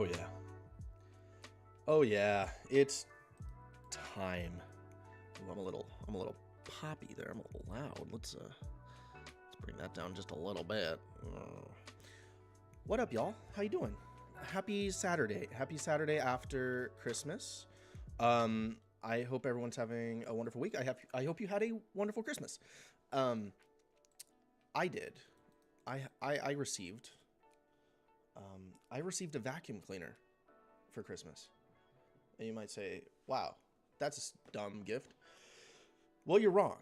Oh yeah. Oh yeah. It's time. Ooh, I'm a little poppy there. I'm a little loud. Let's bring that down just a little bit. What up, y'all? How you doing? Happy Saturday. Happy Saturday after Christmas. I hope everyone's having a wonderful week. I hope you had a wonderful Christmas. I did. I received I received a vacuum cleaner for Christmas. And you might say, wow, that's a dumb gift. Well, you're wrong.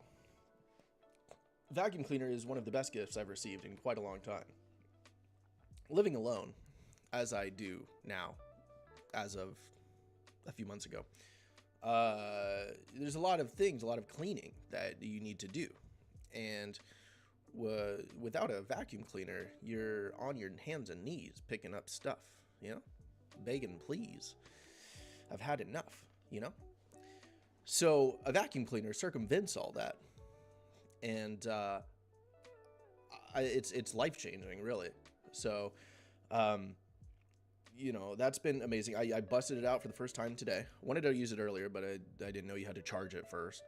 Vacuum cleaner is one of the best gifts I've received in quite a long time. Living alone, as I do now, as of a few months ago, there's a lot of things, a lot of cleaning that you need to do. And without a vacuum cleaner, you're on your hands and knees picking up stuff, begging, please. I've had enough, So a vacuum cleaner circumvents all that. And it's life-changing, really. So, that's been amazing. I busted it out for the first time today. Wanted to use it earlier, but I didn't know you had to charge it first.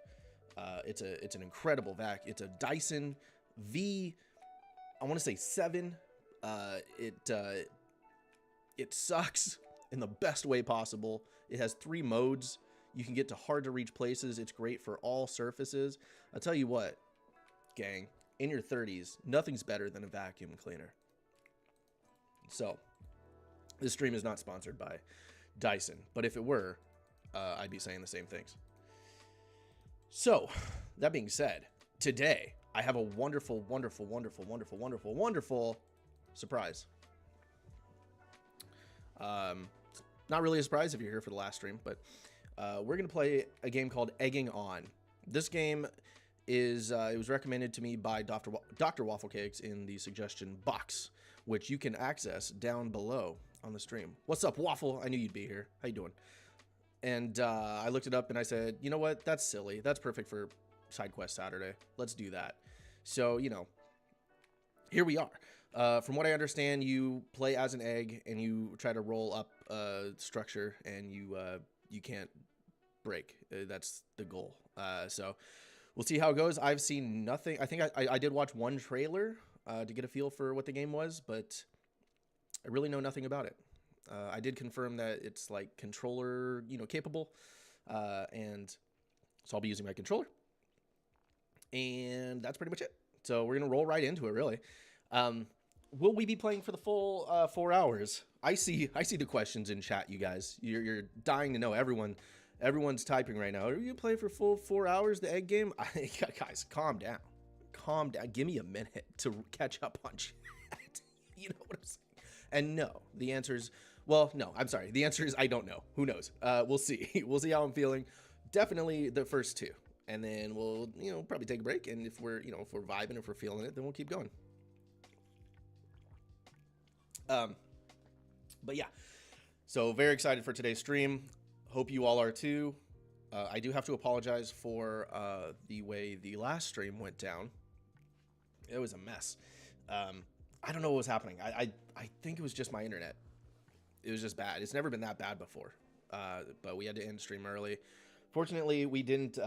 It's an incredible vac. It's a Dyson V, I want to say 7. It sucks in the best way possible. It has 3 modes. You can get to hard to reach places. It's great for all surfaces. I'll tell you what, gang, in your 30s, nothing's better than a vacuum cleaner. So, this stream is not sponsored by Dyson, but if it were, I'd be saying the same things. So, that being said, today I have a wonderful, wonderful, wonderful, wonderful, wonderful, wonderful surprise. Not really a surprise if you're here for the last stream, but we're going to play a game called Egging On. This game is, it was recommended to me by Dr. Wafflecakes in the suggestion box, which you can access down below on the stream. What's up, Waffle? I knew you'd be here. How you doing? And I looked it up and I said, you know what? That's silly. That's perfect for Side Quest Saturday. Let's do that. So, here we are. From what I understand, you play as an egg and you try to roll up a structure and you can't break. That's the goal. So we'll see how it goes. I've seen nothing. I think I did watch one trailer to get a feel for what the game was, but I really know nothing about it. I did confirm that it's like controller, capable, and so I'll be using my controller, and that's pretty much it. So we're gonna roll right into it, really. Will we be playing for the full 4 hours? I see the questions in chat, you guys. You're dying to know. Everyone's typing right now. Are you play for full 4 hours the egg game? Guys, calm down. Calm down. Give me a minute to catch up on chat. You know what I'm saying? And no, the answer is, well, no, I'm sorry. The answer is I don't know. Who knows? We'll see. We'll see how I'm feeling. Definitely the first 2. And then we'll, probably take a break. And if we're vibing, if we're feeling it, then we'll keep going. But yeah, so very excited for today's stream. Hope you all are too. I do have to apologize for the way the last stream went down. It was a mess. I don't know what was happening. I think it was just my internet. It was just bad. It's never been that bad before. But we had to end stream early. Fortunately, we didn't.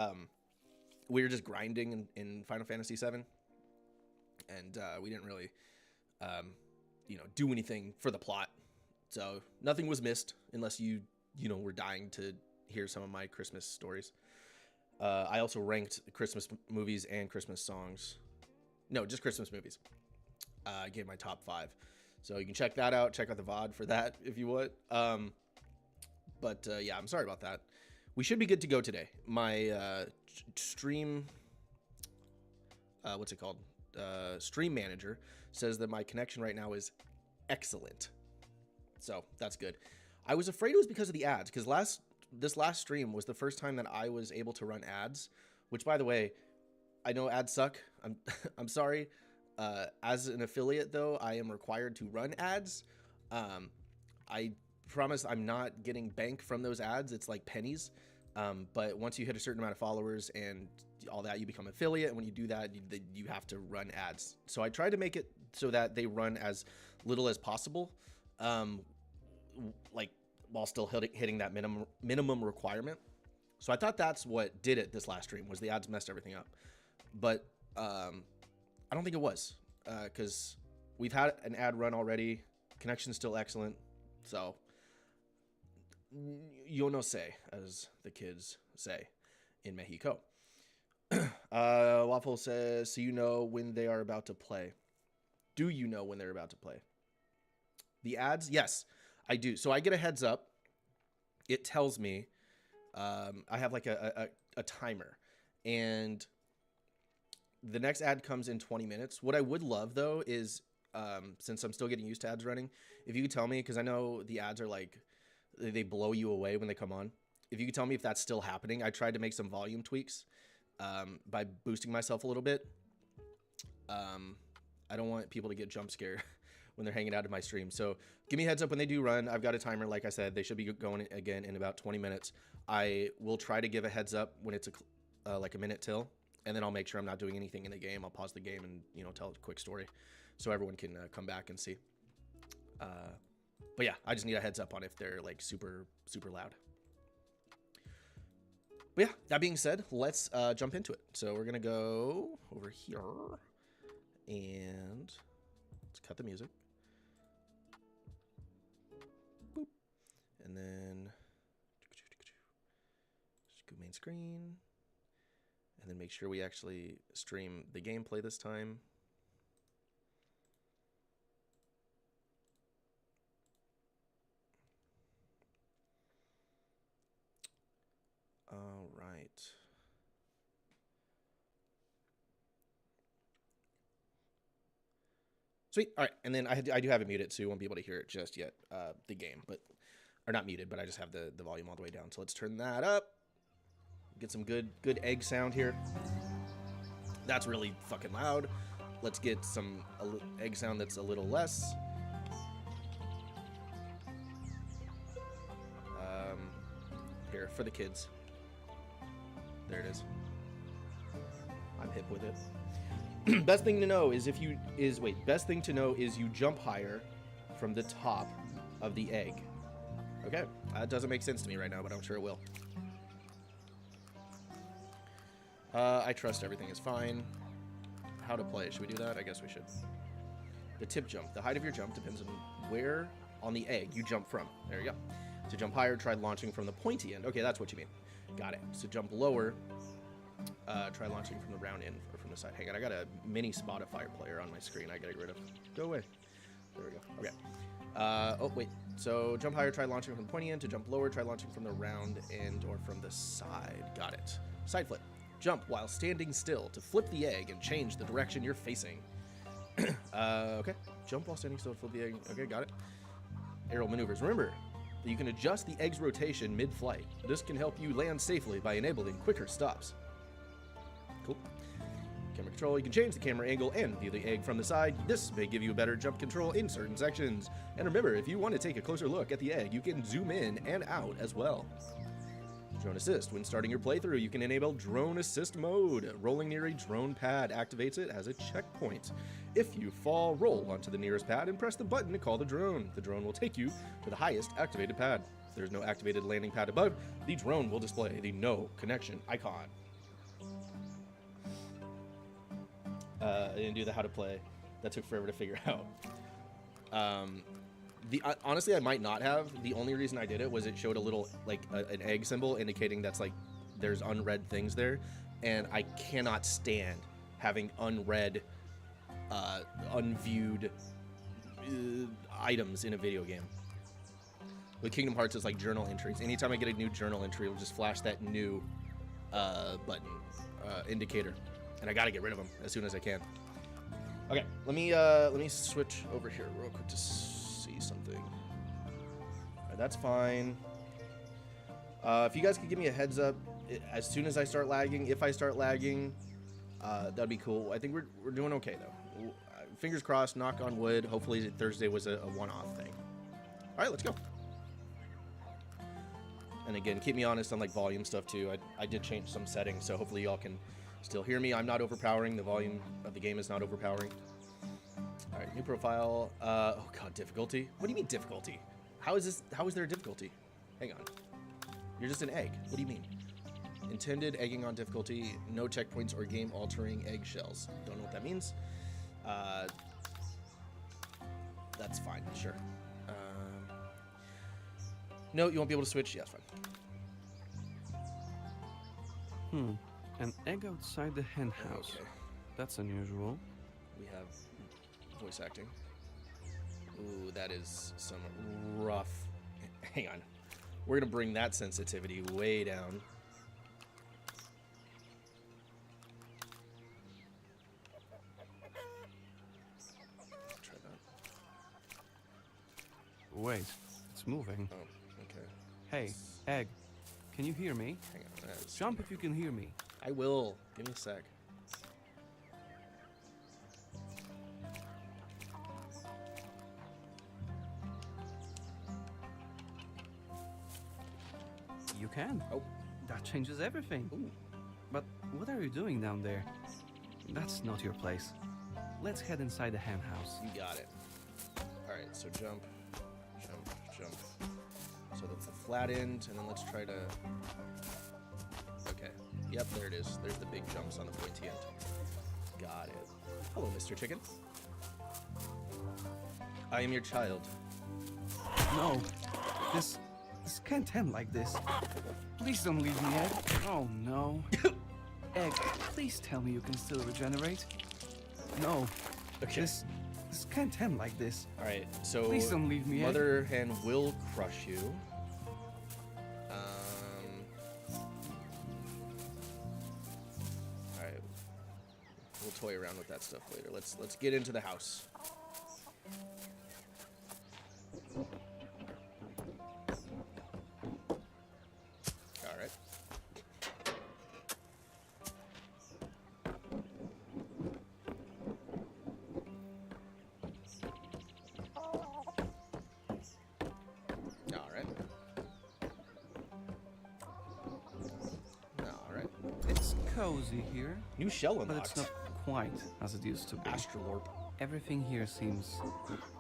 We were just grinding in Final Fantasy VII, and we didn't really, do anything for the plot. So nothing was missed unless you were dying to hear some of my Christmas stories. I also ranked Christmas movies and Christmas songs. No, just Christmas movies. I gave my top 5. So you can check that out. Check out the VOD for that if you would. But yeah, I'm sorry about that. We should be good to go today. My stream, what's it called? Stream manager says that my connection right now is excellent. So that's good. I was afraid it was because of the ads, because this last stream was the first time that I was able to run ads, which, by the way, I know ads suck. I'm sorry. As an affiliate, though, I am required to run ads. I promise I'm not getting bank from those ads. It's like pennies. But once you hit a certain amount of followers and all that, you become affiliate. And when you do that, you have to run ads. So I tried to make it so that they run as little as possible. like while still hitting that minimum requirement. So I thought that's what did it this last stream, was the ads messed everything up. But I don't think it was, because we've had an ad run already. Connection's still excellent. So yo no sé, as the kids say in Mexico. Waffle says, so you know when they are about to play. Do you know when they're about to play? The ads? Yes, I do. So I get a heads up. It tells me, I have like a timer, and the next ad comes in 20 minutes. What I would love though is, since I'm still getting used to ads running, if you could tell me, because I know the ads are like, they blow you away when they come on. If you could tell me if that's still happening. I tried to make some volume tweaks by boosting myself a little bit. I don't want people to get jump scared when they're hanging out in my stream. So give me a heads up when they do run. I've got a timer. Like I said, they should be going again in about 20 minutes. I will try to give a heads up when it's like a minute till, and then I'll make sure I'm not doing anything in the game. I'll pause the game and, you know, tell a quick story so everyone can come back and see. But yeah, I just need a heads up on if they're like super, super loud. But yeah, that being said, let's jump into it. So we're going to go over here and let's cut the music. Boop. And then just go main screen. And then make sure we actually stream the gameplay this time. All right. Sweet. All right. And then I do have it muted, so you won't be able to hear it just yet, the game. Or not muted, but I just have the volume all the way down. So let's turn that up. Get some good egg sound here. That's really fucking loud. Let's get some egg sound that's a little less. Here, for the kids. There it is. I'm hip with it. Best thing to know is best thing to know is you jump higher from the top of the egg. Okay, that doesn't make sense to me right now, but I'm sure it will. I trust everything is fine. How to play? Should we do that? I guess we should. The tip jump. The height of your jump depends on where on the egg you jump from. There you go. To jump higher, try launching from the pointy end. Okay, that's what you mean. Got it. So jump lower, try launching from the round end or from the side. Hang on, I got a mini Spotify player on my screen I gotta get rid of. Go away. There we go. Okay. Oh, wait. So jump higher, try launching from the pointy end. To jump lower, try launching from the round end or from the side. Got it. Side flip. Jump while standing still to flip the egg and change the direction you're facing. Okay. Jump while standing still to flip the egg. Okay, got it. Aerial maneuvers. Remember that you can adjust the egg's rotation mid-flight. This can help you land safely by enabling quicker stops. Cool. Camera control. You can change the camera angle and view the egg from the side. This may give you better jump control in certain sections. And remember, if you want to take a closer look at the egg, you can zoom in and out as well. Drone assist. When starting your playthrough, you can enable drone assist mode. Rolling near a drone pad activates it as a checkpoint. If you fall, roll onto the nearest pad and press the button to call the drone. The drone will take you to the highest activated pad. If there's no activated landing pad above, the drone will display the no connection icon. I didn't do the how to play. That took forever to figure out. Honestly, I might not have. The only reason I did it was it showed a little, like, an egg symbol indicating that's, like, there's unread things there. And I cannot stand having unread, unviewed items in a video game. With Kingdom Hearts, it's like journal entries. Anytime I get a new journal entry, it'll just flash that new button, indicator. And I gotta get rid of them as soon as I can. Okay, let me switch over here real quick to see something. All right, that's fine. If you guys could give me a heads up as soon as I start lagging, if I start lagging, that'd be cool. I think we're doing okay though. Fingers crossed, knock on wood. Hopefully Thursday was a one-off thing. All right, let's go. And again, keep me honest on like volume stuff too. I did change some settings, so hopefully y'all can still hear me. I'm not overpowering. The volume of the game is not overpowering. All right, new profile. Oh god, difficulty. What do you mean difficulty? How is this? How is there a difficulty? Hang on. You're just an egg. What do you mean? Intended egging on difficulty, no checkpoints or game-altering eggshells. Don't know what that means. That's fine, sure. No, you won't be able to switch. Yeah, fine. An egg outside the hen house. Okay. That's unusual. We have voice acting. Ooh, that is some rough... Hang on. We're going to bring that sensitivity way down. Try that. Wait, it's moving. Oh, okay. Hey, egg, can you hear me? Hang on. That's... Jump if you can hear me. I will. Give me a sec. You can. Oh. That changes everything. Ooh. But what are you doing down there? That's not your place. Let's head inside the hen house. You got it. Alright, so jump, jump, jump. So that's the flat end, and then let's try to... Okay. Yep, there it is. There's the big jumps on the pointy end. Got it. Hello, Mr. Chicken. I am your child. No, this can't end like this. Please don't leave me, Egg. Oh no. Egg, please tell me you can still regenerate. No. Okay. This can't end like this. Alright, so... Please don't leave me, Egg. Mother hen will crush you. Alright. We'll toy around with that stuff later. Let's get into the house. Alright. Alright. It's cozy here, New shell but unlocked. it's not quite as it used to be. Astrolorp. Everything here seems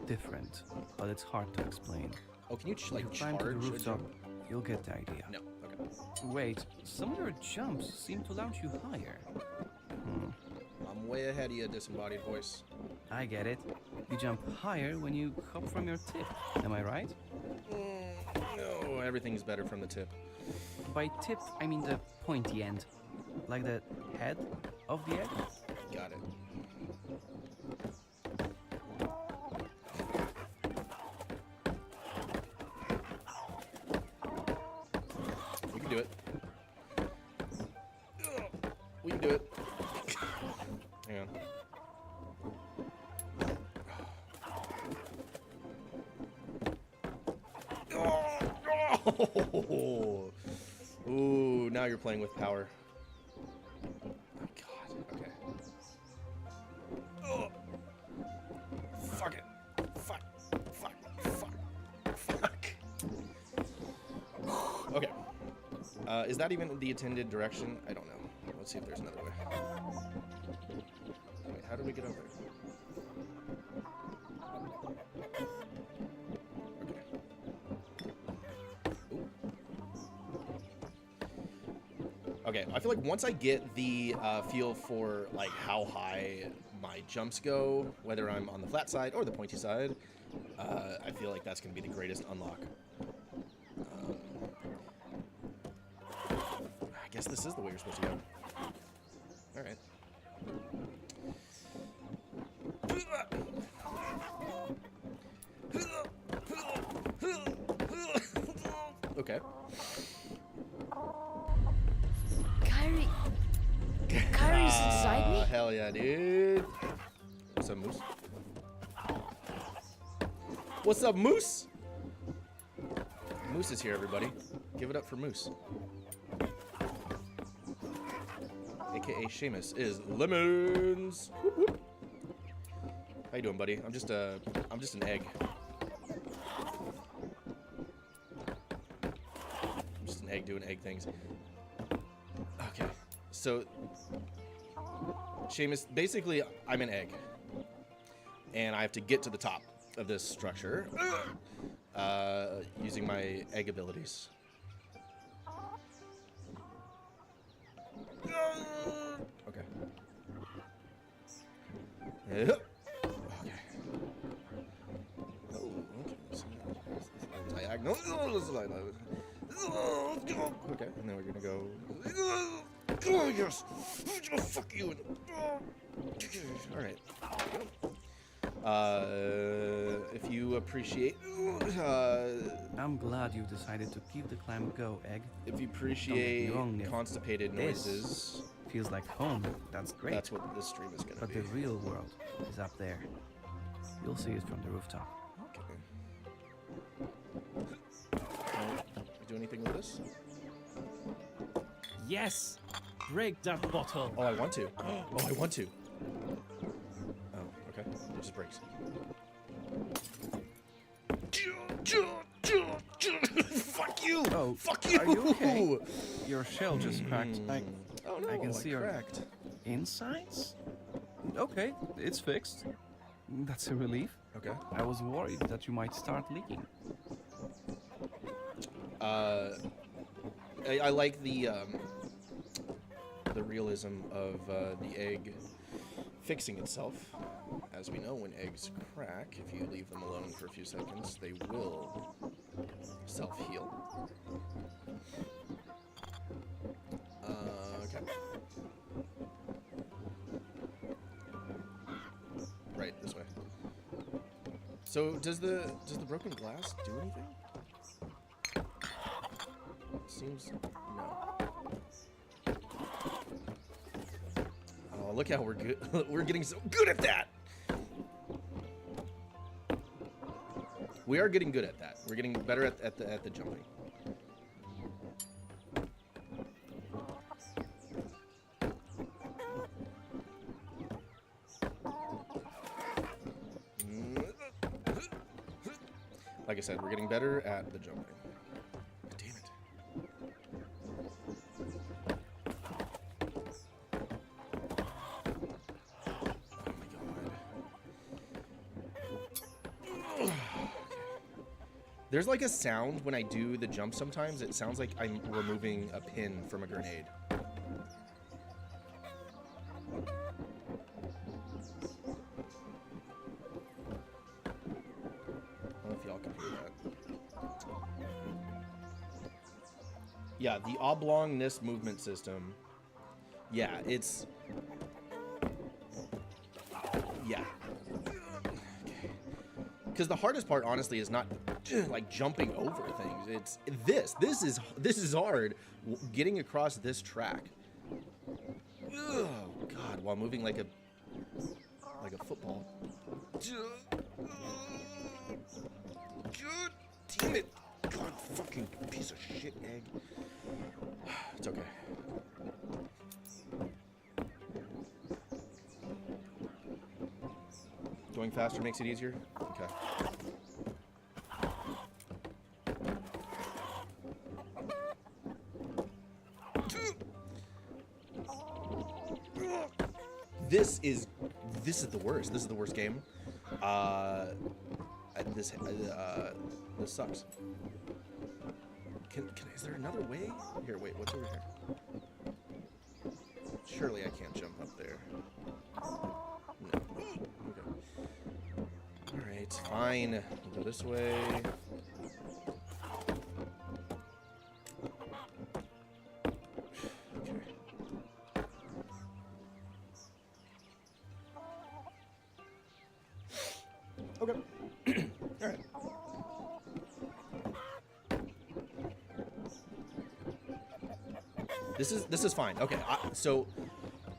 different, but it's hard to explain. Oh, can you If like you climb to charge the a rooftop, jump? you'll get the idea. No. Okay. Wait, some of your jumps seem to launch you higher. I'm way ahead of you, disembodied voice. I get it. You jump higher when you hop from your tip. Am I right? No, everything's better from the tip. By tip, I mean the pointy end. Like the head of the egg? Got it. We can do it. We can do it. Hang on. Oh! Ooh, now you're playing with power. Oh, God. Okay. Oh. Fuck it. Fuck. Fuck. Fuck. Fuck. Okay. Is that even the intended direction? I don't know. Let's see if there's another way. Wait, how do we get over? Okay, I feel like once I get the feel for like how high my jumps go, whether I'm on the flat side or the pointy side, I feel like that's going to be the greatest unlock. I guess this is the way you're supposed to go. All right. Okay. Kyrie's inside me? Hell yeah, dude. What's up, Moose? What's up, Moose? Moose is here, everybody. Give it up for Moose. AKA Seamus is Lemons. Whoop, whoop. How you doing, buddy? I'm just an egg. I'm just an egg doing egg things. Okay. So, Seamus, basically, I'm an egg. And I have to get to the top of this structure. using my egg abilities. Okay. Okay. Oh, okay. Diagonal. Okay, and then we're gonna go. Oh, yes. Oh, fuck you. All right. If you appreciate, I'm glad you decided to keep the climb go, Egg. if you appreciate wrong, if constipated this noises, Feels like home. That's great. that's what this stream is gonna But be. the real world is up there. You'll see it from the rooftop. Okay. Do anything with this? Yes! Break that bottle! Oh, I want to. Oh, I want to. Oh, okay. It just breaks. Fuck you! Oh, Fuck you! are you okay? Your shell just cracked. Oh no, I can see your cracked. insides? Okay, it's fixed. That's a relief. Okay. I was worried that you might start leaking. I like the realism of the egg fixing itself. As we know, when eggs crack, if you leave them alone for a few seconds, they will self-heal. Okay. Right, this way. So does the broken glass do anything? Seems no. Oh, look how we're good. We're getting so good at that. We are getting good at that. We're getting better at the jumping. Like I said, we're getting better at the jumping. Damn it. Oh my god. There's like a sound when I do the jump sometimes. It sounds like I'm removing a pin from a grenade. Yeah, the oblongness movement system. Yeah, it's... Yeah. Because the hardest part, honestly, is not like jumping over things. It's this. This is hard. Getting across this track. Oh God, while moving like a football. God damn it! God, fucking piece of shit egg. It's okay. Going faster makes it easier? Okay. This is the worst. This is the worst game. This sucks. Is there another way? Here, wait, what's over here? Surely I can't jump up there. No. Okay. Alright, fine. We'll go this way. Okay. Okay. Alright. This is fine. Okay, so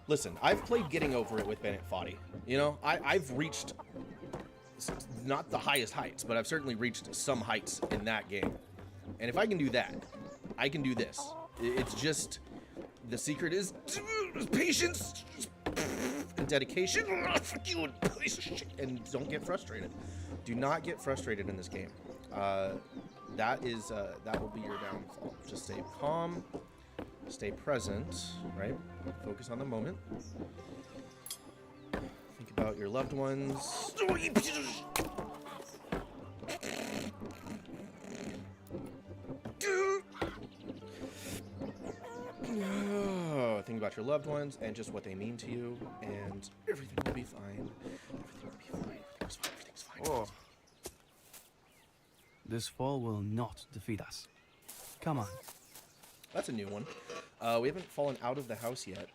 listen, I've played Getting Over It with Bennett Foddy. You know, I've reached not the highest heights, but I've certainly reached some heights in that game. And if I can do that, I can do this. It's just the secret is patience and dedication. Fuck you, piece of shit. And don't get frustrated. Do not get frustrated in this game. That will be your downfall. Just stay calm. Stay present, right? Focus on the moment. Think about your loved ones. about your loved ones and just what they mean to you, and everything will be fine. Everything will be fine. Everything's fine. Oh. This fall will not defeat us. Come on. That's a new one. We haven't fallen out of the house yet.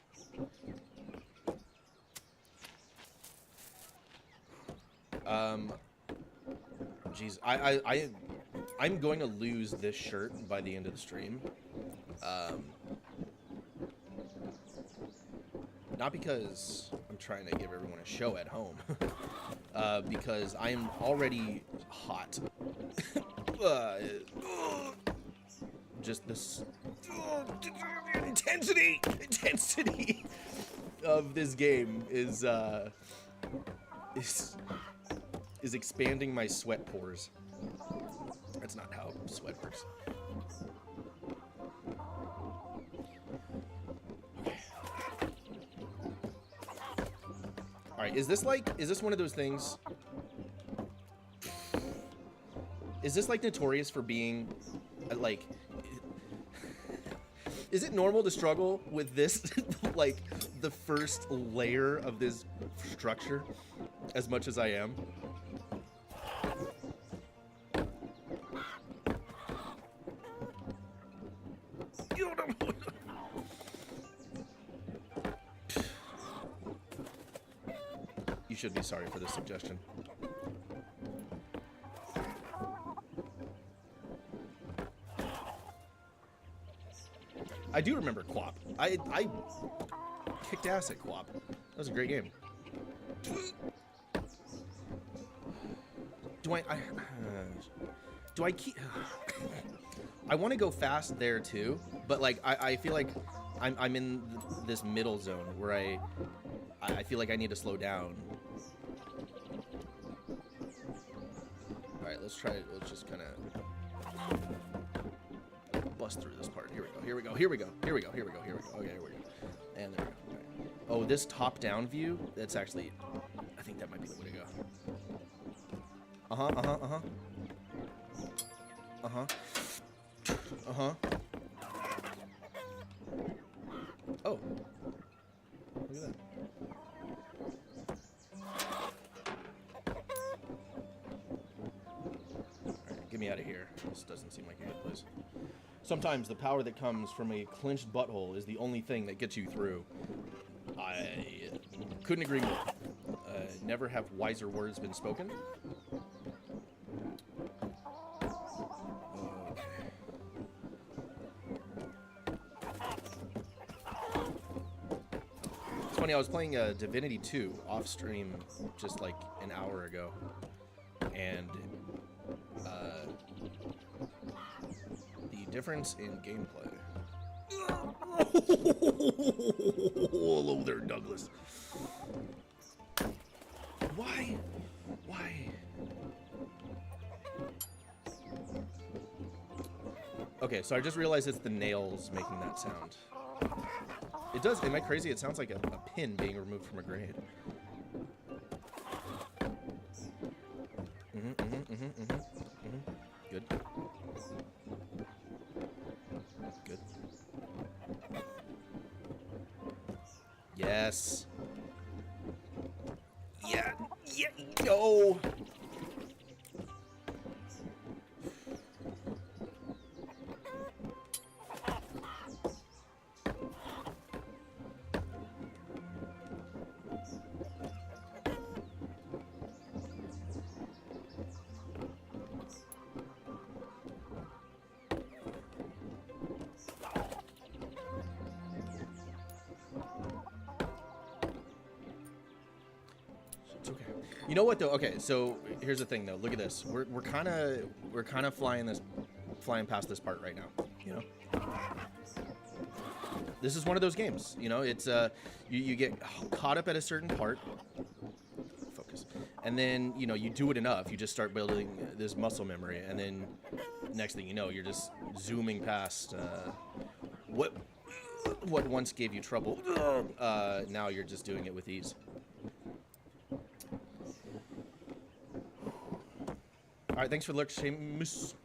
Jeez, I'm going to lose this shirt by the end of the stream. Not because I'm trying to give everyone a show at home, because I am already hot. Just this intensity of this game is expanding my sweat pores. That's not how sweat works. Okay. All right, is this one of those things? Is this like notorious for being like, is it normal to struggle with this like the first layer of this structure as much as I am? You should be sorry for this suggestion. I do remember Quap. I kicked ass at Quap. That was a great game. Do I keep... I want to go fast there too, but like I feel like I'm in this middle zone where I feel like I need to slow down. All right, let's try it. Let's just kind of bust through this part. Here we go. Okay, here we go. And there we go. All right. Oh, this top-down view. That's actually, I think that might be the way to go. Oh. Look at that. Alright, get me out of here. This doesn't seem like a good place. Sometimes the power that comes from a clenched butthole is the only thing that gets you through. I couldn't agree more. Never have wiser words been spoken. It's funny, I was playing Divinity 2 off stream just like an hour ago, and the difference in gameplay. Hello there, Douglas. Why? Okay, so I just realized it's the nails making that sound. It does. Am I crazy? It sounds like a pin being removed from a grenade. Good. Good. Yes. Yeah. No. You know what though? Okay, so here's the thing though. Look at this. We're kind of flying past this part right now. You know, this is one of those games. You know, it's you get caught up at a certain part. Focus, and then you know you do it enough. You just start building this muscle memory, and then next thing you know, you're just zooming past what once gave you trouble. Now you're just doing it with ease. All right, thanks for the look, Seamus.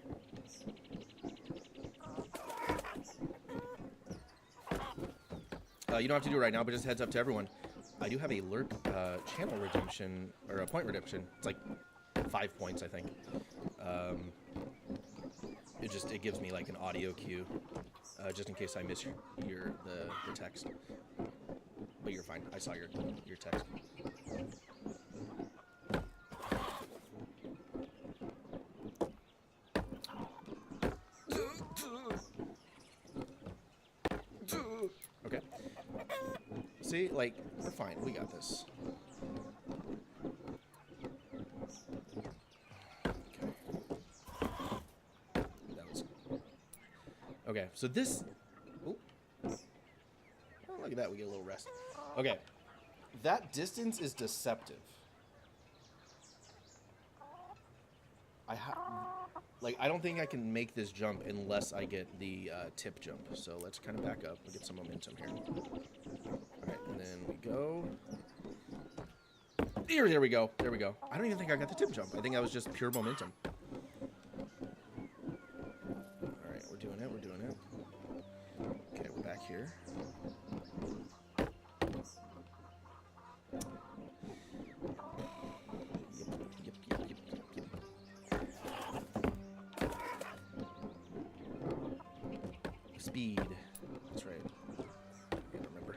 You don't have to do it right now, but just heads up to everyone. I do have a lurk channel redemption, or a point redemption. It's like 5 points, I think. It gives me like an audio cue, just in case I miss the text. But you're fine. I saw your text. Okay. See, like, we're fine. We got this. Okay, so this... Oh, look at that. We get a little rest. Okay. That distance is deceptive. I don't think I can make this jump unless I get the tip jump. So let's kind of back up and get some momentum here. Alright, and then we go. There we go. There we go. I don't even think I got the tip jump. I think that was just pure momentum. Alright, we're doing it. We're doing it. Okay, we're back here. Speed. That's right. I can't remember.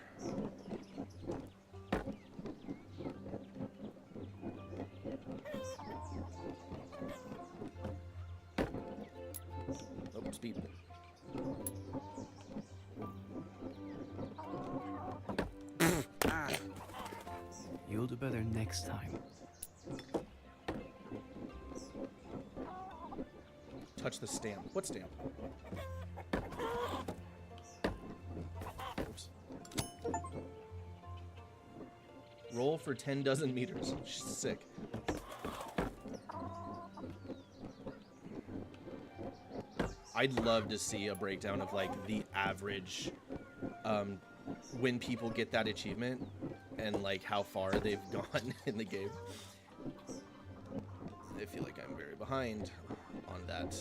Oh, speed. You'll do better next time. Touch the stamp. What stamp? Oops. Roll for 10 dozen meters. Sick. I'd love to see a breakdown of like the average when people get that achievement and like how far they've gone in the game. I feel like I'm very behind on that.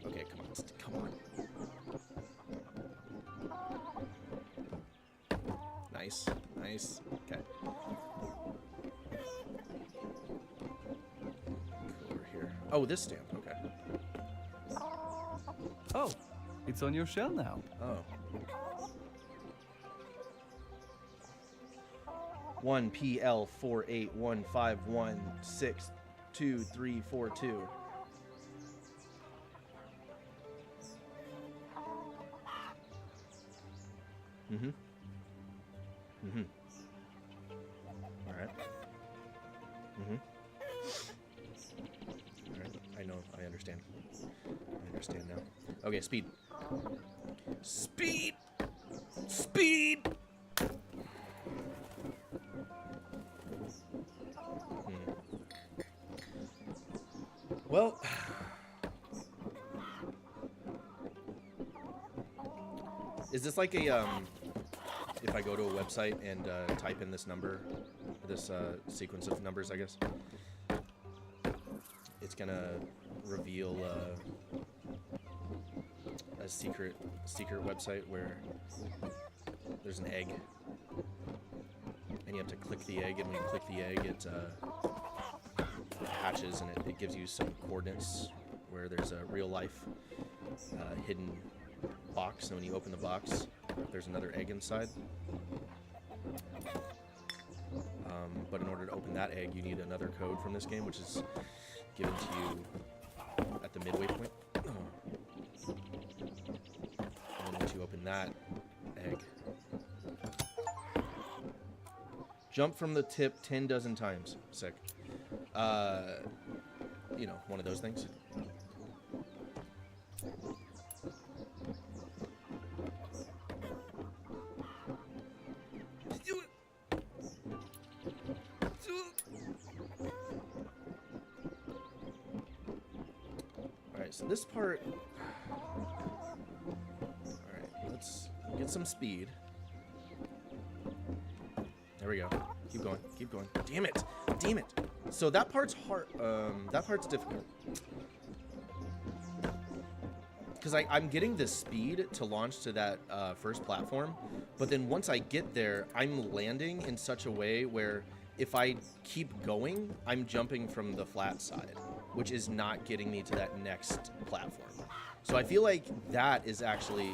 Okay, come on, come on. Nice, nice. Okay. Go over here. Oh, this stamp. Okay. Oh, it's on your shell now. Oh. 1 PL 4815162342. Mm-hmm. Mm-hmm. All right. Mm-hmm. All right. I know. I understand. I understand now. Okay, speed. Speed! Speed! Well, is this like a, if I go to a website and type in this number, this sequence of numbers, I guess, it's gonna reveal a secret website where there's an egg, and you have to click the egg, and when you click the egg, it hatches, and it gives you some coordinates where there's a real life hidden box, and when you open the box, there's another egg inside. But in order to open that egg, you need another code from this game, which is given to you at the midway point. And then once you open that egg, jump from the tip 10 dozen times. Sick. You know, one of those things. Alright, so this part... Alright, let's get some speed. There we go. Keep going, keep going. Damn it! Damn it! So that part's hard. That part's difficult. because I'm getting the speed to launch to that first platform, but then once I get there, I'm landing in such a way where if I keep going, I'm jumping from the flat side, which is not getting me to that next platform. So I feel like that is actually,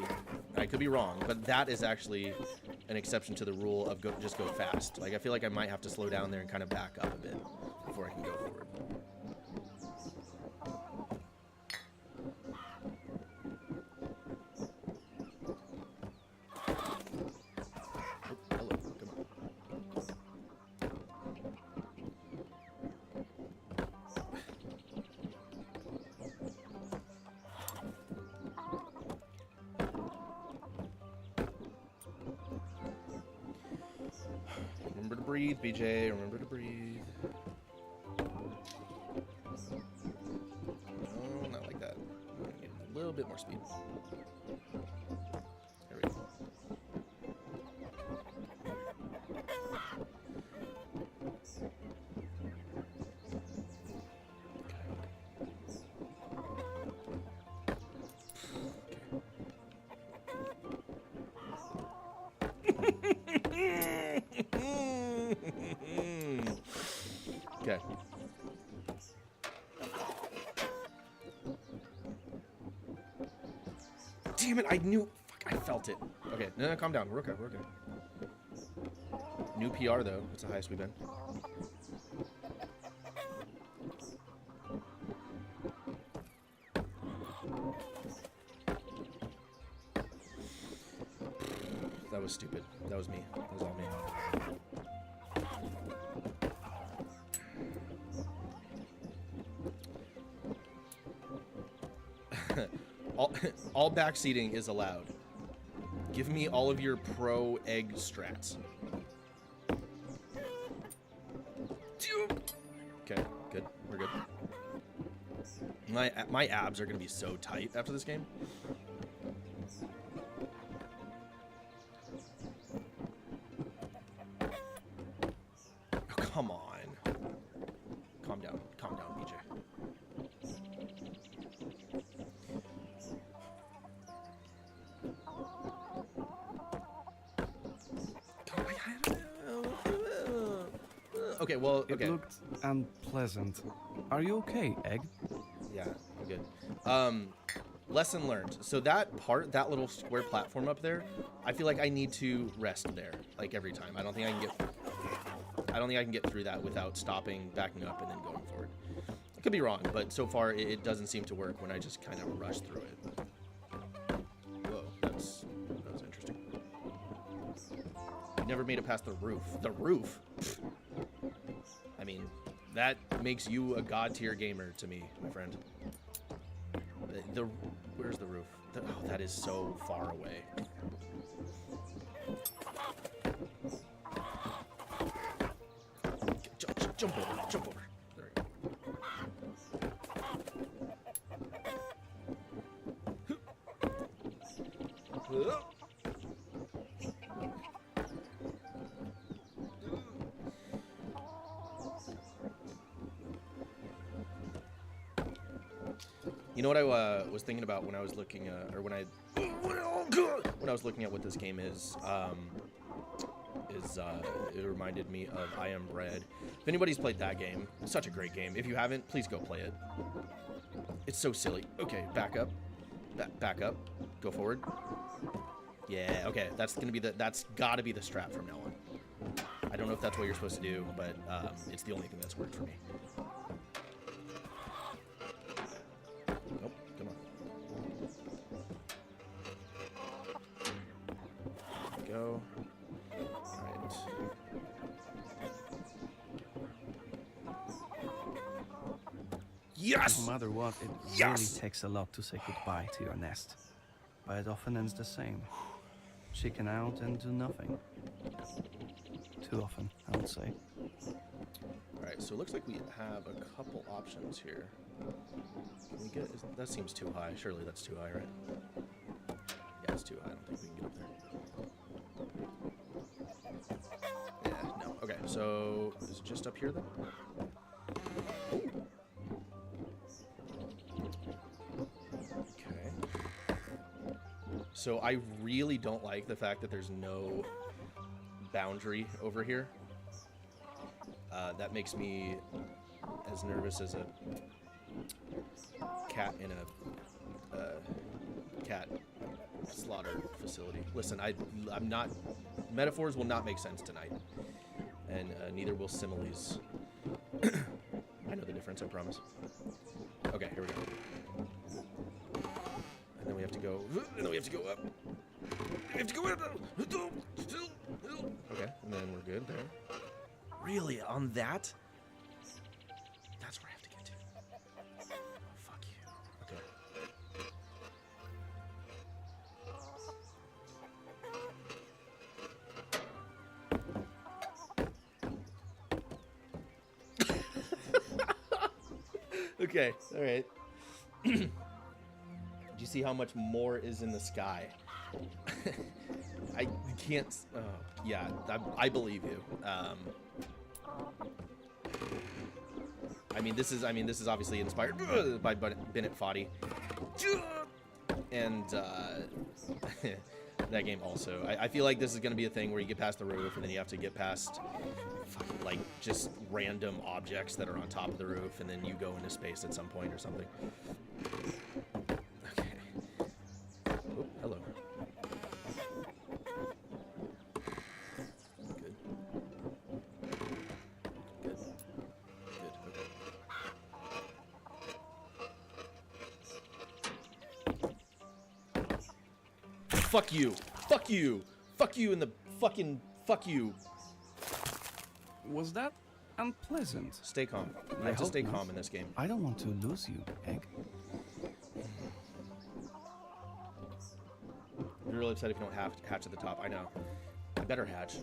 I could be wrong, but that is actually an exception to the rule of just go fast. Like I feel like I might have to slow down there and kind of back up a bit before I can go forward. Remember to breathe, BJ. Remember to breathe. No, not like that. I'm gonna need a little bit more speed. There we go. Okay. Damn it, I knew. Fuck, I felt it. Okay, no, calm down. We're okay, we're okay. New PR, though. That's the highest we've been. That was stupid. That was me. That was all me. All backseating is allowed. Give me all of your pro egg strats. Okay, good. We're good. My abs are gonna be so tight after this game. Oh, come on. Calm down, BJ. Okay, well, okay. It looked unpleasant. Are you okay, Egg? Yeah, I'm good. Lesson learned. So that part, that little square platform up there, I feel like I need to rest there, like every time. I don't think I can get through that without stopping, backing up, and then going forward. I could be wrong, but so far it doesn't seem to work when I just kind of rush through it. Whoa, that was interesting. You never made it past the roof. The roof? I mean, that makes you a god tier gamer to me, my friend. Where's the roof? Oh, that is so far away. Jump over, jump over. There we go. You know what I was thinking about when I was looking, when I was looking at what this game is, it reminded me of I Am Bread. If anybody's played that game, it's such a great game. If you haven't, please go play it. It's so silly. Okay, back up, back up, go forward. Yeah, okay, that's gotta be the strat from now on. I don't know if that's what you're supposed to do, but it's the only thing that's worked for me. Nope, come on. Go. Alright. Yes! No matter what, it Yes! really takes a lot to say goodbye to your nest. But it often ends the same. Chicken out and do nothing. Too often, I would say. Alright, so it looks like we have a couple options here. Can we get... that seems too high. Surely that's too high, right? Yeah, it's too high. I don't think we can get up there. Yeah, no. Okay, so is it just up here, then? Okay. So I really don't like the fact that there's no boundary over here. That makes me as nervous as a cat in a cat slaughter facility. Listen, I'm not... Metaphors will not make sense tonight. And neither will similes. I know the difference, I promise. Okay, here we go. And then we have to go... And then we have to go up. We have to go up. Okay, and then we're good there. Really? On that? That's where I have to get to. Oh, fuck you. Okay. Okay, all right. Did you see how much more is in the sky? I can't. Yeah, I believe you. I mean, this is obviously inspired by Bennett Foddy, and that game also. I feel like this is gonna be a thing where you get past the roof, and then you have to get past fucking, like, just random objects that are on top of the roof, and then you go into space at some point or something. Okay. Oh, hello. Good. Good. Good. Okay. Fuck you. Fuck you. Fuck you in the fucking... Fuck you. Was that unpleasant? Stay calm. I I have to hope stay not. calm in this game. I don't want to lose you, Egg. You're really upset if you don't have hatch at the top. I know. I better hatch.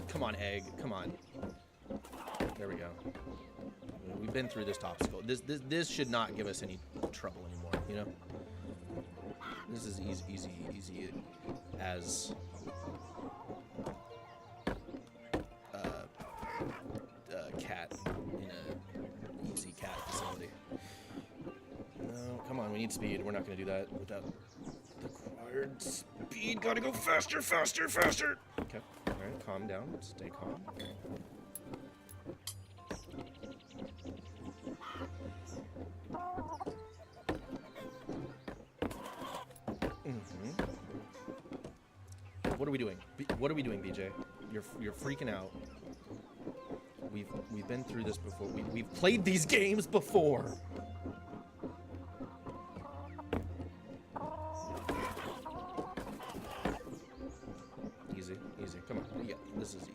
Come on, Egg. Come on. There we go. We've been through this obstacle. This should not give us any trouble anymore, you know? This is easy as cat in a easy cat facility. No, come on, we need speed. We're not gonna do that without the required speed. Gotta go faster, faster, faster. Okay, all right, calm down. Stay calm. What are we doing? What are we doing, BJ? You're freaking out. We've been through this before. We've played these games before. Easy, easy. Come on. Yeah, this is easy.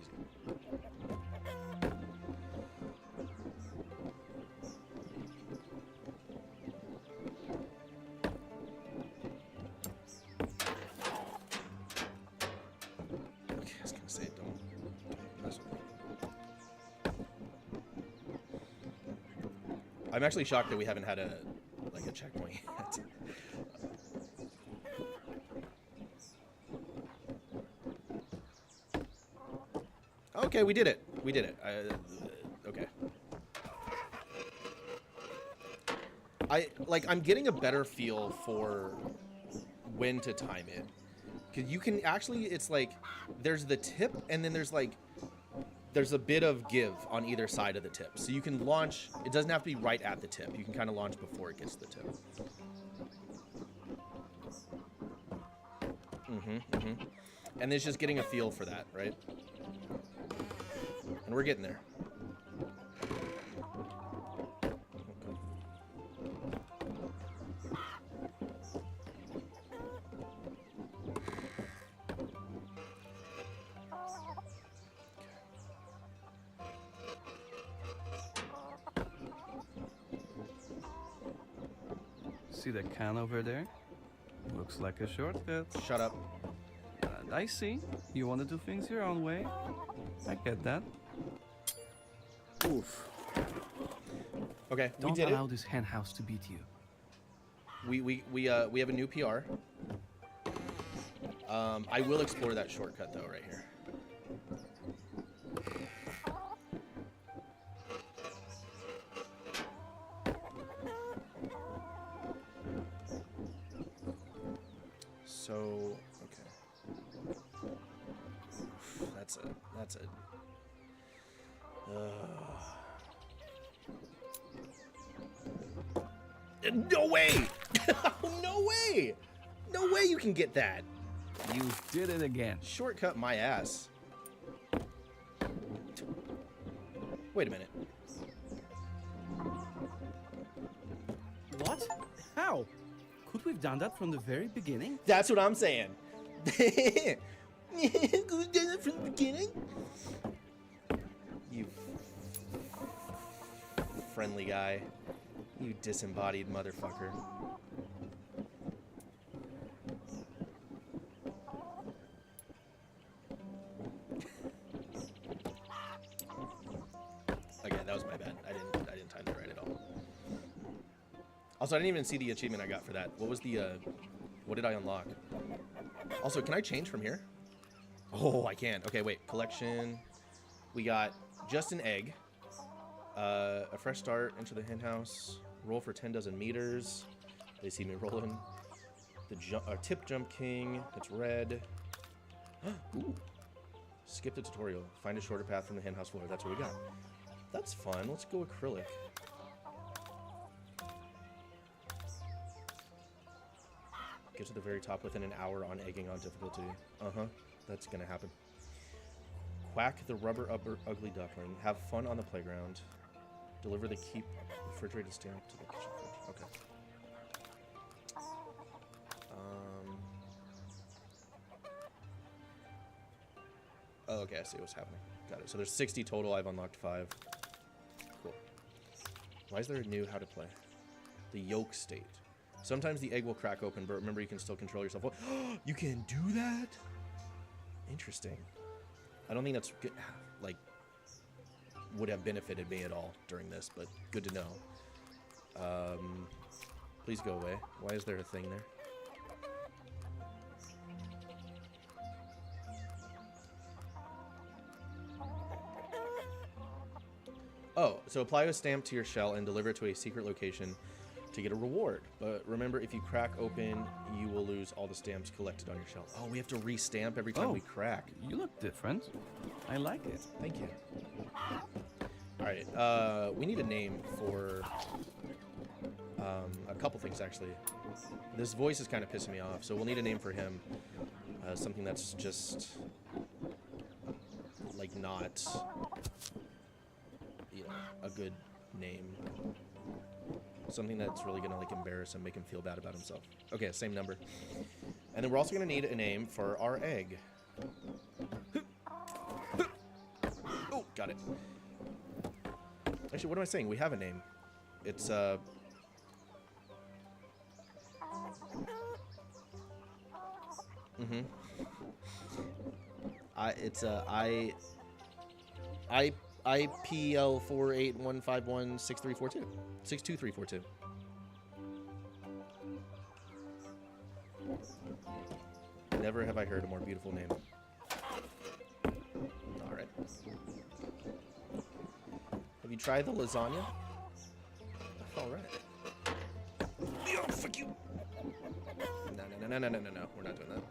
I'm actually shocked that we haven't had a checkpoint yet. Okay, we did it. We did it. Okay. I'm getting a better feel for when to time it. 'Cause you can actually, it's like, there's the tip, and then there's a bit of give on either side of the tip. So you can launch, it doesn't have to be right at the tip. You can kind of launch before it gets to the tip. And it's just getting a feel for that, right? And we're getting there. See the can over there? Looks like a shortcut. Shut up. I see. You want to do things your own way. I get that. Oof. Okay, we Don't did allow it. this hen house to beat you. We have a new PR. I will explore that shortcut though right here. So, okay. That's a. No way! No way! No way you can get that. You did it again. Shortcut my ass. Wait a minute. What? How? Could we have done that from the very beginning? That's what I'm saying. Could we do that from the beginning? You friendly guy. You disembodied motherfucker. Okay, that was my bad. I didn't time it right at all. Also, I didn't even see the achievement I got for that. What was the what did I unlock? Also, can I change from here? Oh, I can. Okay, wait. Collection. We got just an egg. A fresh start, enter the hen house, roll for 10 dozen meters. They see me rolling. The tip jump king, it's red. Ooh. Skip the tutorial. Find a shorter path from the hen house floor. That's what we got. That's fun. Let's go acrylic. Get to the very top within an hour on egging on difficulty. Uh-huh. That's gonna happen. Quack the rubber ugly duckling. Have fun on the playground. Deliver the keep refrigerated stamp to the kitchen fridge. Okay. Oh, okay, I see what's happening. Got it. So there's 60 total. I've unlocked 5. Cool. Why is there a new how to play? The yolk state. Sometimes the egg will crack open, but remember you can still control yourself. You can do that? Interesting. I don't think that's good, like, would have benefited me at all during this, but good to know. Please go away. Why is there a thing there? Oh, so apply a stamp to your shell and deliver it to a secret location to get a reward. But remember, if you crack open, you will lose all the stamps collected on your shell. Oh, we have to re-stamp every time we crack. You look different. I like it. Thank you. All right, we need a name for a couple things, actually. This voice is kind of pissing me off, so we'll need a name for him. Something that's just, like, not, you know, a good name. Something that's really gonna, like, embarrass him, make him feel bad about himself. Okay, same number. And then we're also gonna need a name for our egg. Oh, got it. Actually, what am I saying? We have a name. It's, it's IPL 481516342. 62342. Never have I heard a more beautiful name. Alright. Have you tried the lasagna? Alright. Oh, fuck you! No. We're not doing that.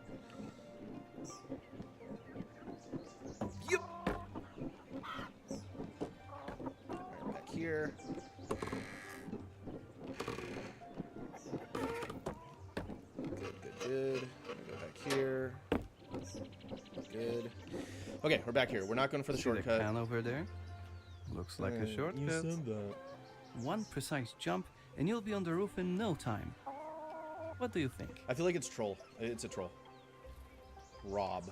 Yep! Alright, back here. Good. Go back here. Good. Okay, we're back here. We're not going for the shortcut. The can over there? Looks like a shortcut. You said that. One precise jump, and you'll be on the roof in no time. What do you think? I feel like it's troll. It's a troll. Rob.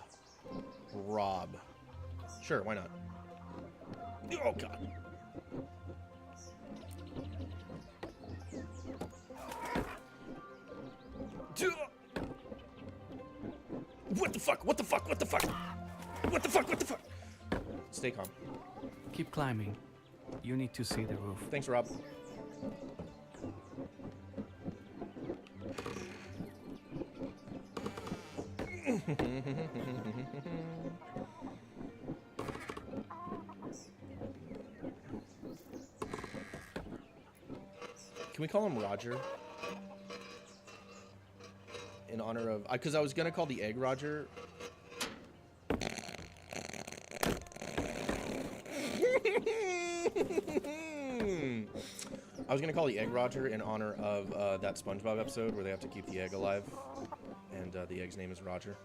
Sure, why not? Oh, God. What the fuck? Stay calm. Keep climbing. You need to see the roof. Thanks, Rob. Can we call him Roger? honor of, because I was gonna call the egg Roger. I was gonna call the egg Roger in honor of that SpongeBob episode where they have to keep the egg alive, and the egg's name is Roger.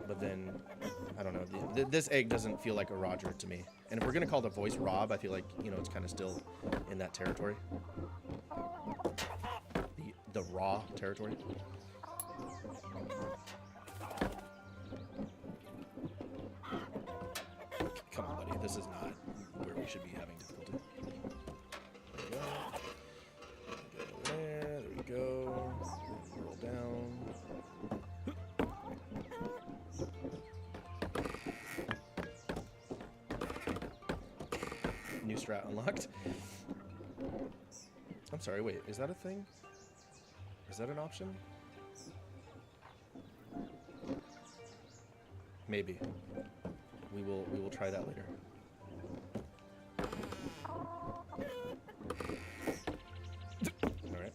But then, I don't know. This egg doesn't feel like a Roger to me. And if we're gonna call the voice Rob, I feel like, you know, it's kind of still in that territory. The raw territory. Come on, buddy. This is not where we should be having difficulty. There we go. There we go. Roll down. New strat unlocked. I'm sorry, wait, is that a thing? Is that an option? Maybe. We will try that later. All right.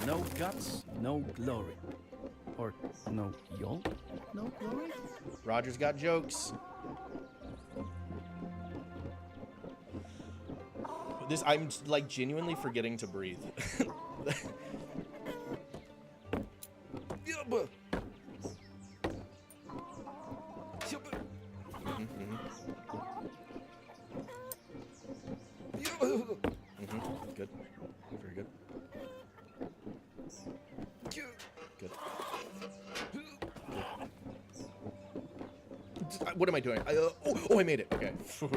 No guts, no glory. Or no yolk, no glory? Roger's got jokes. I'm like genuinely forgetting to breathe. Good. Very good. Good. What am I doing? I made it. Okay. All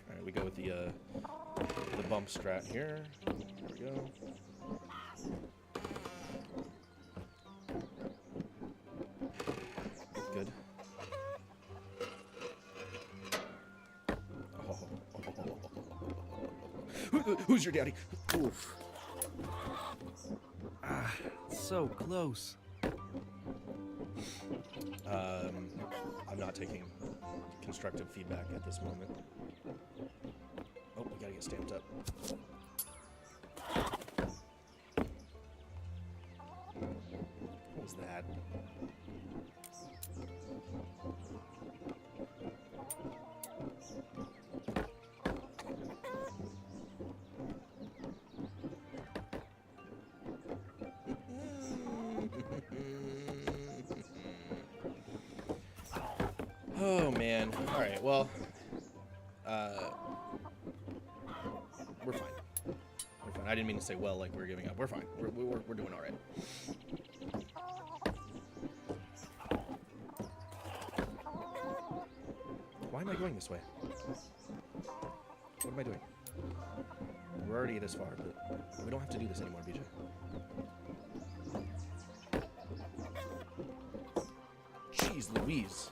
right, we go with the bump strat here. There we go. Good. Who's your daddy? Oof. Ah, so close. I'm not taking constructive feedback at this moment. Oh, we gotta get stamped up. What was that? Oh man. All right. Well, we're fine. We're fine. I didn't mean to say well like we're giving up. We're fine. We're doing all right. Why am I going this way? What am I doing? We're already this far, but we don't have to do this anymore, BJ. Jeez Louise.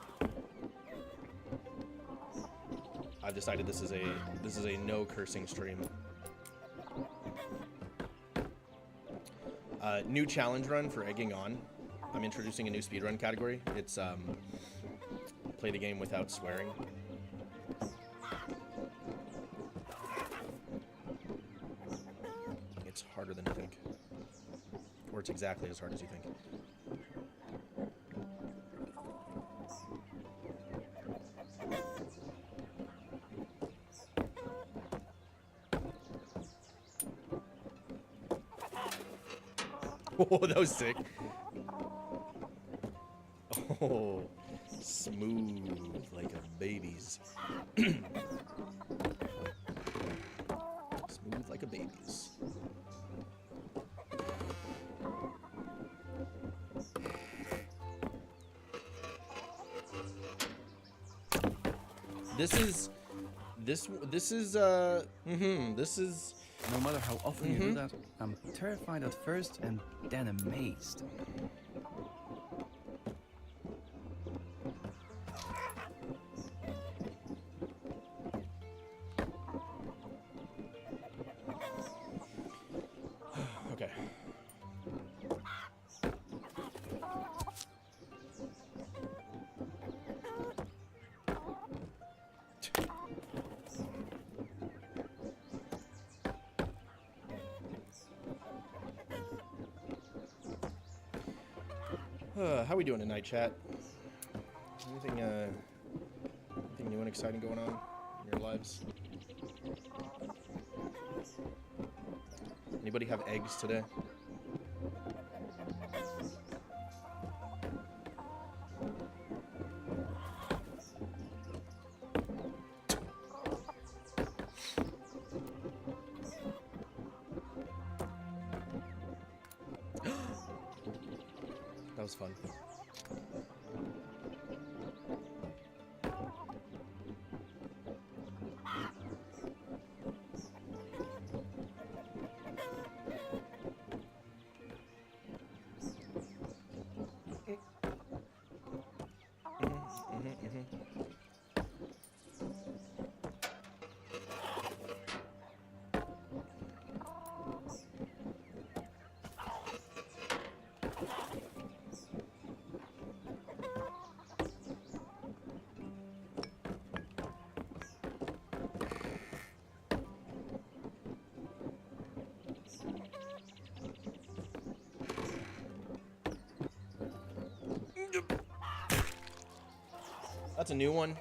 I've decided this is a no cursing stream. New challenge run for egging on. I'm introducing a new speedrun category. It's play the game without swearing. It's harder than you think. Or it's exactly as hard as you think. Oh, that was sick. Oh, smooth like a baby's. Smooth like a baby's. This is No matter how often you do that, I'm terrified at first and then amazed. How we doing tonight, chat? Anything new and exciting going on in your lives? Anybody have eggs today? That was fun. That's a new one.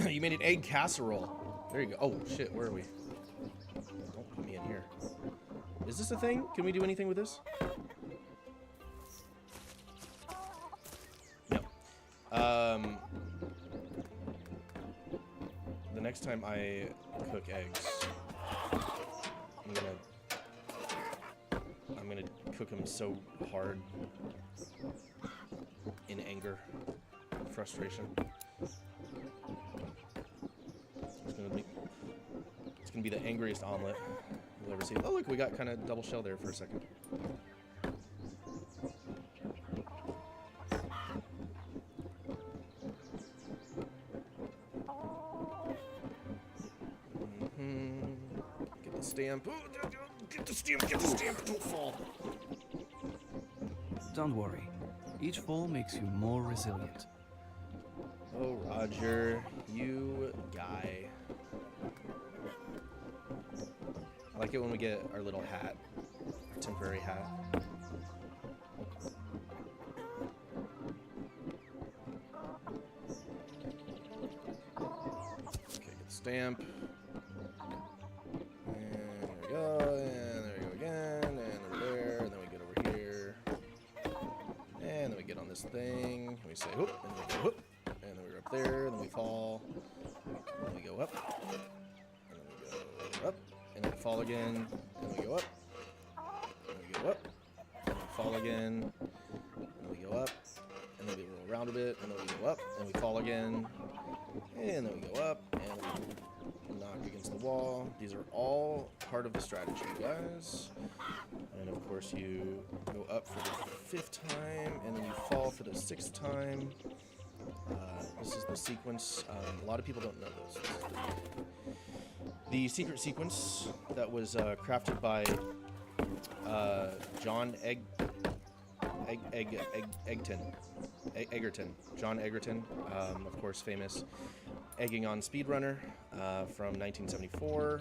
You made an egg casserole. There you go. Oh, shit. Where are we? Don't put me in here. Is this a thing? Can we do anything with this? No. The next time I cook eggs, I'm gonna cook them so hard in anger, frustration. It's gonna be the angriest omelet you'll ever see. Oh look, we got kind of double shell there for a second. Get the stamp. Oh, get the stamp. Get the stamp. Don't fall. Don't worry. Each fall makes you more resilient. Oh, Roger, you guy. I like it when we get our little hat, our temporary hat. Okay, get the stamp. And there we go, and there we go again, and over there, and then we get over here. And then we get on this thing, and we say whoop, and then we go whoop, and then we're up there, and then we fall, and then we go up, and then we go up, and then we fall again, and then we go up, and then we go up, and then we fall again, and then we go up, and then we roll around a bit, and then we go up, and we fall again, and then we go up, and we knock against the wall. These are all part of the strategy, guys. And of course you go up for the 5th time, and then you fall for the 6th time. This is the sequence. A lot of people don't know this. This is the secret sequence that was crafted by John Egerton. John Egerton, of course, famous Egging on Speedrunner from 1974.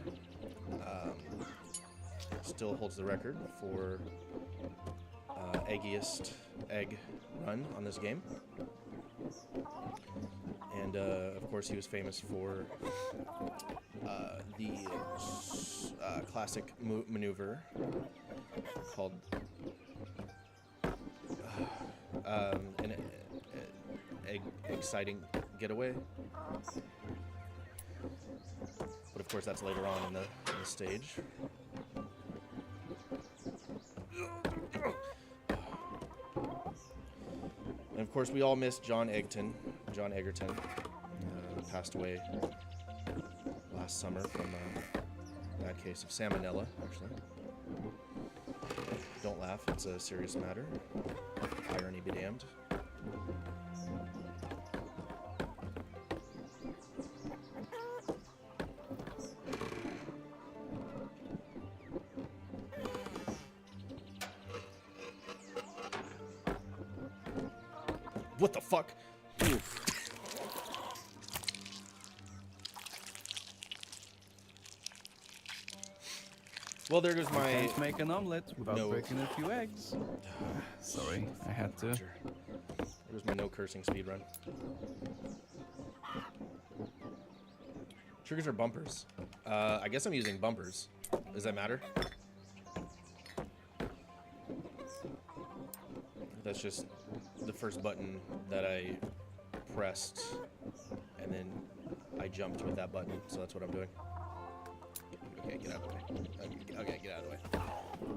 Still holds the record for eggiest egg run on this game. And of course he was famous for the classic maneuver called an exciting getaway. But of course that's later on in the stage. And of course, we all miss John Egerton. Passed away last summer from a bad case of salmonella, actually. Don't laugh, it's a serious matter. Irony be damned. What the fuck? Oof. Well, there goes I my. can't make an omelet without No. breaking a few eggs. Sorry, I had to. Sure. There's my no cursing speed run. Triggers or bumpers? I guess I'm using bumpers. Does that matter? That's just the first button that I pressed, and then I jumped with that button, so that's what I'm doing. Okay, get out of the way. Okay, get out of the way.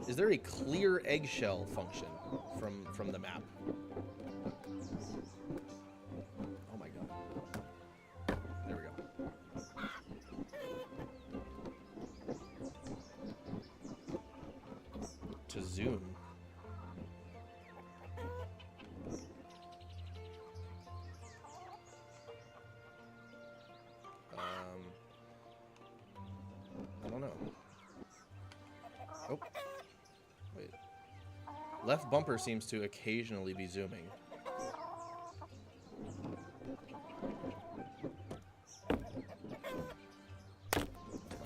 Is there a clear eggshell function from the map? Oh my god. There we go. To zoom. I don't know. Oh. Wait. Left bumper seems to occasionally be zooming. My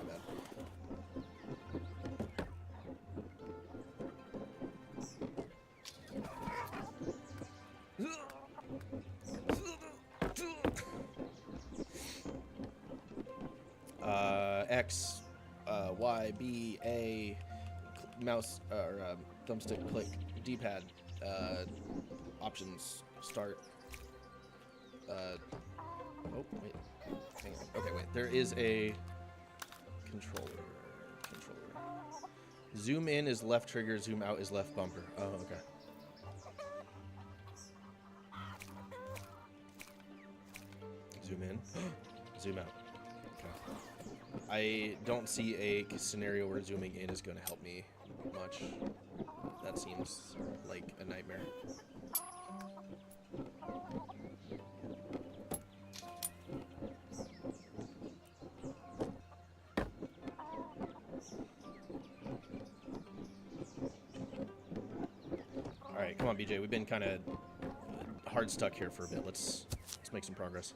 bad. X, Y, B, A, mouse, or thumbstick, click, D-pad, options, start. Oh, wait. Hang on. Okay, wait. There is a controller. Zoom in is left trigger, zoom out is left bumper. Oh, okay. Zoom in, zoom out. Okay. I don't see a scenario where zooming in is going to help me much. That seems like a nightmare. All right, come on, BJ. We've been kind of hard stuck here for a bit. Let's make some progress.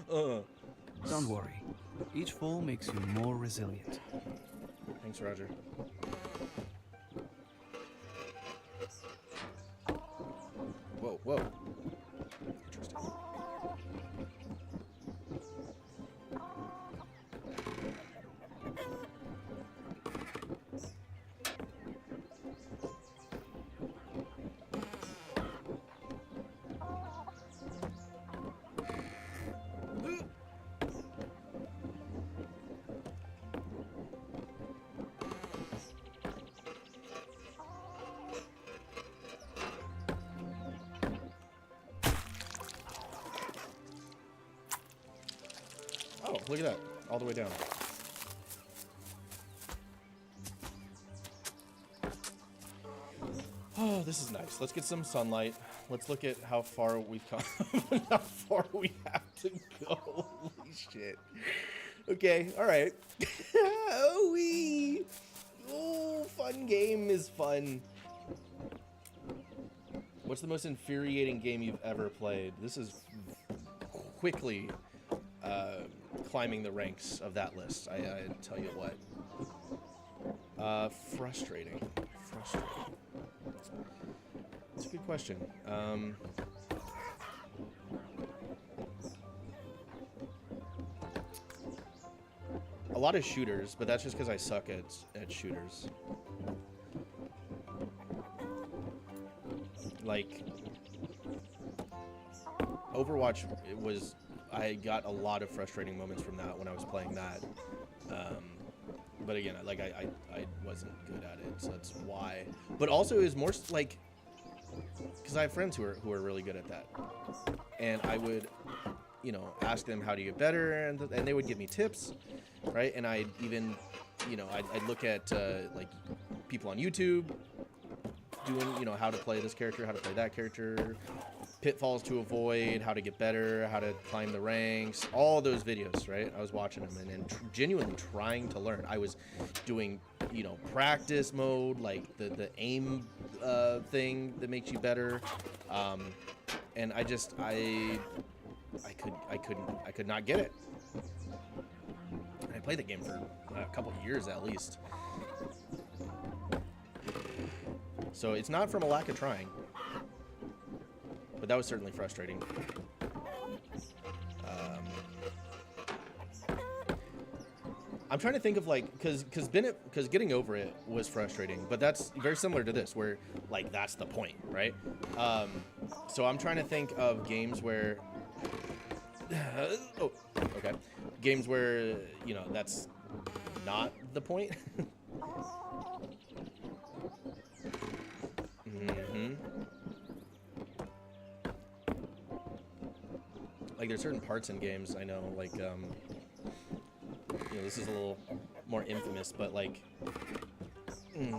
Oh, don't worry. Each fall makes you more resilient. Thanks, Roger. Whoa, whoa. Interesting. Oh, look at that. All the way down. Oh, this is nice. Let's get some sunlight. Let's look at how far we've come. How far we have to go. Holy shit. Okay, alright. Oh, wee. Oh, fun game is fun. What's the most infuriating game you've ever played? This is quickly climbing the ranks of that list. I tell you what. Frustrating. That's a good question. A lot of shooters, but that's just because I suck at shooters. Like Overwatch, I got a lot of frustrating moments from that when I was playing that. But again, like I wasn't good at it, so that's why. But also, it was more like because I have friends who are really good at that, and I would, you know, ask them how to get better, and they would give me tips, right? And I'd even, you know, I'd look at like people on YouTube doing, you know, how to play this character, how to play that character, pitfalls to avoid, how to get better, how to climb the ranks, all those videos, right? I was watching them and genuinely trying to learn. I was doing, you know, practice mode, like the aim thing that makes you better, and I could not get it. I played the game for a couple of years at least. So it's not from a lack of trying, but that was certainly frustrating. I'm trying to think of like, because getting over it was frustrating, but that's very similar to this, where like that's the point, right? So I'm trying to think of games where, oh, okay, games where, you know, that's not the point. Like there's certain parts in games I know, like you know, this is a little more infamous, but like you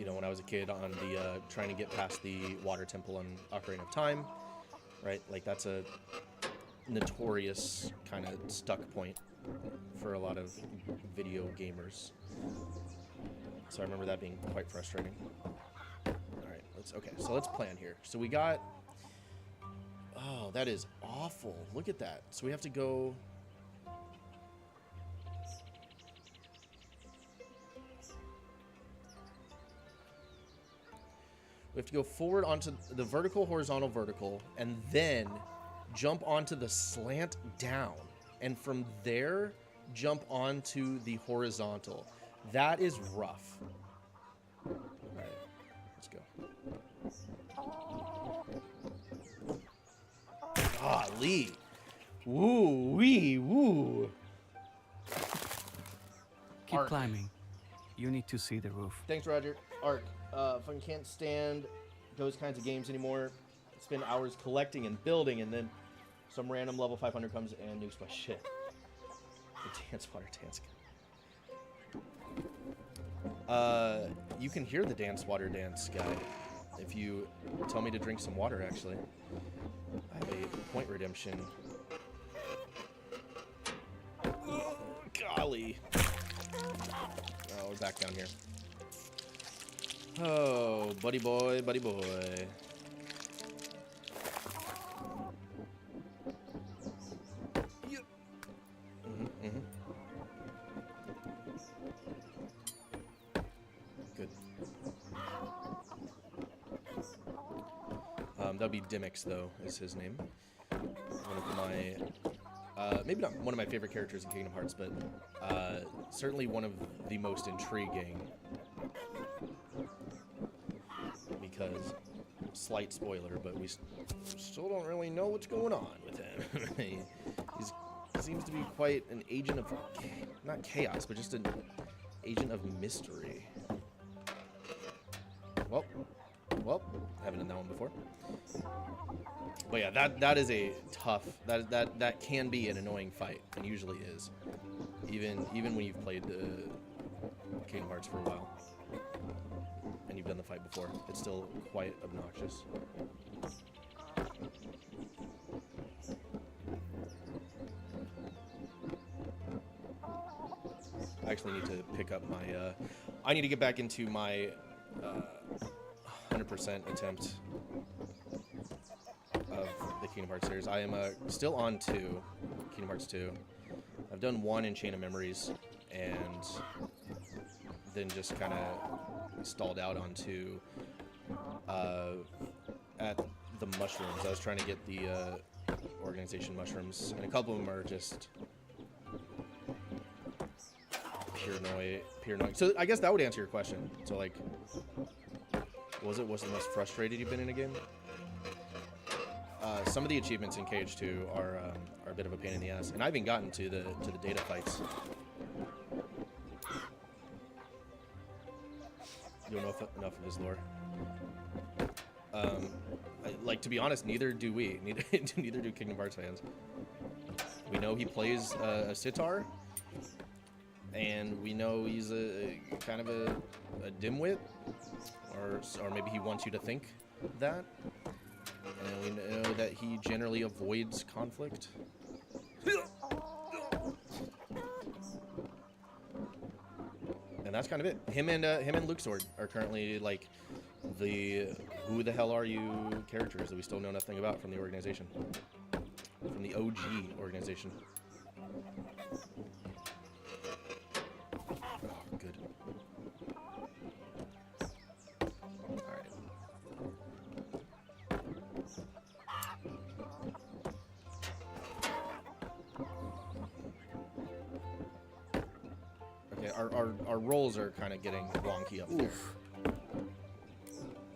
know, when I was a kid on the trying to get past the water temple on Ocarina of Time, right? Like that's a notorious kind of stuck point for a lot of video gamers. So I remember that being quite frustrating. All right, let's plan here. So we got, oh, that is awful. Look at that. So we have to go. We have to go forward onto the vertical, horizontal, vertical, and then jump onto the slant down. And from there, jump onto the horizontal. That is rough. All right, let's go. Golly. Woo wee woo. Keep Arc. climbing. You need to see the roof. Thanks, Roger. Arc. Fucking can't stand those kinds of games anymore. Spend hours collecting and building, and then some random level 500 comes and nukes my shit. The dance water dance guy. You can hear the dance water dance guy if you tell me to drink some water, actually. I have a point redemption. Oh, golly. Oh, we're back down here. Oh, buddy boy, buddy boy. Yep. Good. That'd be Dimix, though, is his name. One of my, maybe not one of my favorite characters in Kingdom Hearts, but certainly one of the most intriguing. Because, slight spoiler, but we still don't really know what's going on with him. He seems to be quite an agent of, not chaos, but just an agent of mystery. Well, haven't done that one before. But yeah, that is a tough, that can be an annoying fight, and usually is. Even when you've played Kingdom Hearts for a while. And you've done the fight before, it's still quite obnoxious. I actually need to pick up my, I need to get back into my 100% attempt of the Kingdom Hearts series. I am still on 2, Kingdom Hearts 2. I've done 1 in Chain of Memories, and then just kind of stalled out on 2 at the mushrooms. I was trying to get the organization mushrooms, and a couple of them are just pure annoying. So I guess that would answer your question. So like, what's the most frustrated you've been in a game? Some of the achievements in KH2 are a bit of a pain in the ass, and I haven't gotten to the data fights. You don't know enough of his lore. Like, to be honest, neither do we. Neither do Kingdom Hearts fans. We know he plays a sitar, and we know he's a kind of a dimwit, or maybe he wants you to think that. And we know that he generally avoids conflict. And that's kind of it. Him and Luke Sword are currently like the who the hell are you characters that we still know nothing about from the organization, from the OG organization. Oh, good. All right. Okay, our rolls are kind of getting wonky up there.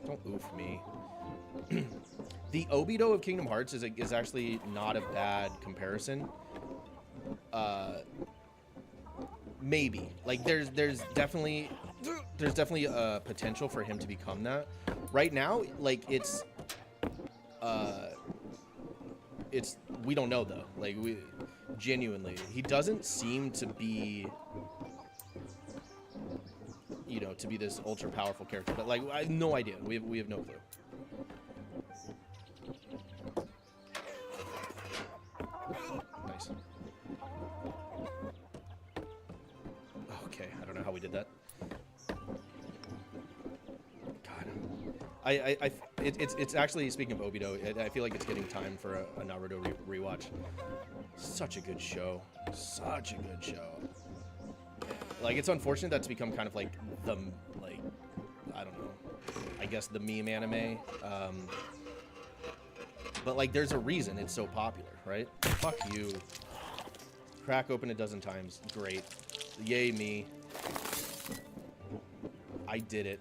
Don't oof me. The Obito of Kingdom Hearts is actually not a bad comparison. Maybe like there's definitely a potential for him to become that. Right now, like it's we don't know though. Like we genuinely, he doesn't seem to be, you know, to be this ultra powerful character. But like I have no idea. We have no clue. Nice. Okay, I don't know how we did that. God, it's actually, speaking of Obito, I feel like it's getting time for a Naruto rewatch. Such a good show. Such a good show. Like, it's unfortunate that's become kind of like the, like, I don't know, I guess the meme anime. But like, there's a reason it's so popular, right? Fuck you. Crack open a dozen times. Great. Yay me. I did it.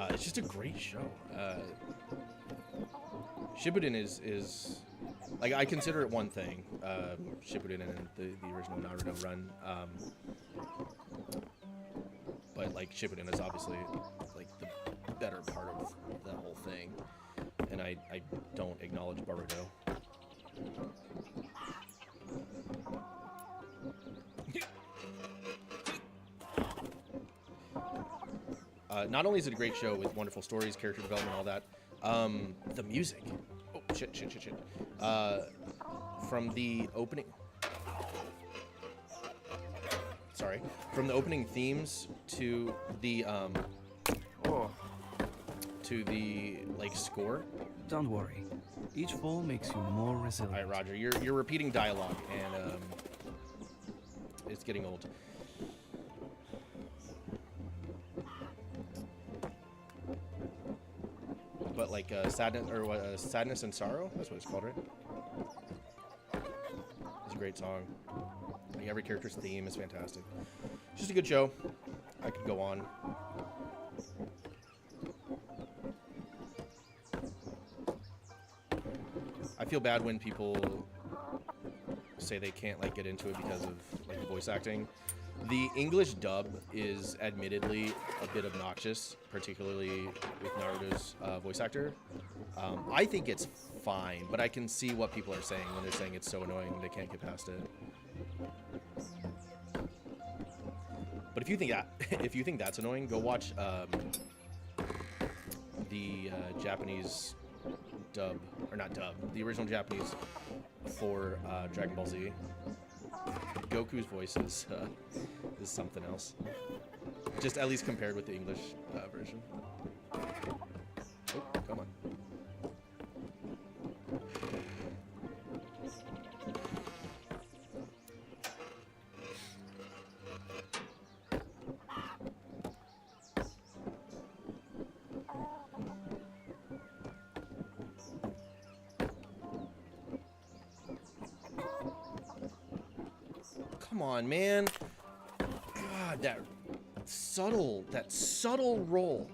It's just a great show. Shippuden is like, I consider it one thing. Shippuden and the original Naruto run. But like, Shippuden is obviously like the better part of the whole thing. And I don't acknowledge Boruto. Not only is it a great show with wonderful stories, character development, all that, the music. Oh, shit. From the opening... Sorry. From the opening themes to the, like, score. Don't worry. Each fall makes you more resilient. All right, Roger, you're repeating dialogue, and it's getting old. But like sadness and sorrow, that's what it's called, right? It's a great song. Like, every character's theme is fantastic. It's just a good show. I could go on. I feel bad when people say they can't like get into it because of like the voice acting. The English dub is admittedly a bit obnoxious, particularly with Naruto's voice actor. I think it's fine, but I can see what people are saying when they're saying it's so annoying they can't get past it. But if you think that's annoying, go watch the Japanese dub, or not dub, the original Japanese for Dragon Ball Z. Goku's voice is something else. Just at least compared with the English version. Oh, come on. Come on, man. God, that subtle roll.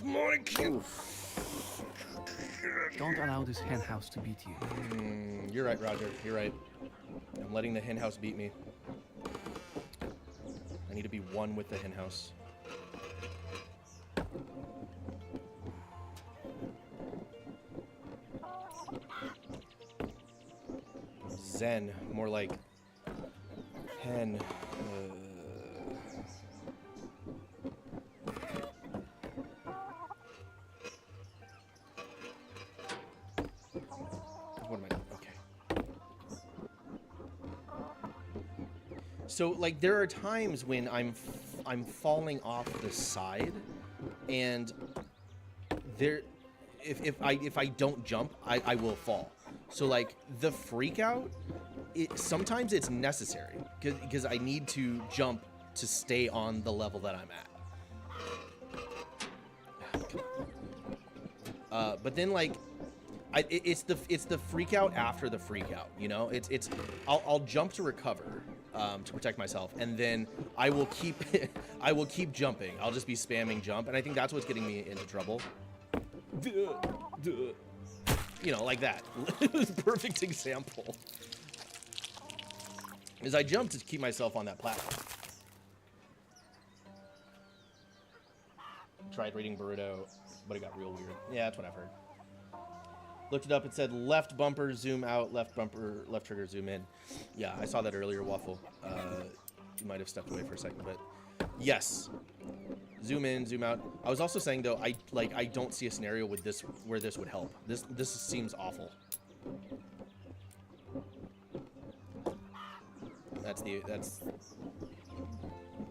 Come on, I can't. Don't allow this hen house to beat you. You're right, Roger. You're right. I'm letting the hen house beat me. I need to be one with the hen house. Zen, more like hen. What am I? Okay. So like there are times when I'm falling off the side, and there, if I don't jump, I will fall. So like the freak out, sometimes it's necessary because I need to jump to stay on the level that I'm at. But then like, it's the freak out after the freak out. You know, I'll jump to recover to protect myself, and then I will keep jumping. I'll just be spamming jump, and I think that's what's getting me into trouble. You know, like that. Perfect example. Is I jumped to keep myself on that platform. Tried reading Boruto, but it got real weird. Yeah, that's what I've heard. Looked it up. It said left bumper zoom out, left bumper, left trigger zoom in. Yeah, I saw that earlier, Waffle. You might have stepped away for a second, but yes. Zoom in, zoom out. I was also saying though, I don't see a scenario with this where this would help. This seems awful. That's the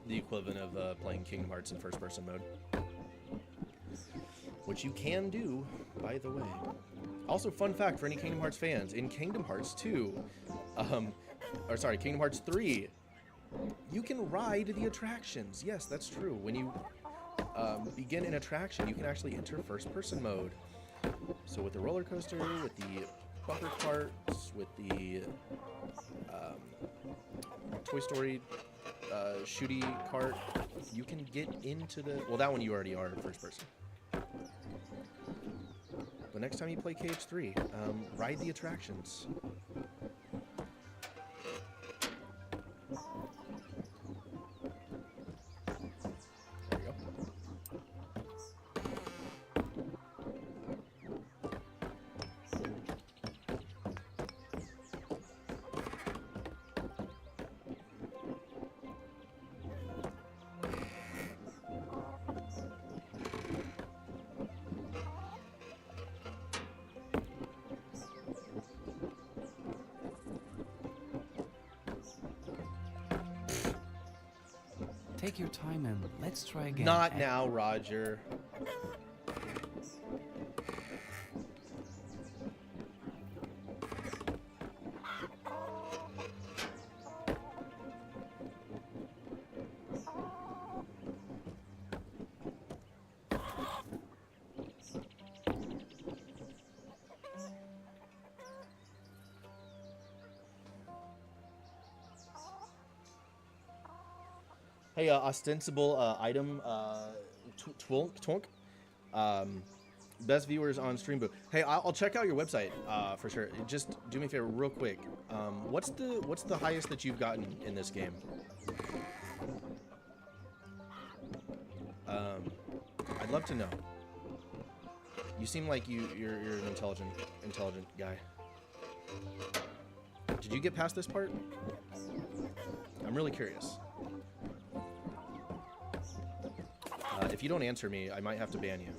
equivalent of playing Kingdom Hearts in first-person mode, which you can do, by the way. Also, fun fact for any Kingdom Hearts fans: in Kingdom Hearts 2, Kingdom Hearts 3, you can ride the attractions. Yes, that's true. When you begin an attraction, you can actually enter first-person mode. So with the roller coaster, with the bumper carts, with the Toy Story shooty cart, you can get into the... Well, that one you already are first-person. But next time you play KH3, ride the attractions. There you go. Take your time and let's try again. Not now, Roger. Hey, ostensible item, Twonk. Best viewers on Stream Boo. Hey, I'll check out your website for sure. Just do me a favor, real quick. What's the highest that you've gotten in this game? I'd love to know. You seem like you're an intelligent guy. Did you get past this part? I'm really curious. If you don't answer me, I might have to ban you.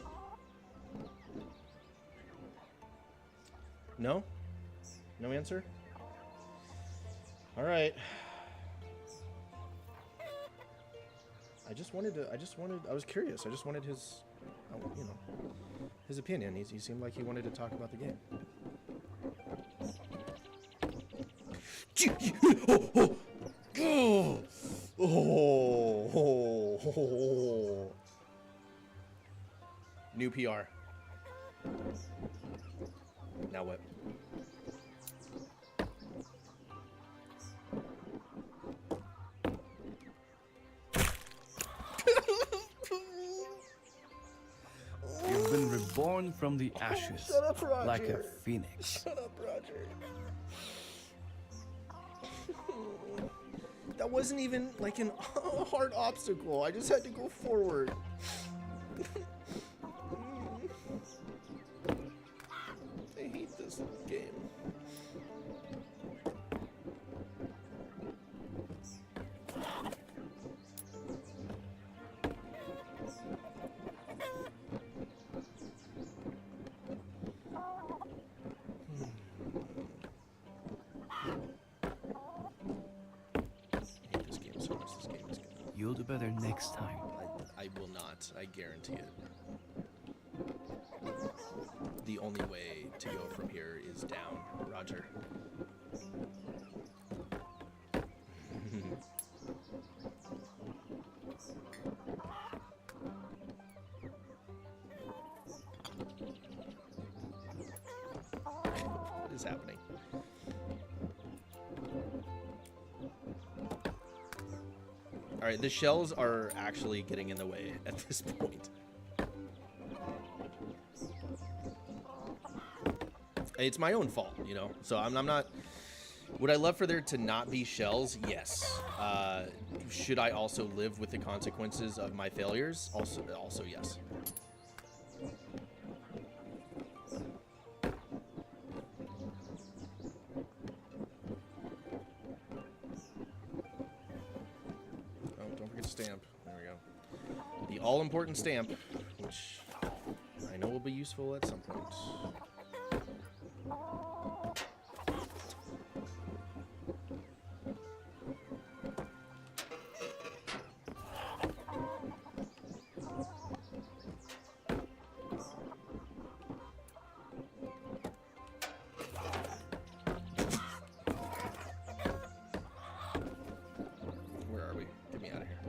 No? No answer? All right. I was curious. I just wanted his, his opinion. He seemed like he wanted to talk about the game. New PR. Now what? reborn from the ashes Shut up, Roger. like a phoenix. Shut up, Roger. That wasn't even like a hard obstacle. I just had to go forward. I hate this game. You'll do better next time. I will not. I guarantee it. The only way to go from here is down, Roger. What is happening? All right, the shells are actually getting in the way at this point. It's my own fault, you know. So I'm not. Would I love for there to not be shells? Yes. Should I also live with the consequences of my failures? Also yes. Stamp. There we go. The all-important stamp, which I know will be useful at some point. Where are we? Get me out of here.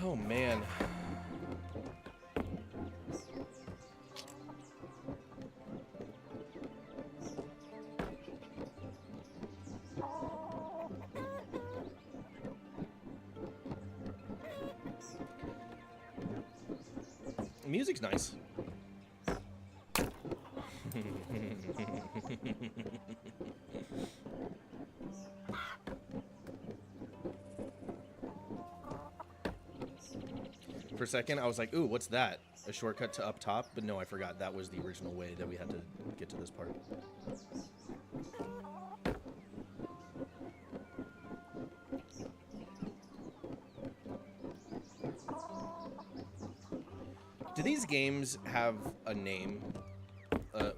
Oh man. Music's nice. For a second, I was like, ooh, what's that? A shortcut to up top? But no, I forgot. That was the original way that we had to get to this part. Do these games have a name?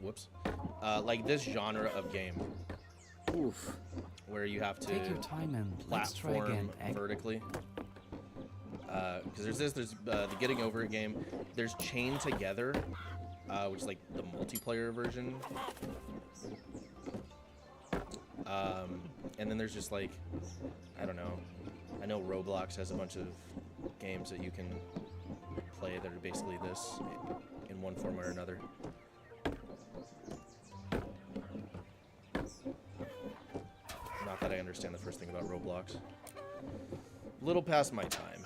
Whoops. Like this genre of game. Oof. Where you have to Take your time and let's try platform again, Egg. vertically. Because there's the Getting Over It game. There's Chain Together, which is like the multiplayer version. And then there's just like, I don't know. I know Roblox has a bunch of games that you can play that are basically this in one form or another. Not that I understand the first thing about Roblox. Little past my time.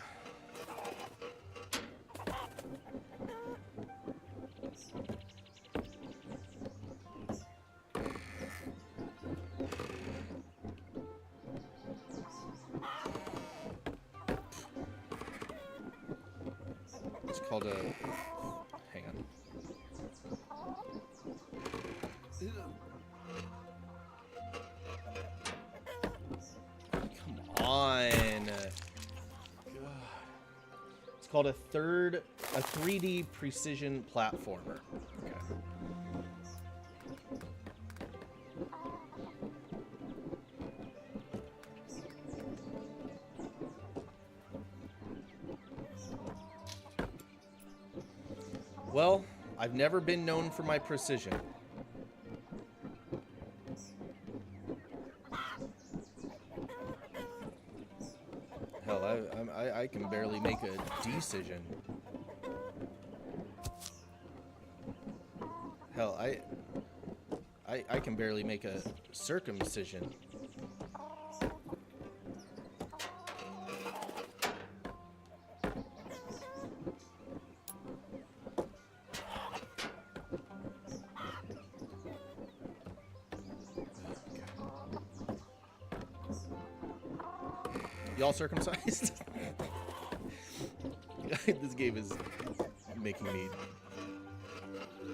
It's called a... Hang on. Come on. God. It's called a 3D precision platformer. Okay. Well, I've never been known for my precision. Hell, I can barely make a decision. Hell, I can barely make a circumcision. Y'all circumcised? This game is making me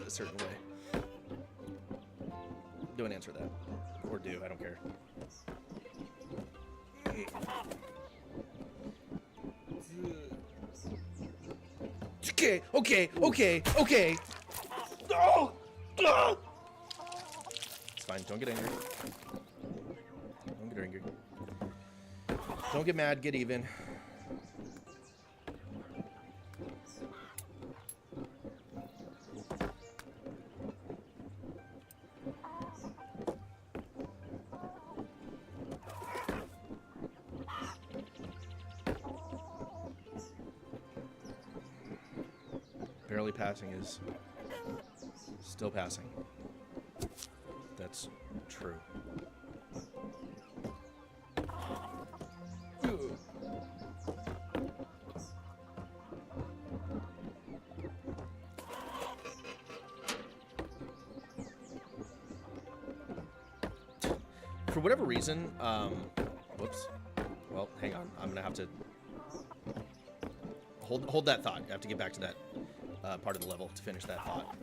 a certain way. Don't answer that. Or do, I don't care. Okay. Oh! It's fine, don't get angry. Don't get angry. Don't get mad, get even. Barely passing is still passing. That's true. For whatever reason, whoops. Well, hang on. I'm gonna have to hold that thought. I have to get back to that part of the level to finish that thought.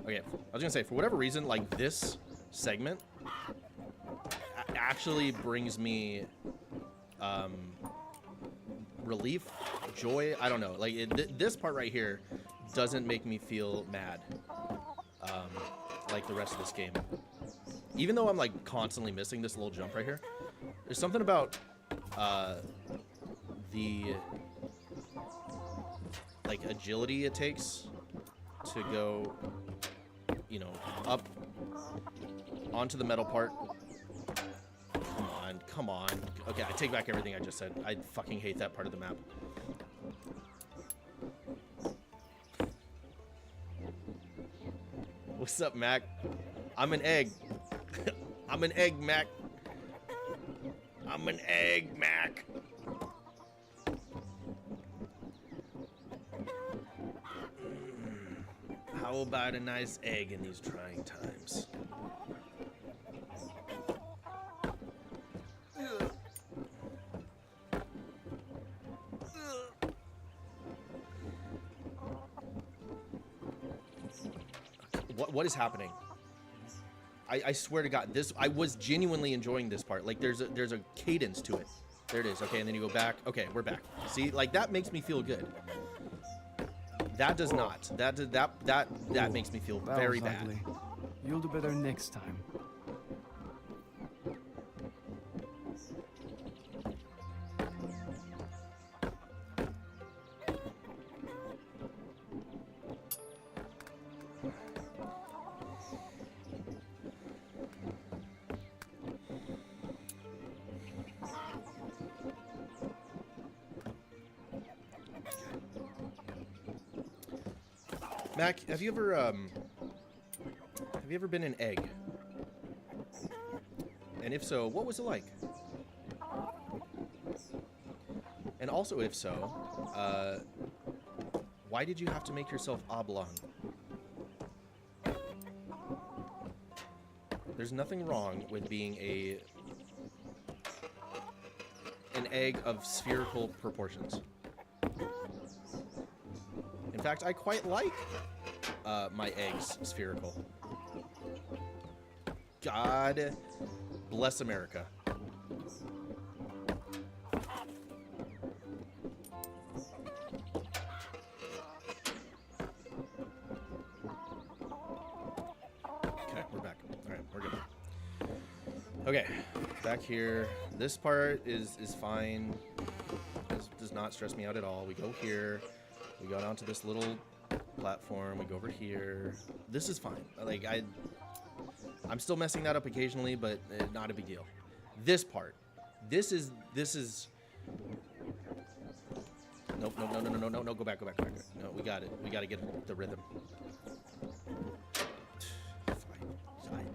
Okay, I was gonna say, for whatever reason, like this segment actually brings me relief, joy. I don't know, like this part right here doesn't make me feel mad like the rest of this game, even though I'm like constantly missing this little jump right here. There's something about the like agility it takes to go, you know, up onto the metal part. Come on. Okay, I take back everything I just said. I fucking hate that part of the map. What's up, Mac? I'm an egg. I'm an egg, Mac. I'm an egg, Mac. How about a nice egg in these trying times? What is happening? I swear to God, this, I was genuinely enjoying this part. Like there's a cadence to it. There it is. Okay, and then you go back. Okay, we're back. See, like that makes me feel good. That does not. That makes me feel very bad. Ugly. You'll do better next time. Mac, have you ever been an egg? And if so, what was it like? And also, if so, why did you have to make yourself oblong? There's nothing wrong with being an egg of spherical proportions. In fact, I quite like my eggs spherical. God bless America. Okay, we're back. All right, we're good. Okay, back here. This part is fine. This does not stress me out at all. We go here. We go down to this little platform. We go over here. This is fine. Like I'm still messing that up occasionally, but not a big deal. This part. This is. Nope. No. Go back. No, we got it. We got to get the rhythm. Fine.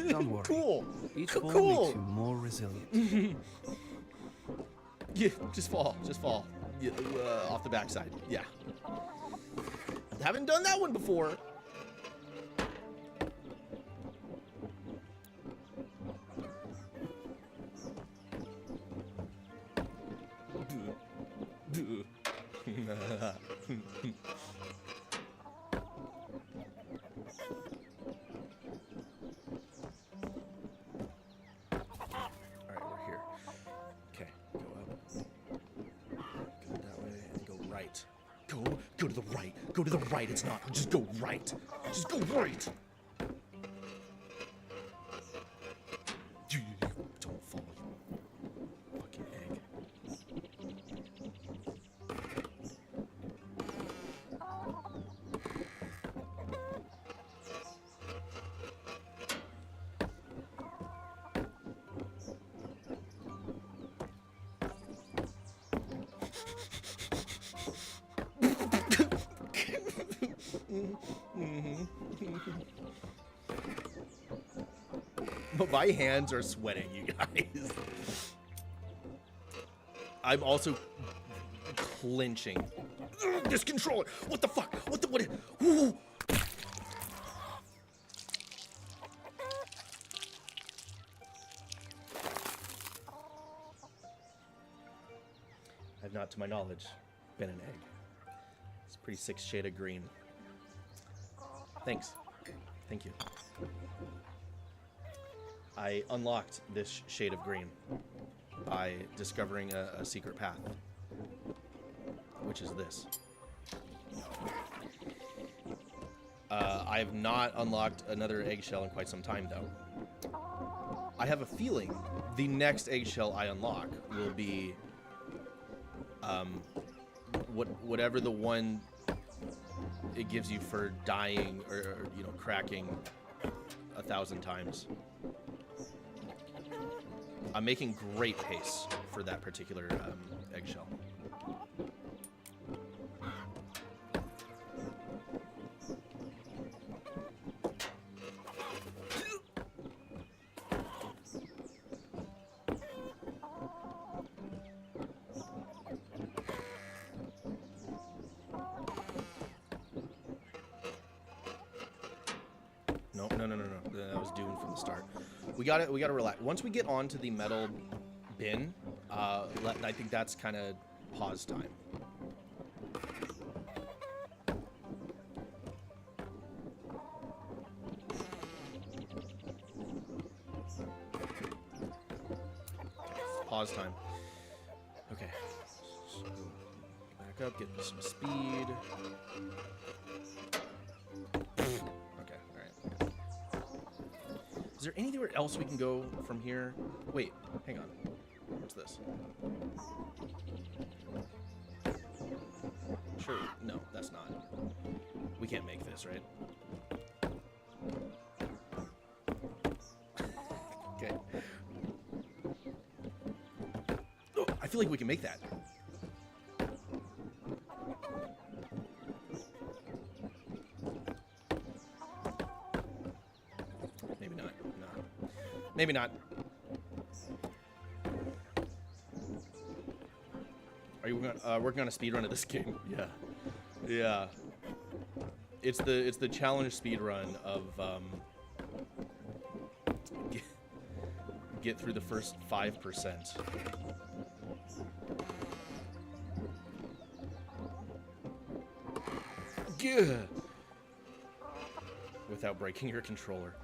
Don't worry. Cool. Each Co- fall cool. makes you more resilient. Yeah, just fall. Yeah, off the backside. Yeah. Haven't done that one before. Alright, we're here. Okay, go up. Go that way and go right. Go to the right. Go to the right. It's not. Just go right. Just go right. Don't fall, you fucking egg. But my hands are sweating, you guys. I'm also clenching. Ugh, this controller. What the fuck? What? Ooh. I've not, to my knowledge, been an egg. It's a pretty sick shade of green. Thanks. Thank you. I unlocked this shade of green by discovering a secret path, which is this. I have not unlocked another eggshell in quite some time, though. I have a feeling the next eggshell I unlock will be whatever the one it gives you for dying or you know, cracking 1,000 times. I'm making great pace for that particular eggshell. No. That was doomed from the start. We gotta relax. Once we get onto the metal bin, I think that's kind of pause time. Pause time. Okay. So back up, get some speed. Is there anywhere else we can go from here? Wait, hang on. What's this? Sure. No, that's not. We can't make this, right? Okay. Oh, I feel like we can make that. Maybe not. Are you working on a speed run of this game? Yeah. It's the challenge speed run of get through the first 5%. Yeah. Without breaking your controller.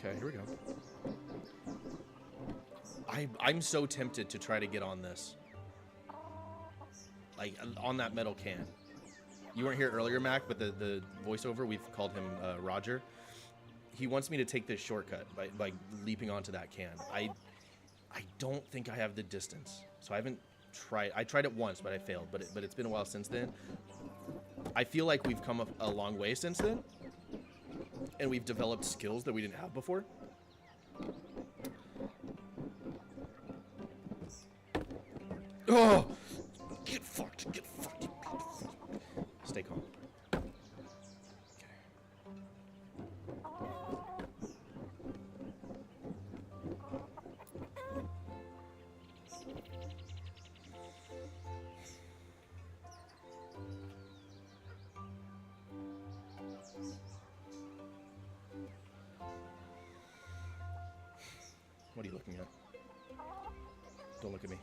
Okay, here we go. I'm so tempted to try to get on this. Like, on that metal can. You weren't here earlier, Mac, but the voiceover, we've called him Roger. He wants me to take this shortcut by leaping onto that can. I don't think I have the distance. So I haven't tried. I tried it once, but I failed. But it's been a while since then. I feel like we've come a long way since then. And we've developed skills that we didn't have before. Oh! Get fucked. Stay calm. What are you looking at? Don't look at me.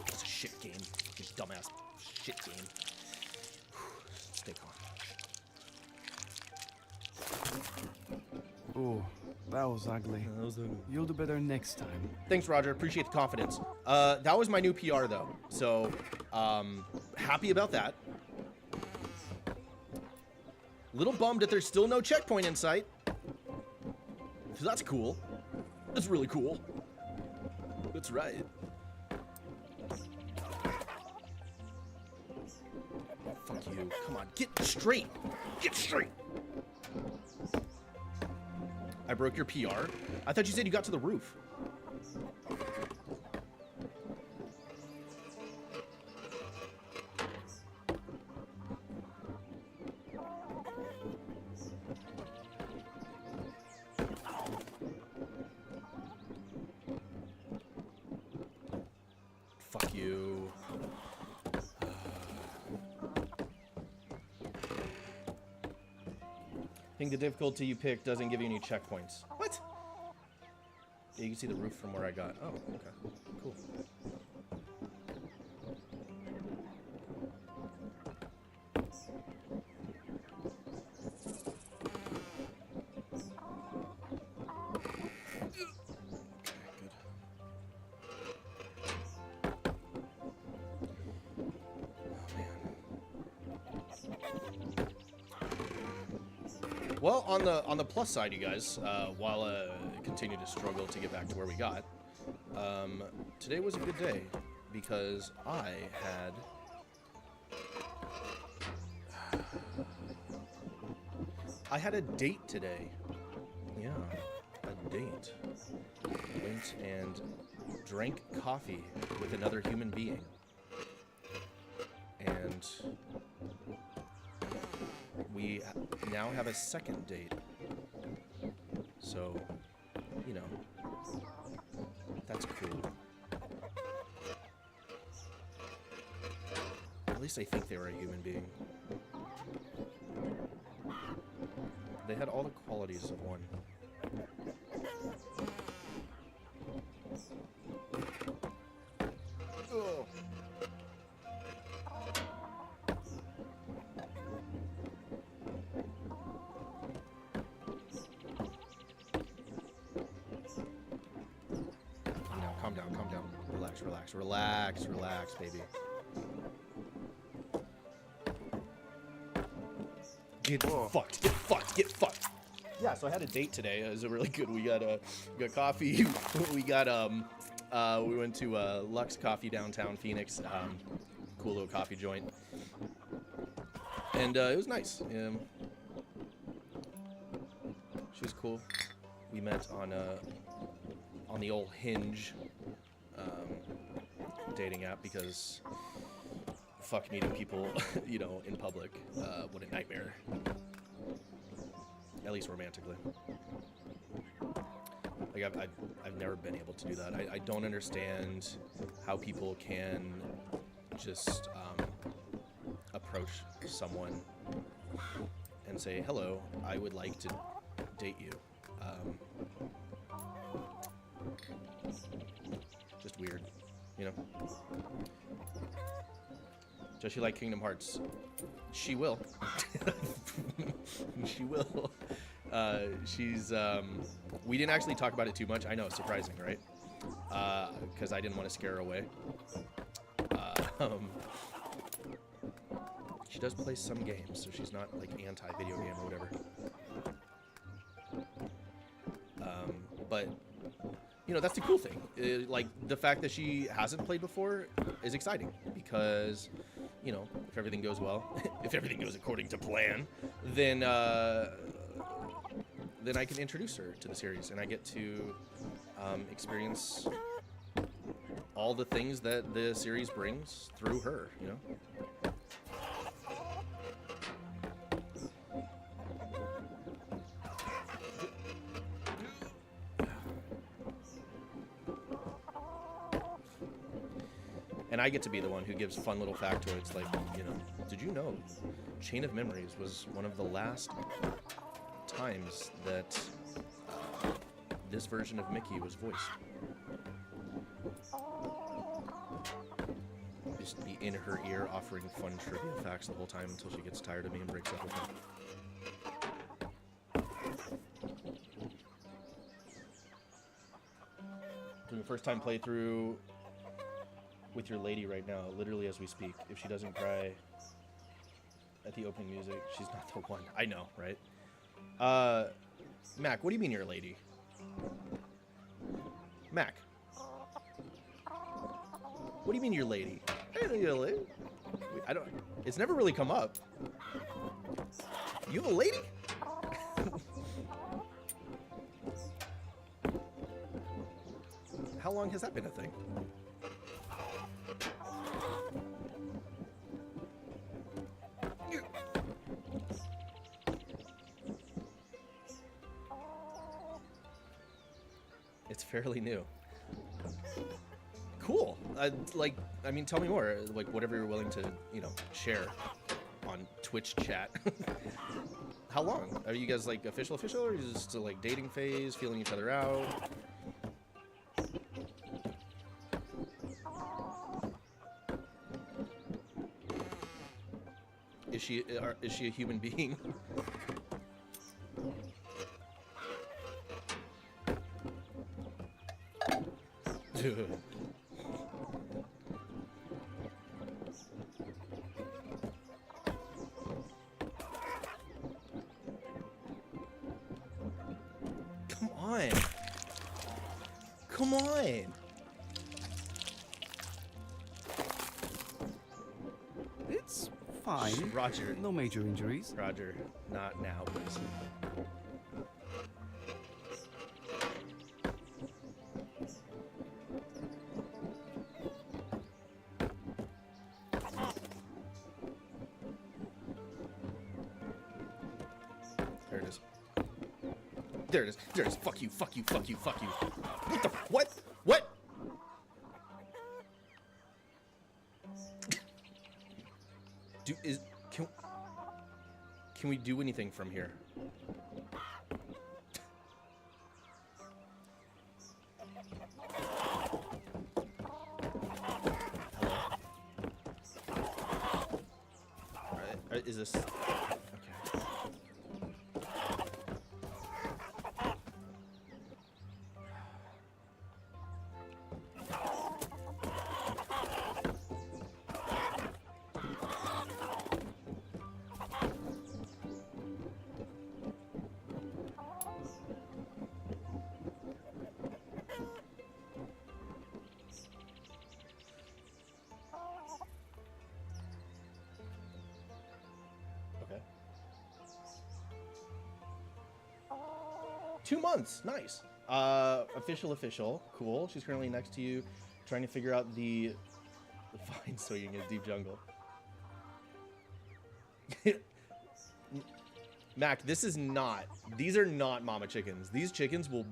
That's a shit game. You dumbass shit game. Stay calm. Oh, that was ugly. You'll do better next time. Thanks, Roger. Appreciate the confidence. That was my new PR, though. So, happy about that. Little bummed that there's still no checkpoint in sight. So that's cool. That's really cool. That's right. Fuck you. Come on, get straight. Get straight. I broke your PR? I thought you said you got to the roof. Fuck you. I think the difficulty you picked doesn't give you any checkpoints. What? Yeah, you can see the roof from where I got. Oh, okay. Cool. Well, on the plus side, you guys, while I continue to struggle to get back to where we got, today was a good day because I had a date today. Yeah, a date. Went and drank coffee with another human being, and we now have a second date. So, you know, that's cool. At least I think they were a human being. They had all the qualities of one. Ugh. Calm down. Relax, baby. Get fucked. Yeah, so I had a date today. It was a really good. We got coffee. We went to Lux Coffee downtown Phoenix. Cool little coffee joint. And it was nice. She was cool. We met on the old Hinge dating app because fuck meeting people, you know, in public. What a nightmare. At least romantically. Like I've never been able to do that. I don't understand how people can just approach someone and say, hello, I would like to date you. Just weird, you know? Does she like Kingdom Hearts? She will. She will. She's, we didn't actually talk about it too much. I know, surprising, right? Because I didn't want to scare her away. She does play some games, so she's not, like, anti-video game or whatever. But, you know, that's the cool thing. Like, the fact that she hasn't played before is exciting because, you know, if everything goes well, if everything goes according to plan, then I can introduce her to the series and I get to experience all the things that the series brings through her, you know? And I get to be the one who gives fun little factoids like, you know, did you know Chain of Memories was one of the last times that this version of Mickey was voiced? Just be in her ear offering fun trivia facts the whole time until she gets tired of me and breaks up with me. Doing a first time playthrough with your lady right now, literally as we speak. If she doesn't cry at the opening music, she's not the one. I know, right? Mac, what do you mean you're a lady? Mac. What do you mean you're lady? I don't know you're a lady. I don't. It's never really come up. You have a lady? How long has that been a thing? It's fairly new. Cool. I mean, tell me more. Like, whatever you're willing to, you know, share on Twitch chat. How long? Are you guys, like, official, or are you just, like, dating phase, feeling each other out? Is she a human being? Come on. Come on. It's fine. Roger. No major injuries. Roger, not now, please. There it is. There it is. There it is. Fuck you, fuck you, fuck you, fuck you. What the? What? What? Can we do anything from here? Is this okay? Okay. 2 months. Nice. Official. Cool. She's currently next to you, trying to figure out the vine swinging in deep jungle. Mac, these are not mama chickens. These chickens will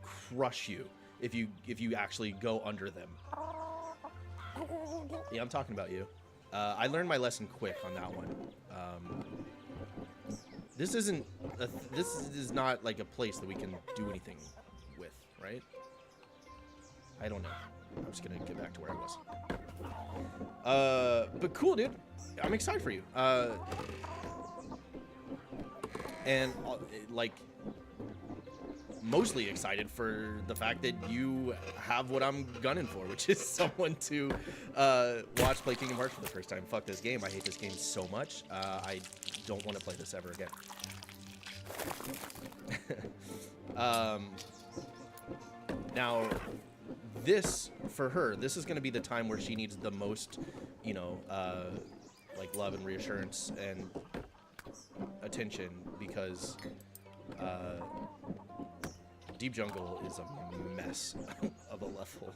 crush you if you actually go under them. Yeah, I'm talking about you. I learned my lesson quick on that one. This is not like a place that we can do anything with, right? I don't know. I'm just gonna get back to where I was. But cool, dude. I'm excited for you. And like, mostly excited for the fact that you have what I'm gunning for, which is someone to watch play Kingdom Hearts for the first time. Fuck this game. I hate this game so much. I don't want to play this ever again. Now, this, for her, this is going to be the time where she needs the most, you know, like love and reassurance and attention, because Deep Jungle is a mess of a level.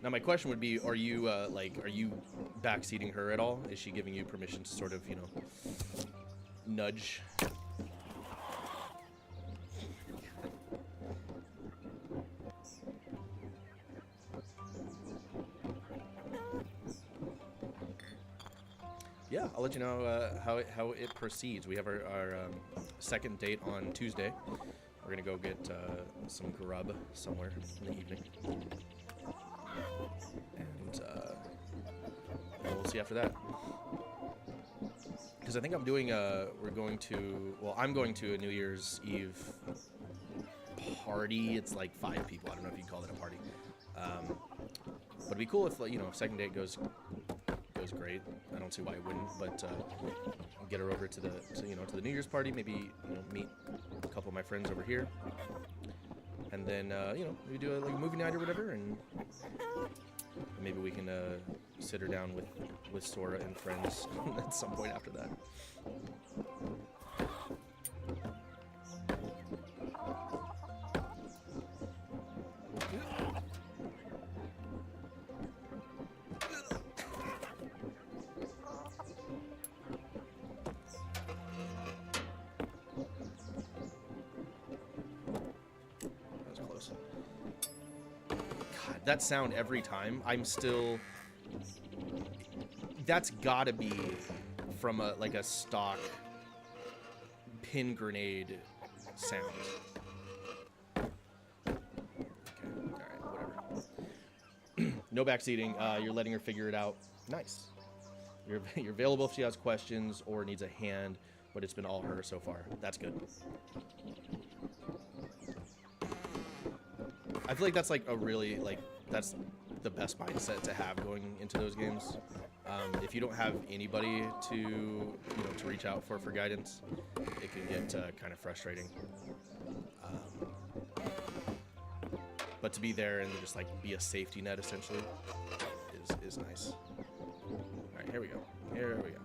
Now my question would be, are you are you backseating her at all? Is she giving you permission to sort of, you know, nudge. Yeah, I'll let you know how it proceeds. We have our second date on Tuesday. We're gonna go get some grub somewhere in the evening, and we'll see after that. Because I think I'm doing I'm going to a New Year's Eve party. It's like 5 people. I don't know if you can call it a party. But it'd be cool if if second date goes great. I don't see why it wouldn't. But get her over to the to the New Year's party. Maybe meet a couple of my friends over here, and then maybe do a movie night or whatever, and maybe we can sit her down with Sora and friends at some point after that. That sound every time. That's gotta be from a stock pin grenade sound. Okay, alright, whatever. No backseating, you're letting her figure it out. Nice. You're available if she has questions or needs a hand, but it's been all her so far. That's good. I feel like that's that's the best mindset to have going into those games. If you don't have anybody to reach out for guidance, it can get kind of frustrating. But to be there and just be a safety net essentially is nice. All right, here we go. Here we go.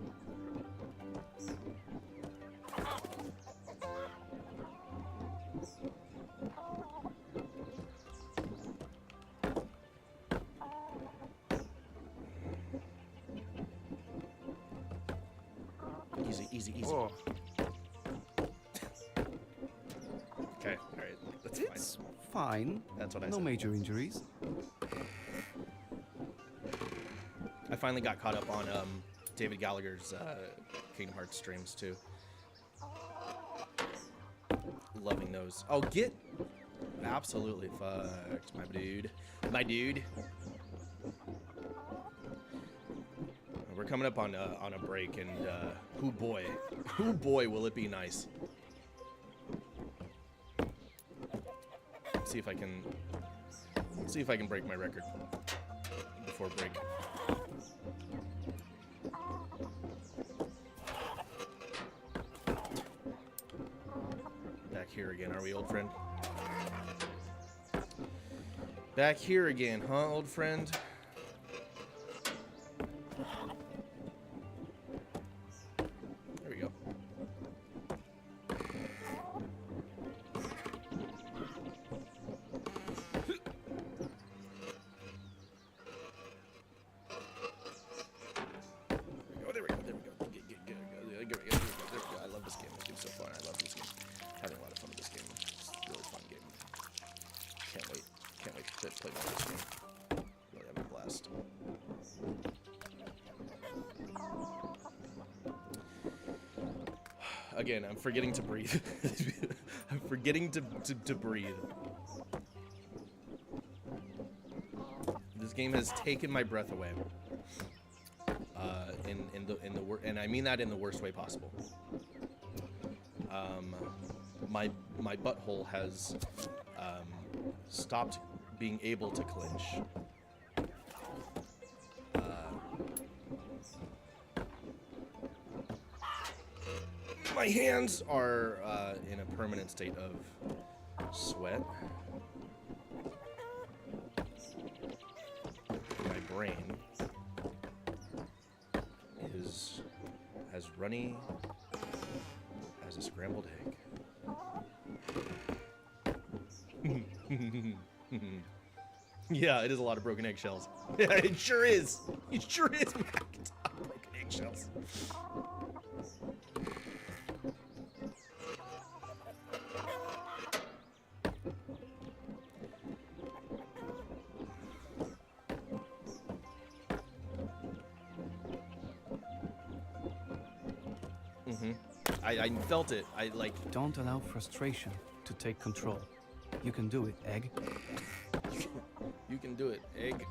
Easy. Oh, Okay, alright, that's it's fine. That's what I No said. major injuries. I finally got caught up on David Gallagher's Kingdom Hearts streams too. Loving those. Oh, get absolutely fucked, my dude. We're coming up on a break, and who boy will it be nice. See if I can break my record before break. Back here again, are we, old friend? Back here again, huh, old friend? There we go. There we go. I love this game. This game's so fun. I love this game. Having a lot of fun with this game. It's a really fun game. Can't wait to play more of this game. Really having a blast. Again, I'm forgetting to breathe. I'm forgetting to breathe. This game has taken my breath away. And I mean that in the worst way possible. My butthole has stopped being able to clinch. My hands are in a permanent state of sweat. My brain is as runny as a scrambled egg. Yeah, it is a lot of broken eggshells. Yeah, it sure is. It sure is. Broken eggshells. I felt it. I like. Don't allow frustration to take control. You can do it, Egg. You can do it, Egg.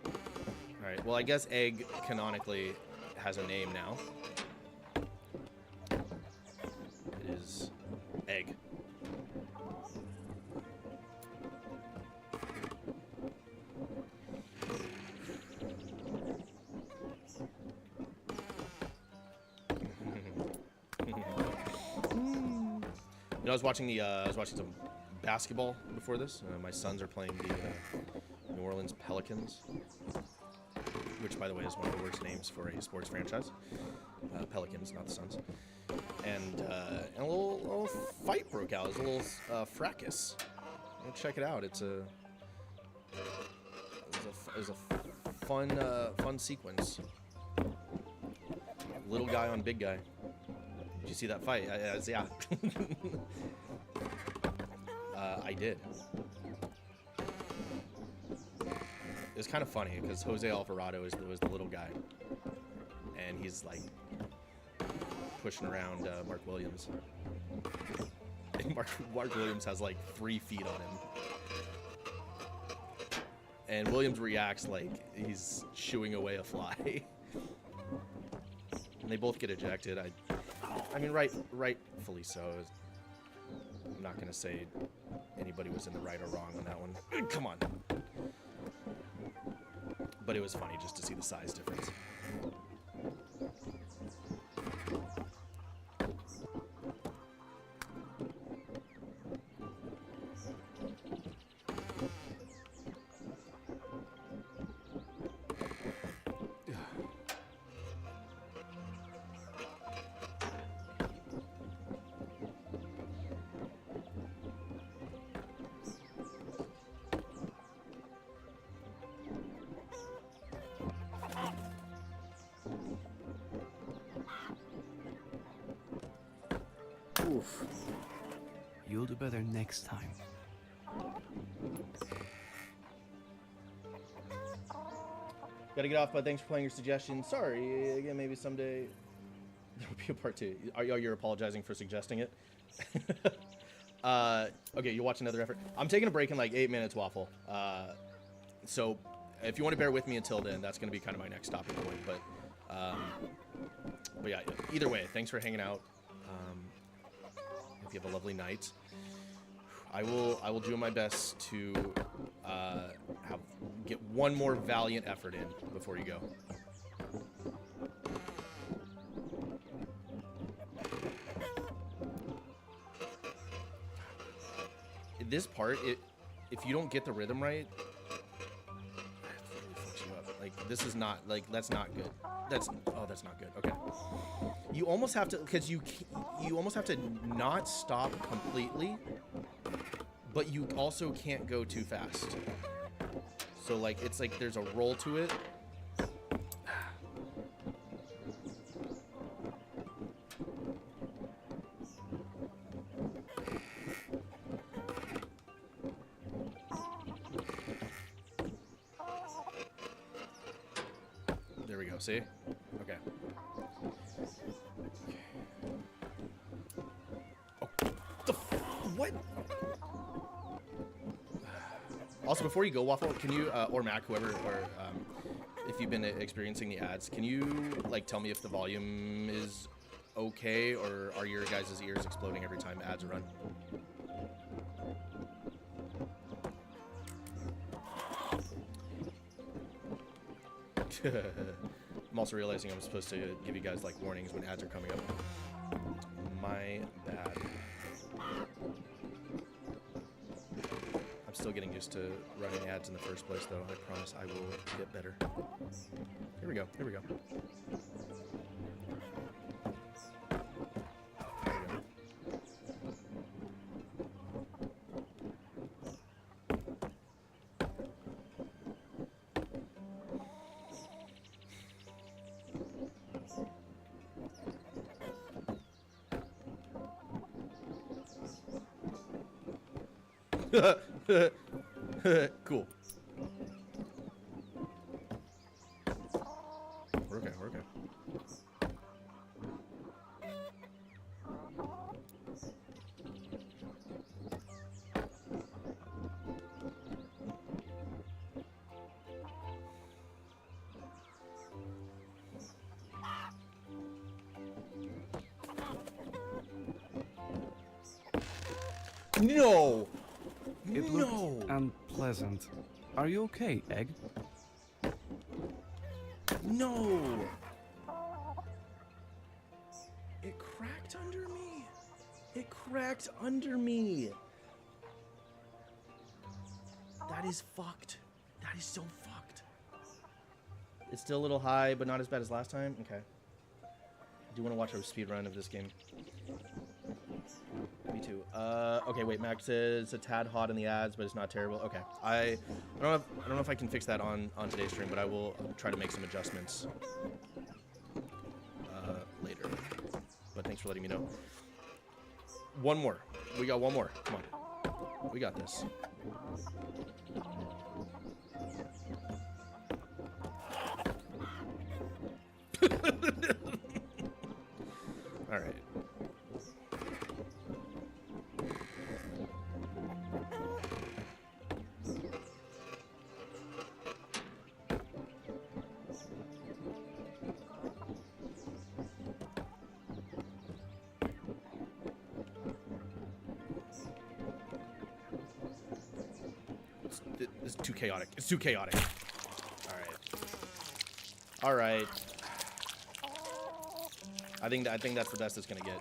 All right. Well, I guess Egg canonically has a name now. It is Egg. You know, I was watching some basketball before this. My sons are playing the New Orleans Pelicans, which, by the way, is one of the worst names for a sports franchise. Pelicans, not the Suns. And a little fight broke out. It was a little fracas. Check it out. It was a fun sequence. Little guy on big guy. Did you see that fight? Yeah. I did. It was kind of funny because Jose Alvarado was the little guy, and he's like pushing around Mark Williams. And Mark Williams has like 3 feet on him, and Williams reacts like he's shooing away a fly. And they both get ejected. I mean, rightfully so. I'm not gonna say anybody was in the right or wrong on that one. Come on. But it was funny just to see the size difference. Oof. You'll do better next time. Gotta get off, but thanks for playing your suggestion. Sorry, again, maybe someday there will be a part 2. You're apologizing for suggesting it? Okay, you'll watch another effort. I'm taking a break in like 8 minutes, Waffle. So if you want to bear with me until then, that's going to be kind of my next stopping point. But yeah, either way, thanks for hanging out. Hope you have a lovely night. I will do my best to get one more valiant effort in before you go. This part, if you don't get the rhythm right, it really fucks you up. Like, this is not, like, that's not good. That's not good. Okay. You almost have to, because you almost have to not stop completely, but you also can't go too fast. So, like, it's like there's a roll to it. There we go. See? Okay. Oh, what? Also, before you go, Waffle, can you, or Mac, whoever, or if you've been experiencing the ads, can you, like, tell me if the volume is okay, or are your guys' ears exploding every time ads run? I'm also realizing I'm supposed to give you guys, like, warnings when ads are coming up. My bad. I'm still getting used to running ads in the first place, though. I promise I will get better. Here we go. Here we go. Cool. We're okay, we're okay. No! It looked unpleasant. Are you okay, Egg? No! It cracked under me. It cracked under me. That is fucked. That is so fucked. It's still a little high, but not as bad as last time. Okay. I do want to watch a speed run of this game. Me too. Okay, wait. Max says it's a tad hot in the ads, but it's not terrible. Okay. I don't know if I can fix that on today's stream, but I will try to make some adjustments later. But thanks for letting me know. One more. We got one more. Come on. We got this. All right. It's too chaotic. It's too chaotic. All right. All right. I think that's the best it's gonna get.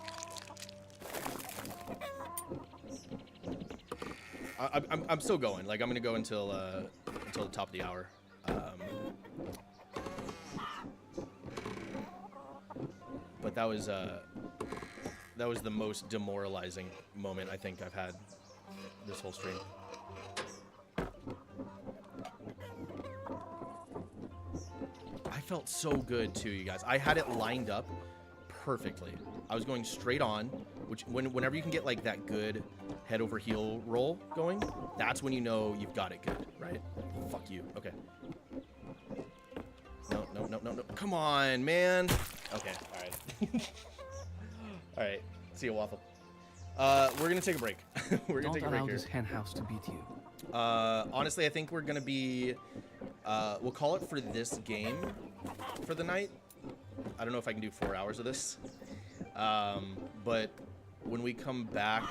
I'm still going. Like I'm gonna go until the top of the hour. But that was the most demoralizing moment I think I've had this whole stream. I felt so good too, you guys. I had it lined up perfectly. I was going straight on, which whenever you can get like that good head over heel roll going, that's when you know you've got it good, right? Fuck you. Okay. No. Come on, man. Okay, all right. All right. See you, Waffle. We're gonna take a break. We're gonna take a break Don't allow here. this hen house to beat you. Honestly, I think we're gonna be. We'll call it for this game for the night. I don't know if I can do 4 hours of this. But when we come back,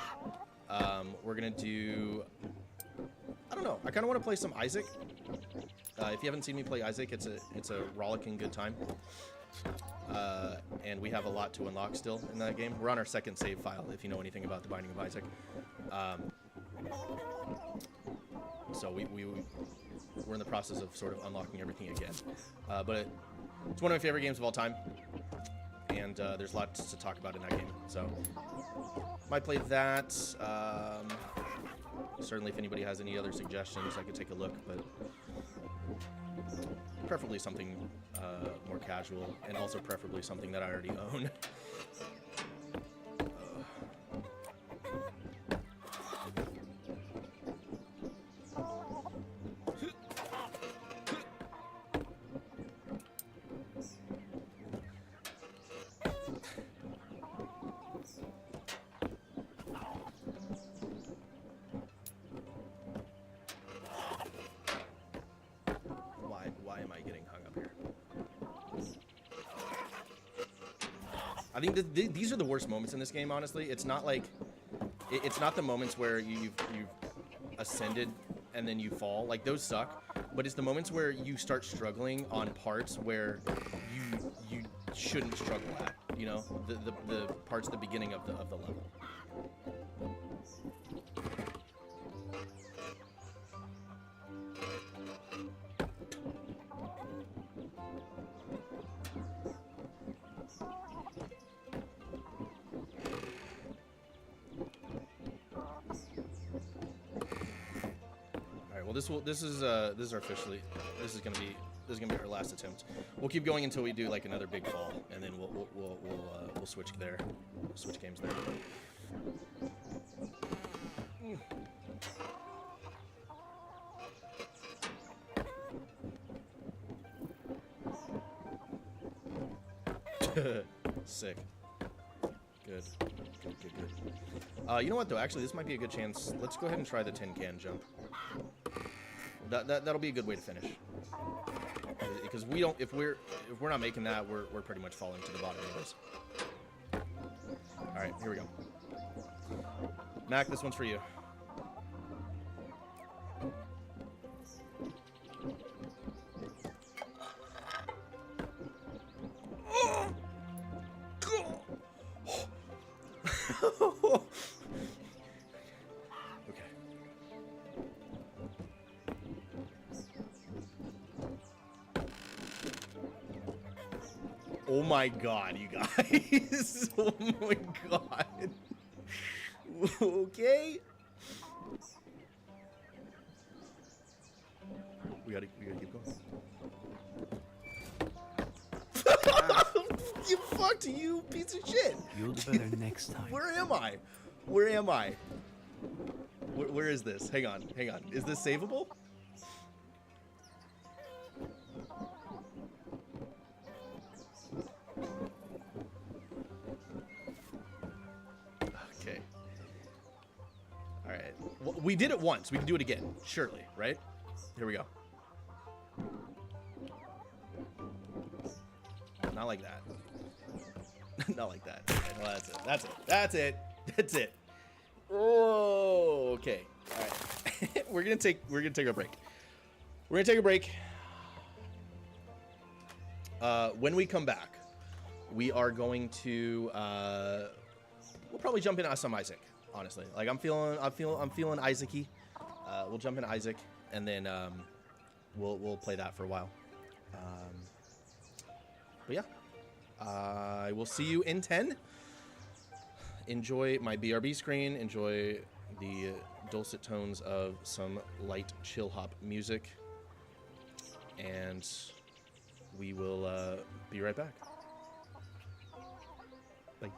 we're gonna do. I don't know. I kind of want to play some Isaac. If you haven't seen me play Isaac, it's a rollicking good time. And we have a lot to unlock still in that game. We're on our second save file, if you know anything about The Binding of Isaac. So we're in the process of sort of unlocking everything again. But it's one of my favorite games of all time. And there's lots to talk about in that game. So might play that. Certainly if anybody has any other suggestions, I could take a look. But preferably something more casual, and also preferably something that I already own. Why am I getting hung up here? I think these are the worst moments in this game, honestly. It's not like... It's not the moments where you've ascended and then you fall. Like, those suck. But it's the moments where you start struggling on parts where you shouldn't struggle at. You know? The parts at the beginning of the level. This is gonna be our last attempt. We'll keep going until we do like another big fall, and then we'll switch there. We'll switch games there. Sick. Good. You know what though? Actually, this might be a good chance. Let's go ahead and try the tin can jump. That'll be a good way to finish. Because if we're not making that, we're pretty much falling to the bottom anyways. All right, here we go. Mac, this one's for you. Okay. Oh my god, you guys. Oh my god. Okay. We gotta keep going. You fucked, you piece of shit. You'll do better next time. Where am I? Where am I? Where is this? Hang on, hang on. Is this savable? Okay. All right. Well, we did it once. We can do it again, surely, right? Here we go. Not like that. Not like that. Okay, well, that's it. That's it. That's it. That's it. Oh, okay. All right. we're gonna take a break. We're gonna take a break. When we come back, we are going to we'll probably jump into some Isaac. Honestly, like I'm feeling Isaac-y. We'll jump into Isaac, and then we'll play that for a while. But yeah, I will see you in 10. Enjoy my BRB screen. Enjoy the dulcet tones of some light chill hop music. And we will be right back. Bye.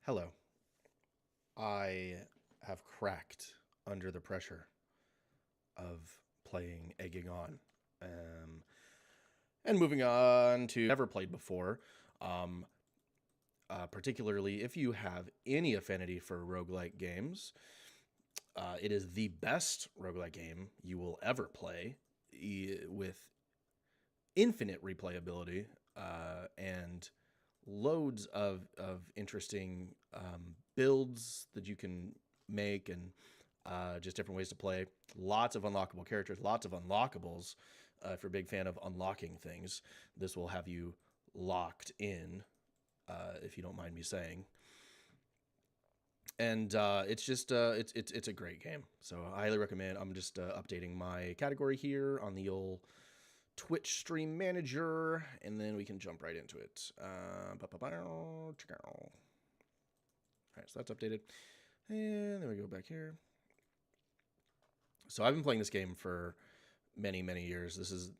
Hello. I have cracked under the pressure of playing Egging On. And moving on to never played before, particularly if you have any affinity for roguelike games, it is the best roguelike game you will ever play with infinite replayability and loads of interesting builds that you can make and just different ways to play. Lots of unlockable characters, lots of unlockables. If you're a big fan of unlocking things, this will have you locked in, if you don't mind me saying. And it's just it's a great game, so I highly recommend. I'm just updating my category here on the old Twitch stream manager, and then we can jump right into it. All right, so that's updated, and then we go back here. So I've been playing this game for many years. This is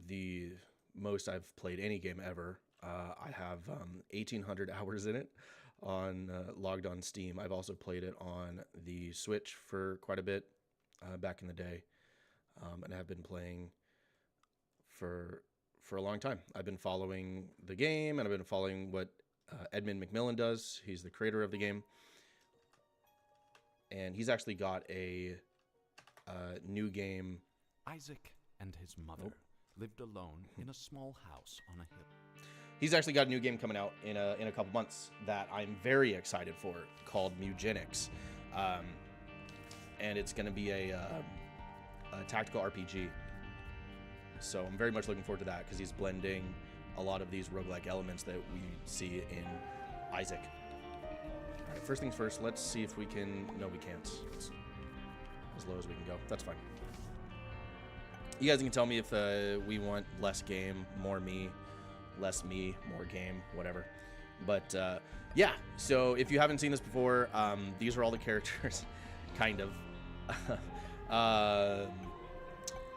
the most I've played any game ever. I have 1,800 hours in it on logged on Steam. I've also played it on the Switch for quite a bit back in the day, and I've been playing for a long time. I've been following the game, and I've been following what Edmund McMillen does. He's the creator of the game, and he's actually got a new game. Isaac and his mother lived alone in a small house on a hill. He's actually got a new game coming out in a couple months that I'm very excited for, called Mugenics, and it's going to be a tactical RPG. So I'm very much looking forward to that because he's blending a lot of these roguelike elements that we see in Isaac. All right, first things first, let's see if we can... No, we can't. It's as low as we can go. That's fine. You guys can tell me if we want less game, more me, less me, more game, whatever. But yeah, so if you haven't seen this before, these are all the characters, kind of.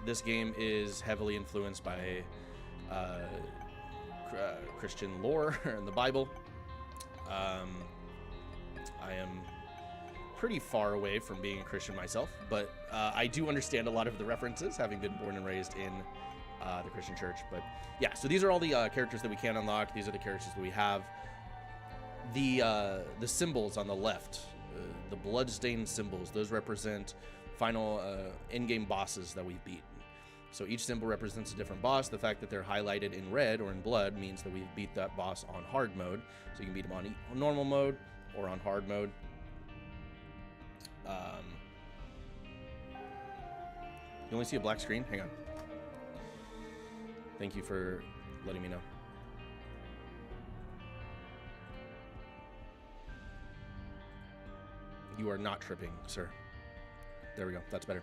This game is heavily influenced by Christian lore and the Bible. I am pretty far away from being a Christian myself, but I do understand a lot of the references, having been born and raised in the Christian church. But yeah, so these are all the characters that we can unlock. These are the characters that we have. The symbols on the left, the blood-stained symbols, those represent final in-game bosses that we've beaten. So each symbol represents a different boss. The fact that they're highlighted in red or in blood means that we've beat that boss on hard mode. So you can beat him on normal mode or on hard mode. You only see a black screen? Hang on. Thank you for letting me know. You are not tripping, sir. There we go. That's better.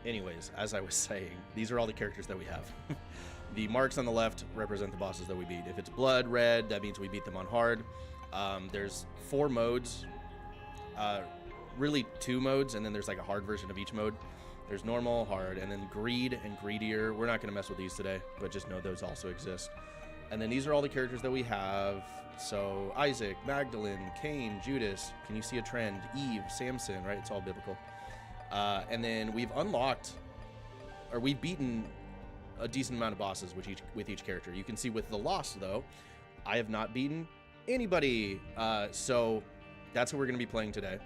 Anyways, as I was saying, these are all the characters that we have. The marks on the left represent the bosses that we beat. If it's blood red, that means we beat them on hard. There's 4 modes. Really 2 modes, and then there's like a hard version of each mode. There's normal, hard, and then greed and greedier. We're not going to mess with these today, but just know those also exist. And then these are all the characters that we have. So Isaac, Magdalene, Cain, Judas. Can you see a trend? Eve, Samson, right? It's all biblical. And then we've unlocked, or we've beaten a decent amount of bosses with each character. You can see with the Lost, though, I have not beaten anybody. So that's what we're going to be playing today.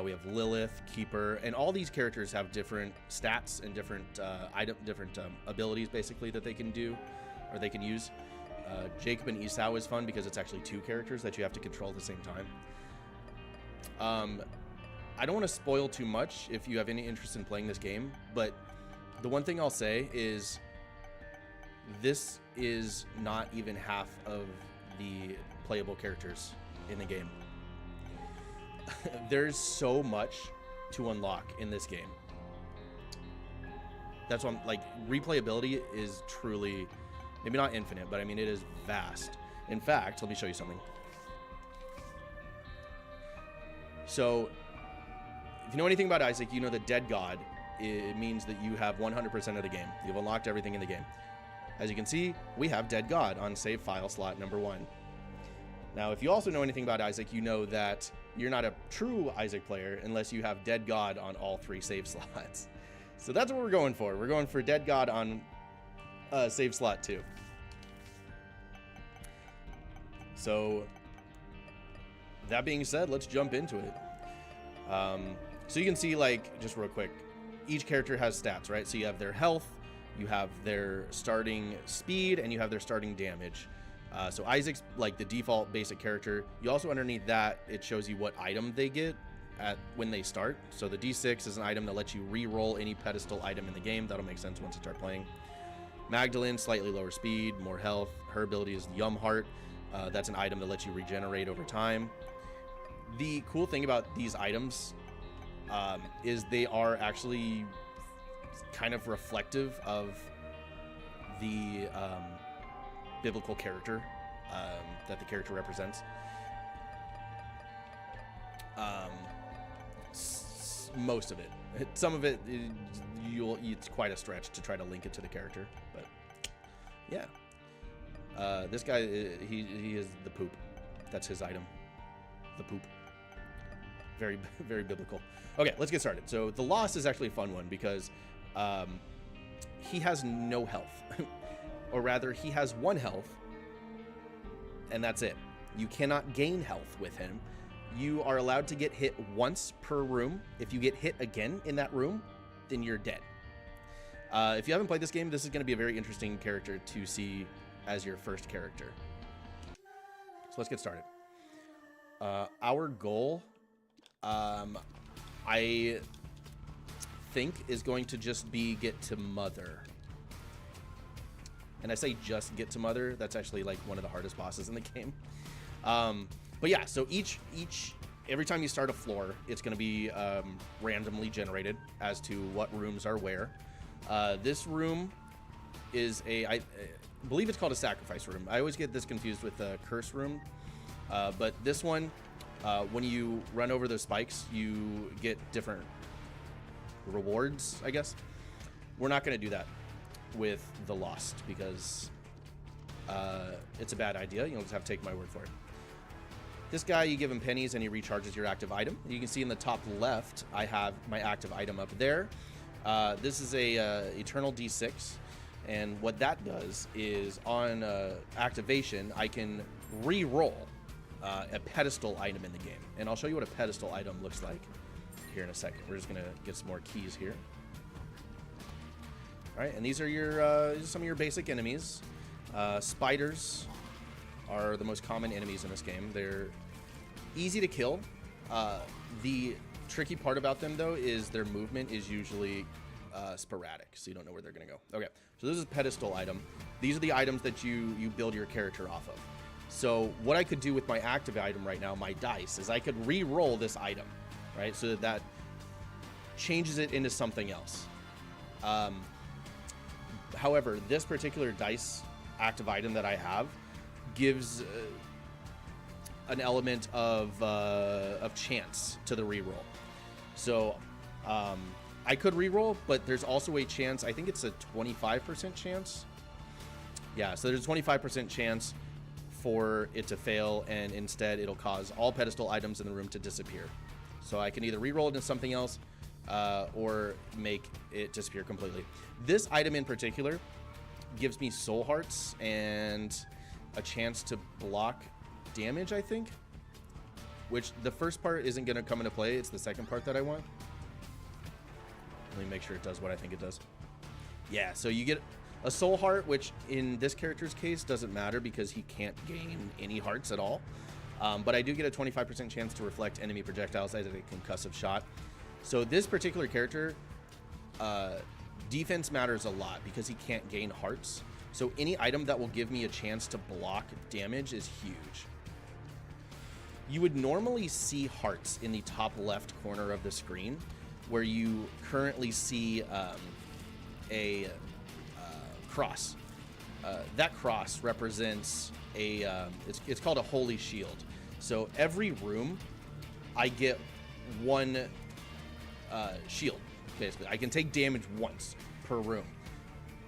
We have Lilith, Keeper, and all these characters have different stats and different abilities, basically, that they can do, or they can use. Jacob and Esau is fun because it's actually 2 characters that you have to control at the same time. I don't want to spoil too much if you have any interest in playing this game, but the one thing I'll say is this is not even half of the playable characters in the game. There's so much to unlock in this game. That's why I'm like, replayability is truly, maybe not infinite, but I mean, it is vast. In fact, let me show you something. So if you know anything about Isaac, you know that Dead God, it means that you have 100% of the game. You've unlocked everything in the game. As you can see, we have Dead God on save file slot number 1. Now, if you also know anything about Isaac, you know that you're not a true Isaac player unless you have Dead God on all 3 save slots. So that's what we're going for. We're going for Dead God on save slot 2. So that being said, let's jump into it. So you can see, like, just real quick, each character has stats, right? So you have their health, you have their starting speed, and you have their starting damage. So Isaac's like the default basic character. You also, underneath that, it shows you what item they get when they start. So the D6 is an item that lets you re-roll any pedestal item in the game. That'll make sense once you start playing. Magdalene, slightly lower speed, more health. Her ability is Yum Heart. That's an item that lets you regenerate over time. The cool thing about these items is they are actually kind of reflective of the biblical character that the character represents. Most of it. Some of it, it's quite a stretch to try to link it to the character, but yeah. This guy, he is the poop. That's his item. The poop. Very, very biblical. Okay, let's get started. So the Lost is actually a fun one because he has no health. Or rather, he has 1 health, and that's it. You cannot gain health with him. You are allowed to get hit once per room. If you get hit again in that room, then you're dead. If you haven't played this game, this is going to be a very interesting character to see as your first character. So let's get started. Our goal, I think, is going to just be get to Mother. And I say just get to Mother. That's actually like one of the hardest bosses in the game. But yeah, so every time you start a floor, it's going to be randomly generated as to what rooms are where. This room is I believe it's called a sacrifice room. I always get this confused with the curse room. But this one, when you run over those spikes, you get different rewards, I guess. We're not going to do that with the Lost because it's a bad idea. You'll just have to take my word for it. This guy, you give him pennies and he recharges your active item. You can see in the top left, I have my active item up there. This is a Eternal D6, and what that does is on activation, I can re-roll a pedestal item in the game. And I'll show you what a pedestal item looks like here in a second. We're just gonna get some more keys here. All right, and these are some of your basic enemies. Spiders are the most common enemies in this game. They're easy to kill. The tricky part about them, though, is their movement is usually sporadic, so you don't know where they're going to go. Okay, so this is a pedestal item. These are the items that you build your character off of. So what I could do with my active item right now, my dice, is I could re-roll this item, right? So that changes it into something else. However, this particular dice active item that I have gives an element of chance to the reroll. So I could reroll, but there's also a chance. I think it's a 25% chance. Yeah, so there's a 25% chance for it to fail, and instead it'll cause all pedestal items in the room to disappear. So I can either reroll it into something else or make it disappear completely. This item in particular gives me soul hearts and a chance to block damage, I think, which the first part isn't going to come into play. It's the second part that I want. Let me make sure it does what I think it does. Yeah, so you get a soul heart, which in this character's case doesn't matter because he can't gain any hearts at all. But I do get a 25% chance to reflect enemy projectiles as a concussive shot. So this particular character, defense matters a lot because he can't gain hearts. So any item that will give me a chance to block damage is huge. You would normally see hearts in the top left corner of the screen, where you currently see a cross. That cross represents it's called a holy shield. So every room, I get one shield. Basically, I can take damage once per room,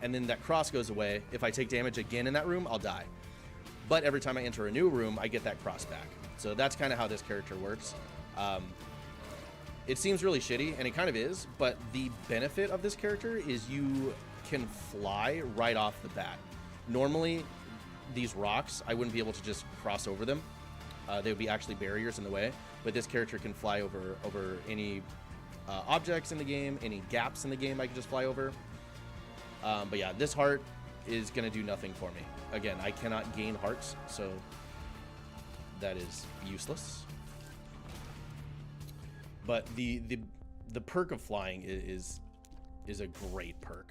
and then that cross goes away. If I take damage again in that room, I'll die. But every time I enter a new room, I get that cross back. So that's kind of how this character works. It seems really shitty, and it kind of is, but the benefit of this character is you can fly right off the bat. Normally, these rocks, I wouldn't be able to just cross over them. They would be actually barriers in the way, but this character can fly over any objects in the game, any gaps in the game I can just fly over. But yeah, this heart is going to do nothing for me. Again, I cannot gain hearts, so that is useless. But the perk of flying is a great perk.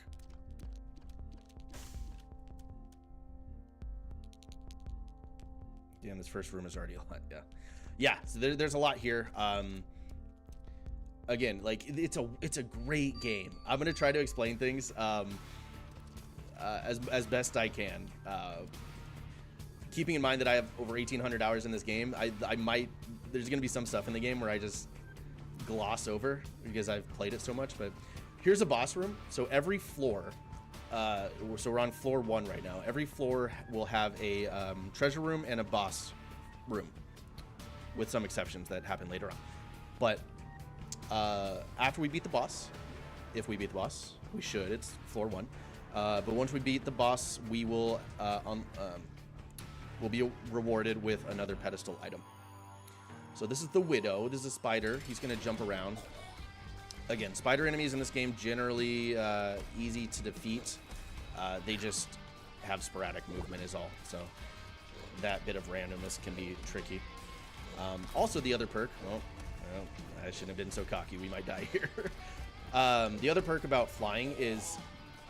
Damn, this first room is already a lot. Yeah. So there's a lot here. Again, like it's a great game. I'm gonna try to explain things as best I can. Keeping in mind that I have over 1,800 hours in this game, I might, there's gonna be some stuff in the game where I just gloss over because I've played it so much. But here's a boss room. So every floor, so we're on floor 1 right now. Every floor will have a treasure room and a boss room, with some exceptions that happen later on. But after we beat the boss, if we beat the boss, we should. It's floor 1. But once we beat the boss, we will we'll be rewarded with another pedestal item. So this is the Widow. This is a spider. He's going to jump around. Again, spider enemies in this game generally easy to defeat. They just have sporadic movement is all. So that bit of randomness can be tricky. Also, the other perk. Well, I shouldn't have been so cocky. We might die here. The other perk about flying is,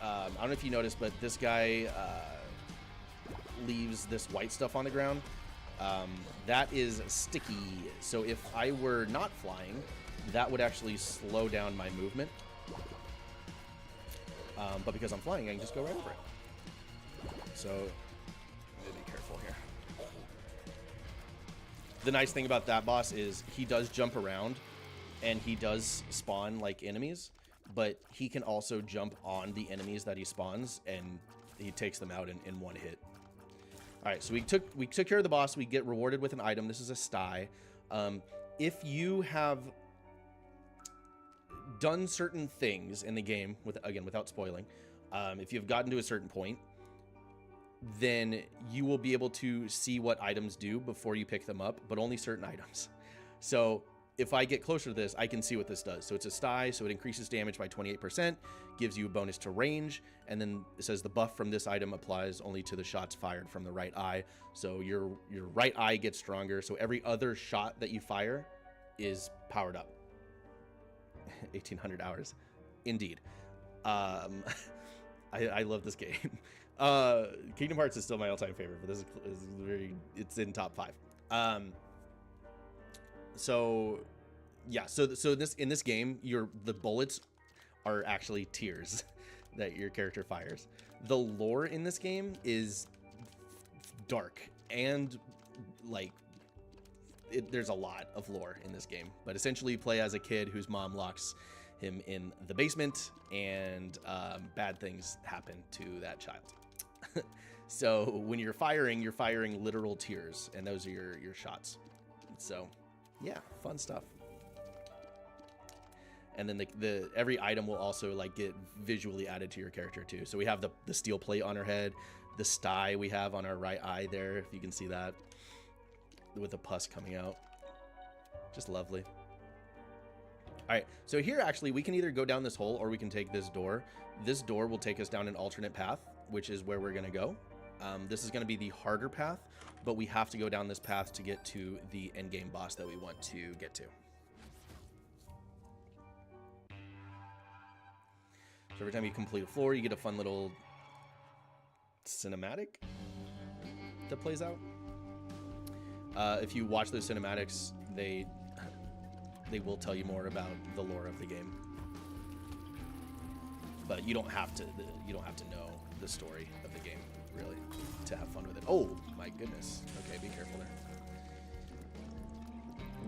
I don't know if you noticed, but this guy leaves this white stuff on the ground. That is sticky. So if I were not flying, that would actually slow down my movement. But because I'm flying, I can just go right over it. So, be careful here. The nice thing about that boss is he does jump around, and he does spawn like enemies, but he can also jump on the enemies that he spawns, and he takes them out in one hit. All right, so we took care of the boss. We get rewarded with an item. This is a sty. If you have done certain things in the game, without spoiling, if you've gotten to a certain point, then you will be able to see what items do before you pick them up, but only certain items. So if I get closer to this, I can see what this does. So it's a sty, so it increases damage by 28%, gives you a bonus to range, and then it says the buff from this item applies only to the shots fired from the right eye. So your right eye gets stronger, so every other shot that you fire is powered up. 1,800 hours. Indeed. I love this game. Kingdom Hearts is still my all-time favorite, but this is it's in top 5. So yeah, so in this game, the bullets are actually tears that your character fires. The lore in this game is dark and like there's a lot of lore in this game, but essentially you play as a kid whose mom locks him in the basement, and bad things happen to that child. So when you're firing literal tears, and those are your shots. So yeah, fun stuff. And then the every item will also like get visually added to your character too. So we have the steel plate on her head, the sty we have on our right eye there, if you can see that, with the pus coming out. Just lovely. All right, so here actually we can either go down this hole or we can take this door. This door will take us down an alternate path, which is where we're gonna go. This is gonna be the harder path, but we have to go down this path to get to the end game boss that we want to get to. So every time you complete a floor, you get a fun little cinematic that plays out. If you watch those cinematics, they will tell you more about the lore of the game. But you don't have to know the story of the game really to have fun with it. Oh my goodness. Okay, be careful there.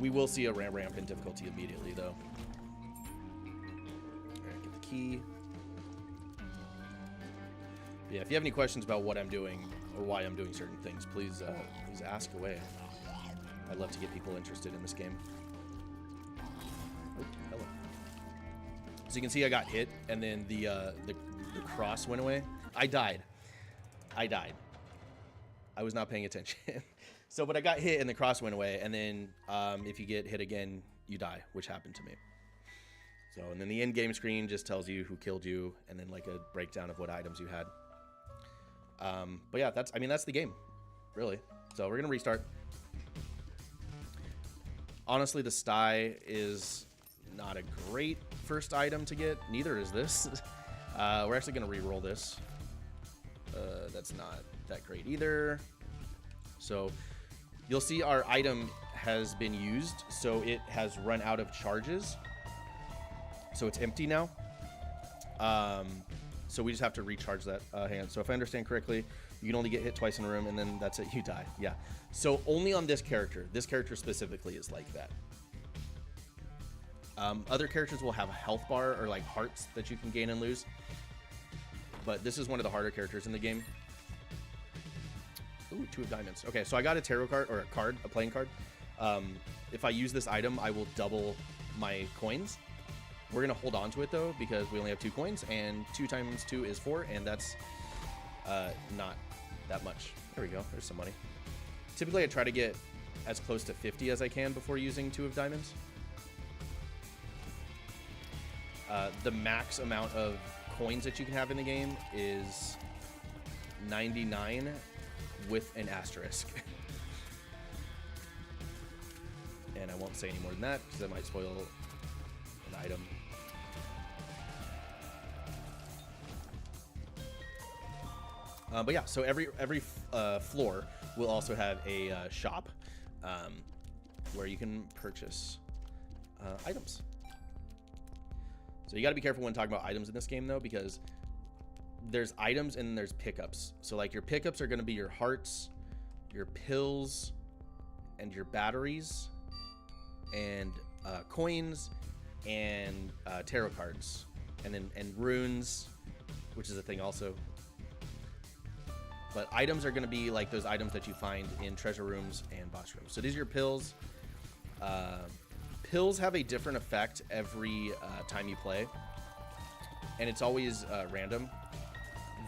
We will see a ramp in difficulty immediately though. All right, get the key. Yeah, if you have any questions about what I'm doing or why I'm doing certain things, please ask away. I'd love to get people interested in this game. Oh, hello. So you can see I got hit, and then the cross went away. I died. I was not paying attention. So, but I got hit, and the cross went away, and then if you get hit again, you die, which happened to me. So, and then the in-game screen just tells you who killed you, and then like a breakdown of what items you had. But yeah, that's the game, really. So we're gonna restart. Honestly, the sty is not a great first item to get. Neither is this. We're actually gonna re-roll this. That's not that great either. So you'll see our item has been used, so it has run out of charges. So it's empty now. So we just have to recharge that hand. So if I understand correctly, you can only get hit twice in a room, and then that's it, you die. Yeah. So only on this character specifically is like that. Other characters will have a health bar or like hearts that you can gain and lose. But this is one of the harder characters in the game. Ooh, 2 of diamonds. Okay, so I got a tarot card, or a playing card. If I use this item, I will double my coins. We're going to hold on to it, though, because we only have 2 coins, and 2 times 2 is 4, and that's not that much. There we go. There's some money. Typically, I try to get as close to 50 as I can before using 2 of diamonds. The max amount of coins that you can have in the game is 99 with an asterisk. And I won't say any more than that because that might spoil an item. But yeah, so every floor will also have a shop where you can purchase items. So you got to be careful when talking about items in this game, though, because there's items and there's pickups. So like your pickups are going to be your hearts, your pills, and your batteries, and coins, and tarot cards, and runes, which is a thing also. But items are going to be like those items that you find in treasure rooms and boss rooms. So these are your pills. Pills have a different effect every time you play, and it's always random.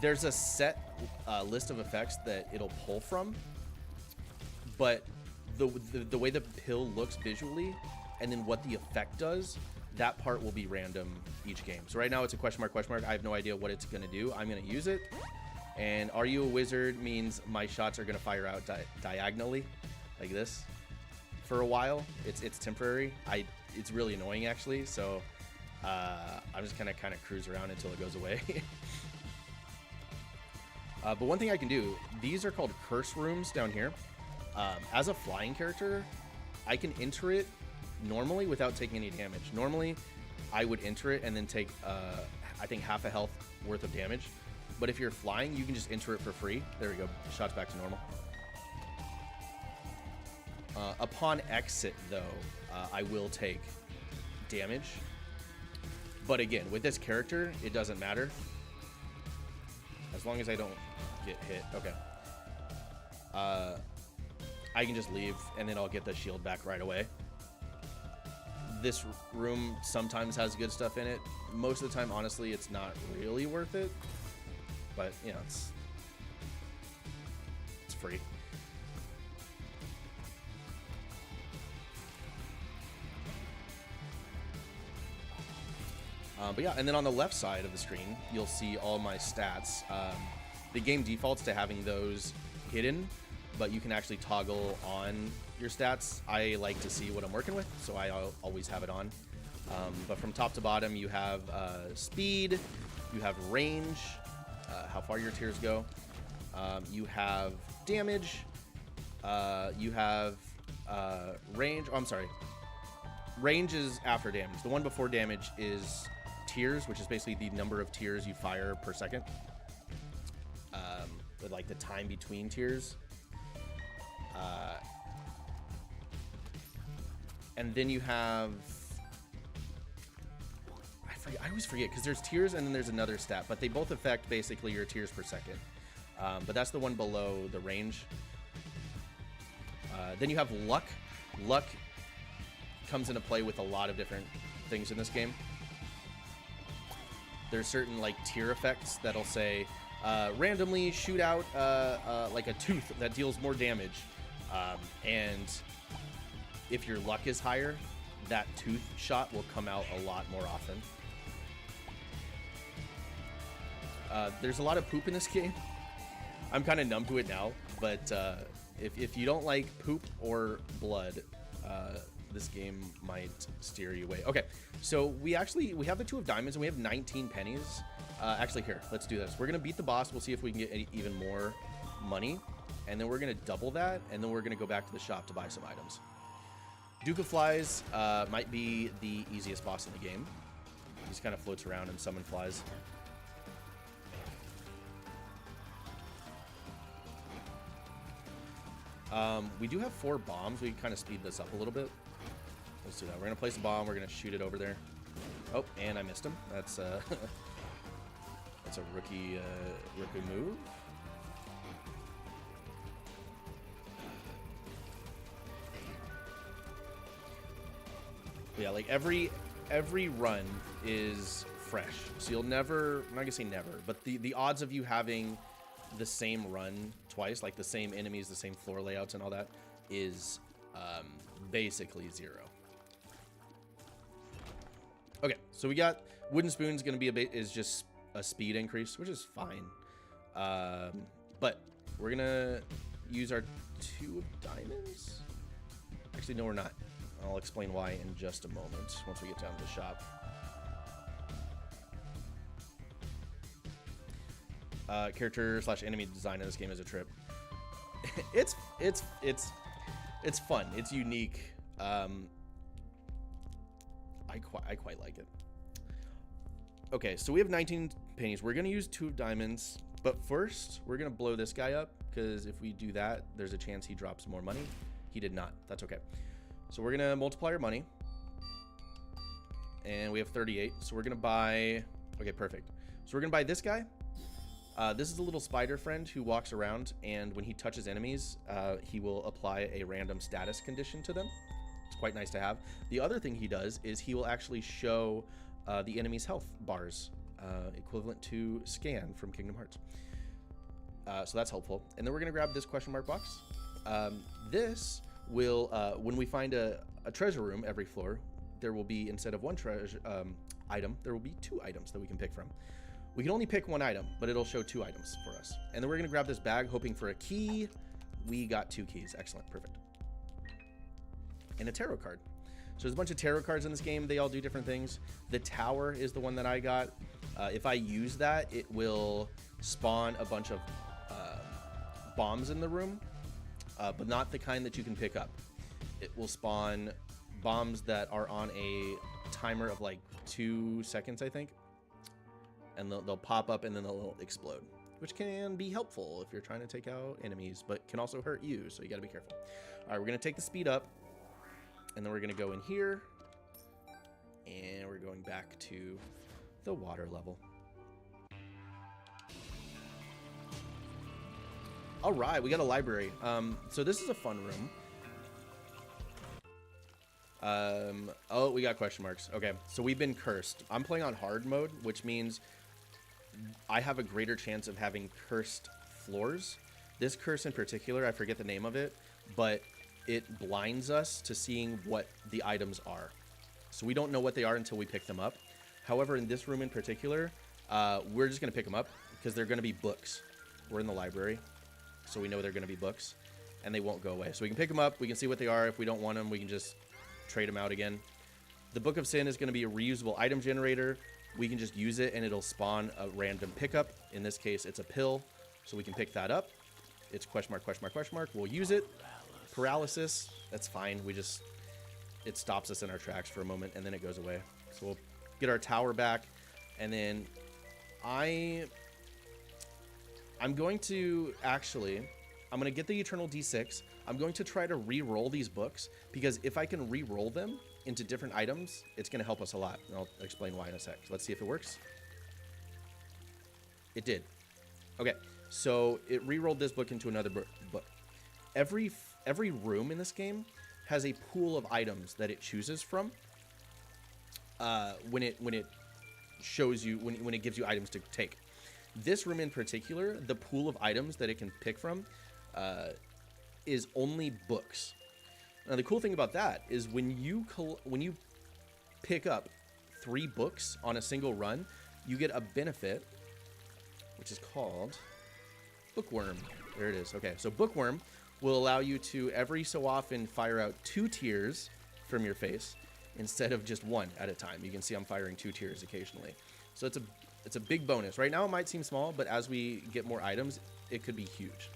There's a set list of effects that it'll pull from, but the way the pill looks visually, and then what the effect does, that part will be random each game. So right now it's a question mark, question mark. I have no idea what it's going to do. I'm going to use it. And are you a wizard means my shots are going to fire out diagonally like this for a while. It's temporary. It's really annoying, actually. So I'm just kind of cruise around until it goes away. But one thing I can do, these are called curse rooms down here. As a flying character, I can enter it normally without taking any damage. Normally, I would enter it and then take, I think, half a health worth of damage. But if you're flying, you can just enter it for free. There we go. Shots back to normal. Upon exit, though, I will take damage. But again, with this character, it doesn't matter. As long as I don't get hit. Okay. I can just leave, and then I'll get the shield back right away. This room sometimes has good stuff in it. Most of the time, honestly, it's not really worth it. But, you know, it's free. But yeah, and then on the left side of the screen, you'll see all my stats. The game defaults to having those hidden, but you can actually toggle on your stats. I like to see what I'm working with, so I always have it on. But from top to bottom, you have speed, you have range, how far your tiers go, you have damage, you have range. Oh, I'm sorry. Range is after damage. The one before damage is tiers, which is basically the number of tiers you fire per second. With like the time between tiers. And then you have, I always forget because there's tears and then there's another stat, but they both affect basically your tears per second. But that's the one below the range. Then you have luck. Luck comes into play with a lot of different things in this game. There's certain like tier effects that'll say randomly shoot out like a tooth that deals more damage, and if your luck is higher, that tooth shot will come out a lot more often. There's a lot of poop in this game. I'm kind of numb to it now, but if you don't like poop or blood, this game might steer you away. Okay, so we have the 2 of diamonds and we have 19 pennies. Actually, here, let's do this. We're gonna beat the boss. We'll see if we can get even more money, and then we're gonna double that, and then we're gonna go back to the shop to buy some items. Duke of Flies might be the easiest boss in the game. He just kind of floats around and summon flies. We do have 4 bombs. We can kind of speed this up a little bit. Let's do that. We're going to place a bomb. We're going to shoot it over there. Oh, and I missed him. That's that's a rookie move. Yeah, like every run is fresh. So you'll never, I'm not going to say never, but the odds of you having the same run twice, like the same enemies, the same floor layouts and all that, is basically 0. Okay, so we got wooden spoons. Going to be is just a speed increase, which is fine. But we're gonna use our 2 of diamonds. Actually, no, we're not. I'll explain why in just a moment once we get down to the shop. Character / enemy design in this game is a trip. it's fun. It's unique. I quite like it. Okay, so we have 19 pennies. We're gonna use 2 of diamonds, but first we're gonna blow this guy up because if we do that, there's a chance he drops more money. He did not. That's okay. So we're gonna multiply our money, and we have 38. So we're gonna buy. Okay, perfect. So we're gonna buy this guy. This is a little spider friend who walks around, and when he touches enemies, he will apply a random status condition to them. It's quite nice to have. The other thing he does is he will actually show the enemy's health bars, equivalent to Scan from Kingdom Hearts. So that's helpful. And then we're going to grab this question mark box. This will, when we find a treasure room every floor, there will be, instead of 1 treasure item, there will be 2 items that we can pick from. We can only pick 1 item, but it'll show 2 items for us. And then we're going to grab this bag, hoping for a key. We got 2 keys. Excellent. Perfect. And a tarot card. So there's a bunch of tarot cards in this game. They all do different things. The tower is the one that I got. If I use that, it will spawn a bunch of bombs in the room, but not the kind that you can pick up. It will spawn bombs that are on a timer of like 2 seconds, I think. And they'll pop up and then they'll explode, which can be helpful if you're trying to take out enemies, but can also hurt you, so you gotta be careful. All right, we're gonna take the speed up, and then we're gonna go in here, and we're going back to the water level. All right, we got a library. So this is a fun room. Oh, we got question marks. Okay, so we've been cursed. I'm playing on hard mode, which means I have a greater chance of having cursed floors. This curse in particular, I forget the name of it, but it blinds us to seeing what the items are. So we don't know what they are until we pick them up. However, in this room in particular, we're just going to pick them up because they're going to be books. We're in the library, so we know they're going to be books, and they won't go away. So we can pick them up. We can see what they are. If we don't want them, we can just trade them out again. The Book of Sin is going to be a reusable item generator. We can just use it, and it'll spawn a random pickup. In this case, it's a pill, so we can pick that up. It's question mark, question mark, question mark. We'll use it. Paralysis, that's fine. It stops us in our tracks for a moment, and then it goes away. So we'll get our tower back, and then I'm going to get the Eternal D6. I'm going to try to re-roll these books, because if I can re-roll them into different items, it's going to help us a lot. And I'll explain why in a sec. Let's see if it works. It did. Okay, so it re-rolled this book into another book. Every room in this game has a pool of items that it chooses from. When it shows you when it gives you items to take. This room in particular, the pool of items that it can pick from is only books. Now the cool thing about that is when you pick up 3 books on a single run, you get a benefit, which is called Bookworm. There it is. Okay, so Bookworm will allow you to every so often fire out 2 tears from your face instead of just 1 at a time. You can see I'm firing 2 tears occasionally. So it's a big bonus. Right now it might seem small, but as we get more items, it could be huge.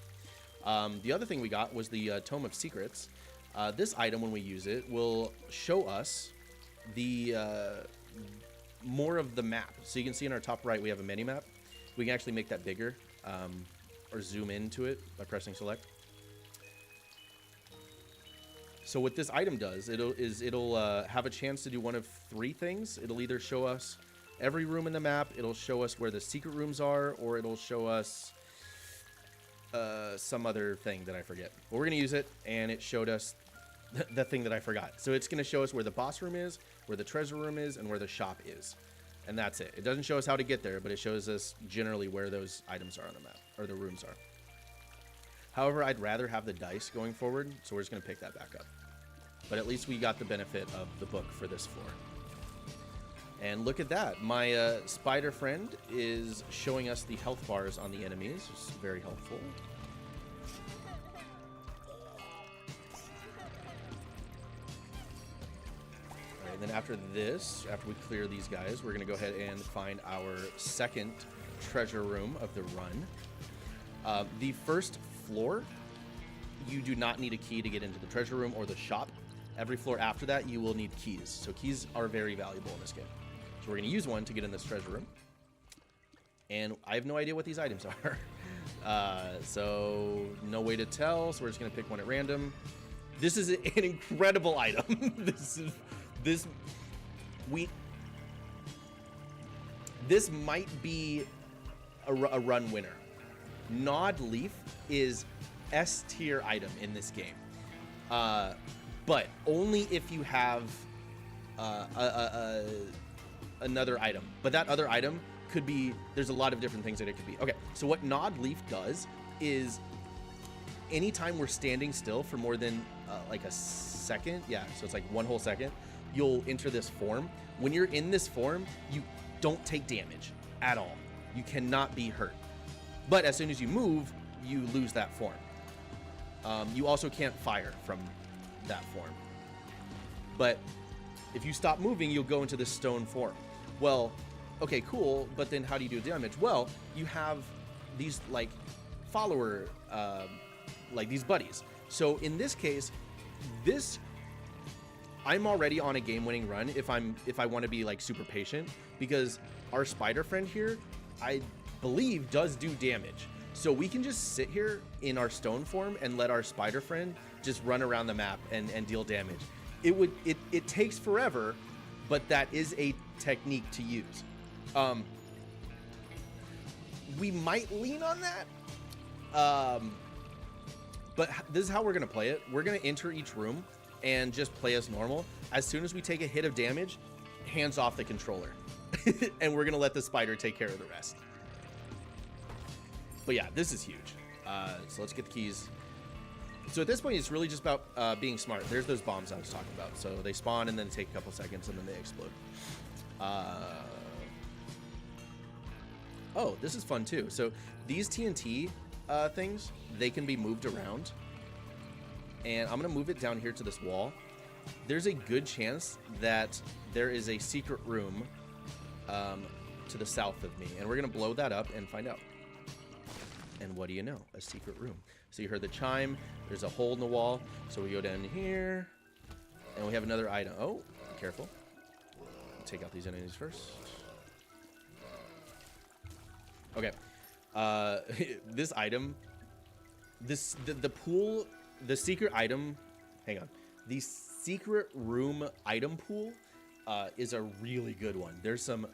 The other thing we got was the Tome of Secrets. This item, when we use it, will show us the more of the map. So you can see in our top right, we have a mini map. We can actually make that bigger or zoom into it by pressing select. So what this item does, it'll have a chance to do one of 3 things. It'll either show us every room in the map, it'll show us where the secret rooms are, or it'll show us some other thing that I forget. But we're going to use it, and it showed us the thing that I forgot. So it's going to show us where the boss room is, where the treasure room is, and where the shop is. And that's it. It doesn't show us how to get there, but it shows us generally where those items are on the map, or the rooms are. However, I'd rather have the dice going forward, so we're just going to pick that back up. But at least we got the benefit of the book for this floor. And look at that. My spider friend is showing us the health bars on the enemies, which is very helpful. All right, and then after this, after we clear these guys, we're going to go ahead and find our second treasure room of the run. The first floor, you do not need a key to get into the treasure room or the shop. Every floor after that, you will need keys. So keys are very valuable in this game. So we're going to use one to get in this treasure room. And I have no idea what these items are. So no way to tell. So we're just going to pick one at random. This is an incredible item. This might be a run winner. Gnawed Leaf is S tier item in this game. But only if you have another item. But that other item could be, there's a lot of different things that it could be. Okay, so what Gnawed Leaf does is anytime we're standing still for more than like a second, yeah, so it's like 1 whole second, you'll enter this form. When you're in this form, you don't take damage at all. You cannot be hurt. But as soon as you move, you lose that form. You also can't fire from that form. But if you stop moving, you'll go into this stone form. Well, okay, cool, but then how do you do damage? Well, you have these like follower, like these buddies. So in this case, I'm already on a game-winning run if I want to be like super patient, because our spider friend here, I believe, does do damage. So we can just sit here in our stone form and let our spider friend just run around the map and deal damage. It takes forever, but that is a technique to use. We might lean on that. But this is how we're going to play it. We're going to enter each room and just play as normal. As soon as we take a hit of damage, hands off the controller. And we're going to let the spider take care of the rest. But yeah, this is huge. So let's get the keys. So at this point, it's really just about being smart. There's those bombs I was talking about. So they spawn and then take a couple seconds and then they explode. Oh, this is fun too. So these TNT things, they can be moved around. And I'm going to move it down here to this wall. There's a good chance that there is a secret room to the south of me. And we're going to blow that up and find out. And what do you know? A secret room. So you heard the chime. There's a hole in the wall. So we go down here. And we have another item. Oh, be careful. Take out these enemies first. Okay. This item. The pool. The secret item. Hang on. The secret room item pool is a really good one. There's some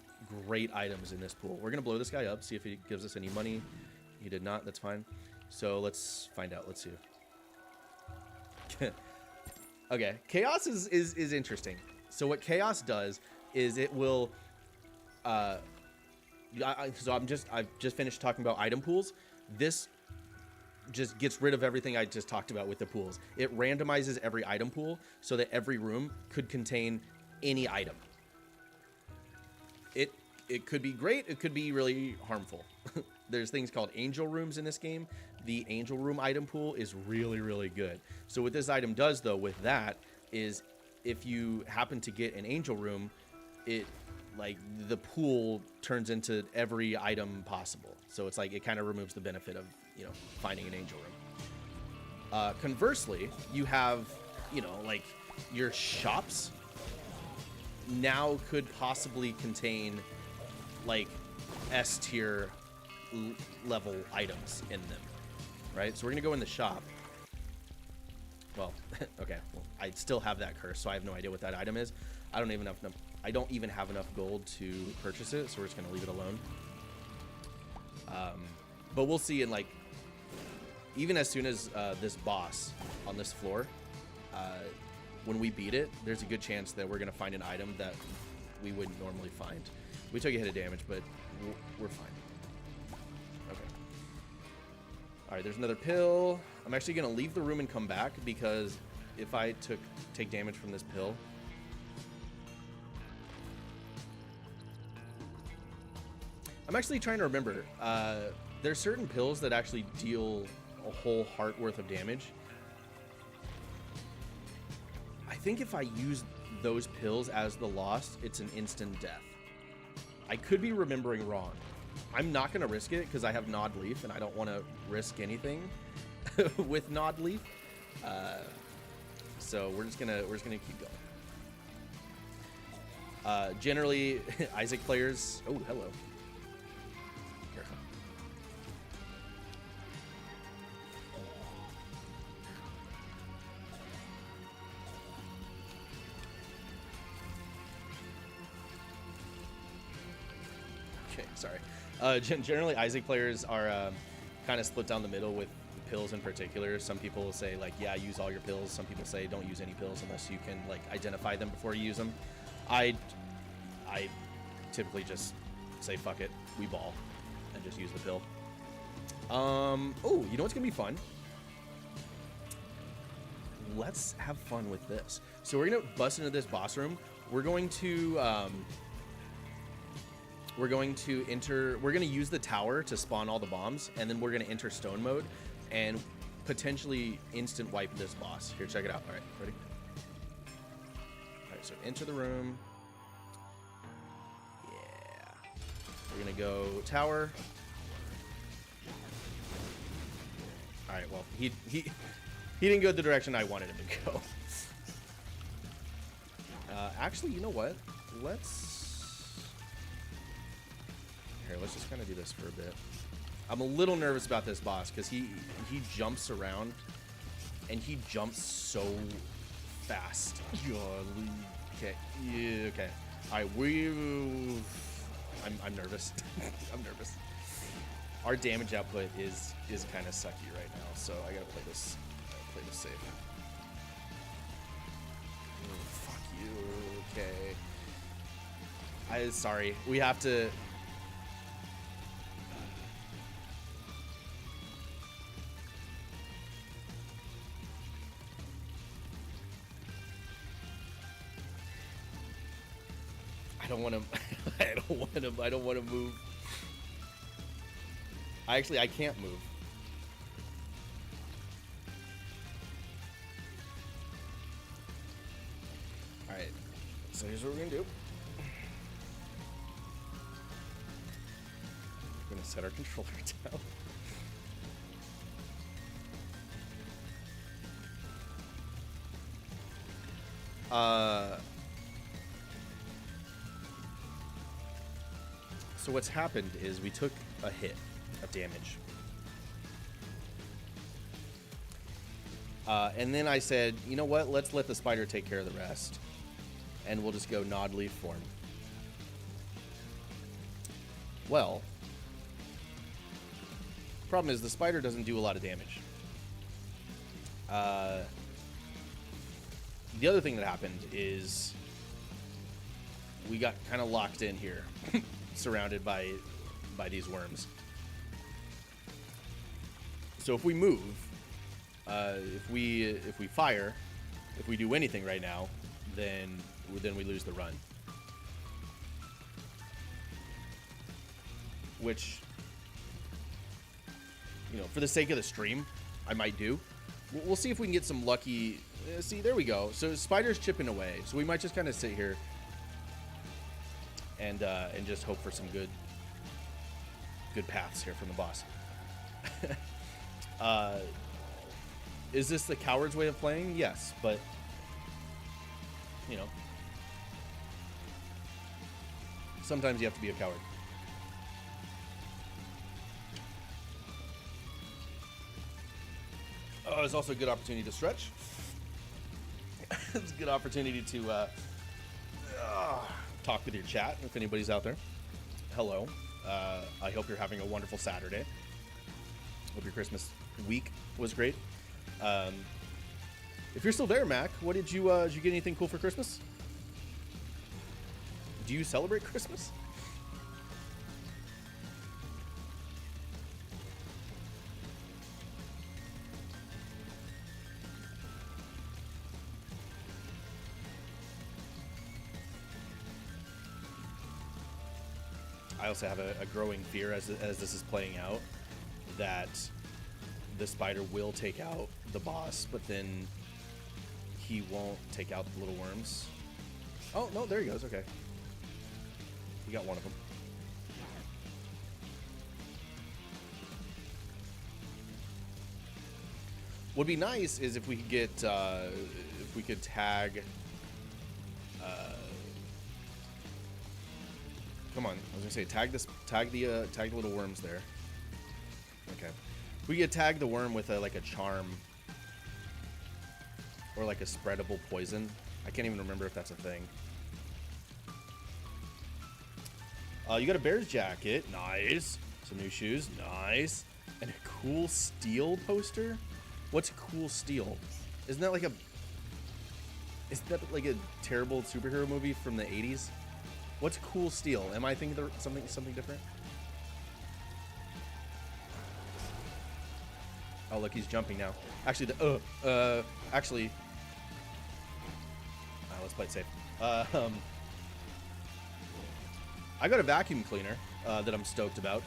great items in this pool. We're gonna blow this guy up, see if he gives us any money. He did not. That's fine. So let's find out. Let's see. Okay, chaos is interesting. So what chaos does is it will. I've just finished talking about item pools. This just gets rid of everything I just talked about with the pools. It randomizes every item pool so that every room could contain any item. It could be great. It could be really harmful. There's things called angel rooms in this game. The angel room item pool is really, really good. So what this item does, though, with that is if you happen to get an angel room, it like the pool turns into every item possible. So it's like it kind of removes the benefit of, you know, finding an angel room. Conversely, you have, you know, like your shops now could possibly contain like S tier level items in them, right? So we're gonna go in the shop. Well, okay, well, I still have that curse, so I have no idea what that item is. I don't even have enough gold to purchase it, so we're just gonna leave it alone. But we'll see in like, even as soon as this boss on this floor, when we beat it, there's a good chance that we're gonna find an item that we wouldn't normally find. We took a hit of damage, but we're fine. Okay. All right, there's another pill. I'm actually gonna leave the room and come back because if I take damage from this pill, I'm actually trying to remember. There's certain pills that actually deal a whole heart worth of damage. I think if I use those pills as the lost, it's an instant death. I could be remembering wrong. I'm not gonna risk it because I have Nod Leaf and I don't want to risk anything with Nod Leaf. So we're just gonna keep going. Generally, Isaac players. Oh, hello. Here. Okay, sorry. Generally, Isaac players are kind of split down the middle with pills in particular. Some people say like, yeah, use all your pills. Some people say don't use any pills unless you can like identify them before you use them. I typically just say fuck it, we ball, and just use the pill. Oh, you know what's gonna be fun? Let's have fun with this. So we're gonna bust into this boss room. We're going to use the tower to spawn all the bombs, and then we're gonna enter stone mode and potentially instant wipe this boss. Here, check it out. All right, ready? All right, so enter the room. Yeah. We're gonna go tower. All right, well, he didn't go the direction I wanted him to go. Actually, you know what? Let's just kind of do this for a bit. I'm a little nervous about this boss because he jumps around and he jumps so fast. Okay. Yeah, okay. All right. I'm nervous. I'm nervous. Our damage output is kind of sucky right now, so I gotta play this safe. Fuck you. Okay. Sorry. We have to. I don't want to move. I can't move. All right. So here's what we're going to do. We're going to set our controller down. So what's happened is we took a hit of damage. And then I said, you know what? Let's let the spider take care of the rest. And we'll just go Nod Leaf form. Well, problem is the spider doesn't do a lot of damage. The other thing that happened is we got kind of locked in here, surrounded by these worms. So if we move, if we fire, if we do anything right now, then we lose the run. Which, you know, for the sake of the stream, I might do. We'll see if we can get some lucky. See, there we go. So spider's chipping away. So we might just kind of sit here and just hope for some good paths here from the boss. Is this the coward's way of playing? Yes, but you know, sometimes you have to be a coward. Oh, it's also a good opportunity to stretch. It's a good opportunity to talk with your chat if anybody's out there. Hello. I hope you're having a wonderful Saturday. Hope your Christmas week was great. If you're still there, Mac, what did you get anything cool for Christmas? Do you celebrate Christmas? I also have a growing fear as this is playing out that the spider will take out the boss, but then he won't take out the little worms. Oh, no, there he goes. Okay. He got one of them. What'd be nice is if we could get, if we could tag, come on, I was gonna say tag the little worms there. Okay, we could tag the worm with like a charm or like a spreadable poison. I can't even remember if that's a thing. You got a bear's jacket, nice. Some new shoes, nice, and a cool steel poster. What's cool steel? Isn't that like a terrible superhero movie from the 80s? What's cool steel? Am I thinking something different? Oh, look, he's jumping now. Actually, let's play it safe. I got a vacuum cleaner that I'm stoked about.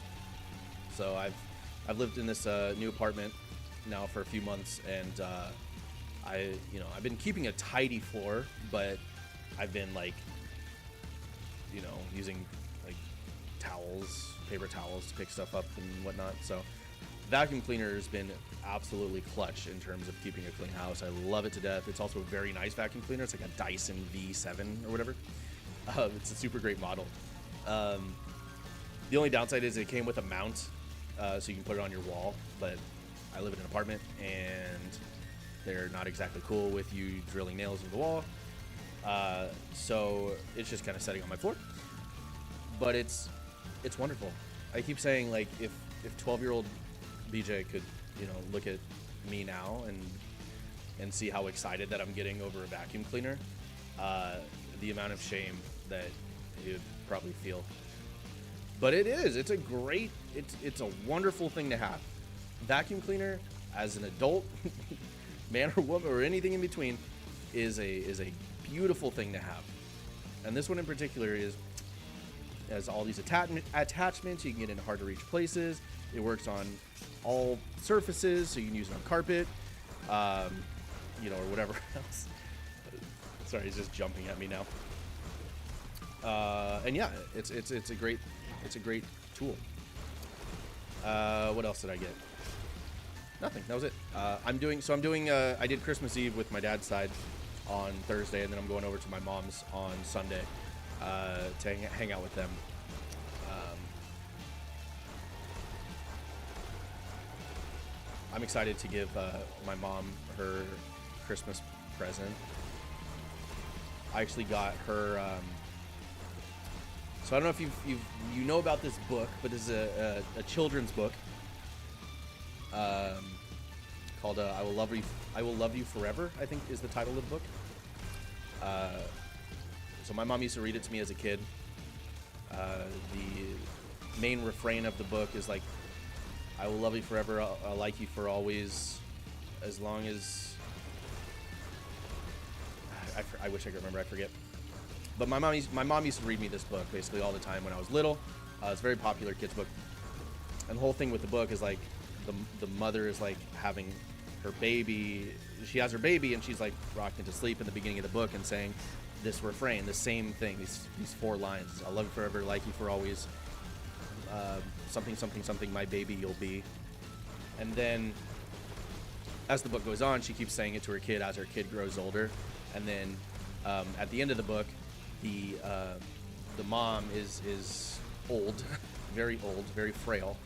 So I've lived in this new apartment now for a few months, and I've been keeping a tidy floor, but I've been like, using like paper towels to pick stuff up and whatnot. So vacuum cleaner has been absolutely clutch in terms of keeping a clean house. I love it to death. It's also a very nice vacuum cleaner. It's like a Dyson V7 or whatever. It's a super great model. The only downside is it came with a mount, so you can put it on your wall, but I live in an apartment and they're not exactly cool with you drilling nails into the wall. So it's just kind of sitting on my floor, but it's wonderful. I keep saying, like, if 12-year-old BJ could, look at me now and see how excited that I'm getting over a vacuum cleaner, the amount of shame that he would probably feel. But it's a wonderful thing to have. Vacuum cleaner as an adult, man or woman or anything in between, is a beautiful thing to have. And this one in particular has all these attachments. You can get into hard to reach places. It works on all surfaces, so you can use it on carpet, or whatever else. Sorry, he's just jumping at me now. And yeah, it's a great tool. What else did I get? Nothing. That was it. I did Christmas Eve with my dad's side on Thursday, and then I'm going over to my mom's on Sunday to hang out with them. I'm excited to give my mom her Christmas present. I actually got her. So I don't know if you know about this book, but this is a children's book called "I Will Love You Forever." I think is the title of the book. So my mom used to read it to me as a kid. The main refrain of the book is like, "I will love you forever. I'll like you for always, as long as." I wish I could remember. I forget. But my mom used to read me this book basically all the time when I was little. It's a very popular kids book, and the whole thing with the book is like the mother is like having her baby. She has her baby and she's like rocked into sleep in the beginning of the book and saying this refrain, the same thing, these 4 lines: "I'll love you forever, like you for always, something something something, my baby you'll be." And then as the book goes on, she keeps saying it to her kid as her kid grows older, and then at the end of the book, the mom is old, very old, very frail,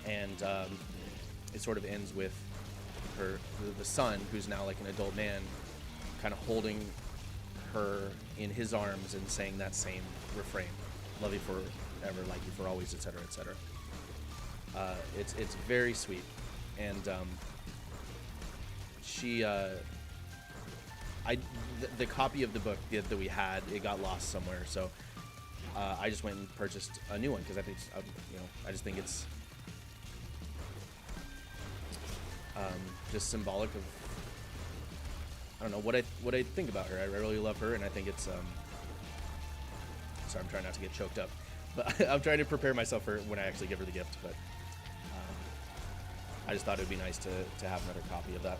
and it sort of ends with the son, who's now like an adult man, kind of holding her in his arms and saying that same refrain: "Love you forever, like you for always," etc., etc. It's very sweet, and she. The copy of the book that we had, it got lost somewhere, so I just went and purchased a new one because I think, I just think it's just symbolic of, I don't know, what I think about her. I really love her, and I think it's sorry, I'm trying not to get choked up, but I'm trying to prepare myself for when I actually give her the gift. But I just thought it would be nice to have another copy of that.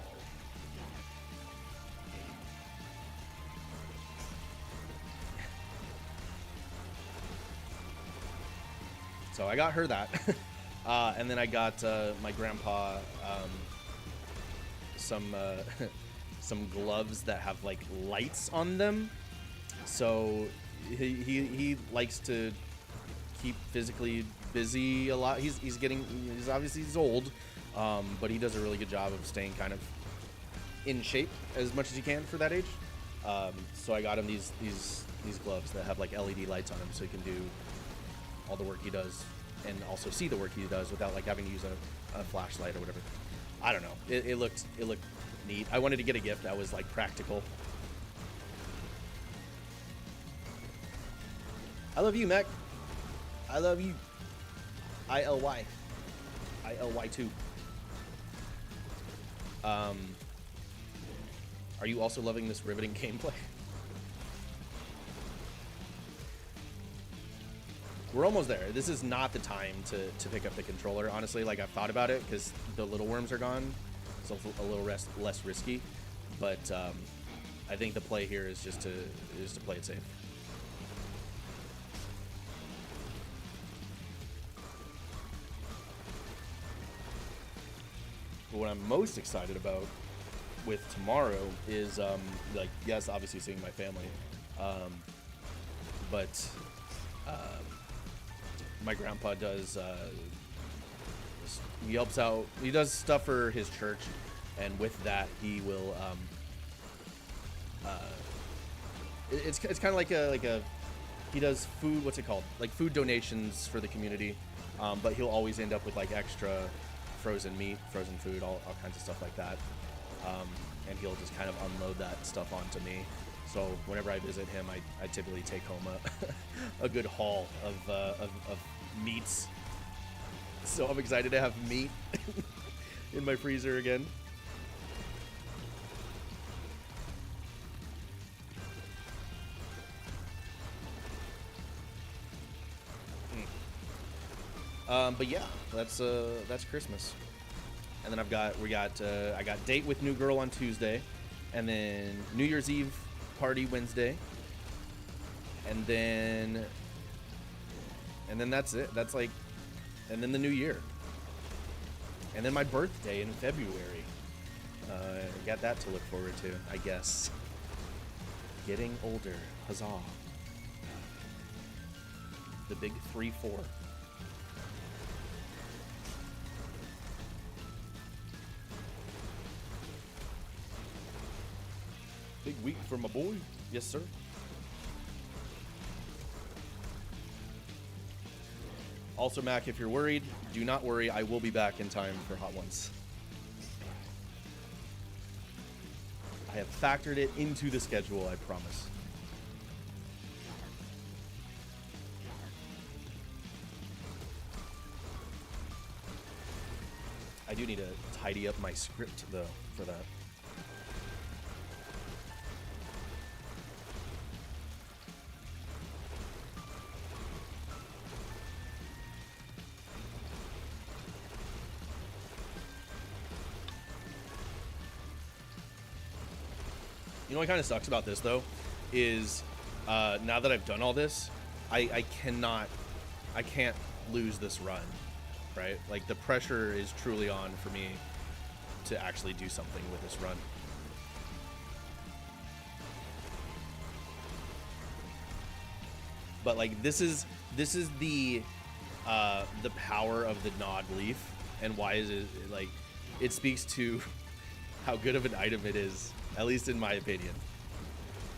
So I got her that, and then I got my grandpa some gloves that have like lights on them. So he likes to keep physically busy a lot. He's obviously old, but he does a really good job of staying kind of in shape as much as he can for that age. So I got him these gloves that have like LED lights on them, so he can do all the work he does and also see the work he does without like having to use a flashlight or whatever. I don't know. It looked neat. I wanted to get a gift that was like practical. I love you, Mac. I love you. ILY too. Are you also loving this riveting gameplay? We're almost there. This is not the time to pick up the controller, honestly. Like, I've thought about it because the little worms are gone, so it's a little less risky. But I think the play here is just to play it safe. But what I'm most excited about with tomorrow is like, yes, obviously seeing my family, but my grandpa does he helps out. He does stuff for his church, and with that he will it's kind of like a he does food, what's it called, like food donations for the community, but he'll always end up with like extra frozen meat, frozen food, all kinds of stuff like that, and he'll just kind of unload that stuff onto me. So whenever I visit him, I typically take home a good haul of meats. So I'm excited to have meat in my freezer again. But yeah, that's Christmas. And then I got date with new girl on Tuesday, and then New Year's Eve party Wednesday, and then that's it. That's like, and then the new year, and then my birthday in February. Got that to look forward to, I guess. Getting older, huzzah! The big 3-4. Big week for my boy. Yes, sir. Also, Mac, if you're worried, do not worry. I will be back in time for Hot Ones. I have factored it into the schedule, I promise. I do need to tidy up my script, though, for that. You know what kind of sucks about this, though, is now that I've done all this, I can't lose this run, right? Like, the pressure is truly on for me to actually do something with this run. But, like, this is the power of the Nod Leaf, and why is it, like, it speaks to how good of an item it is, at least in my opinion,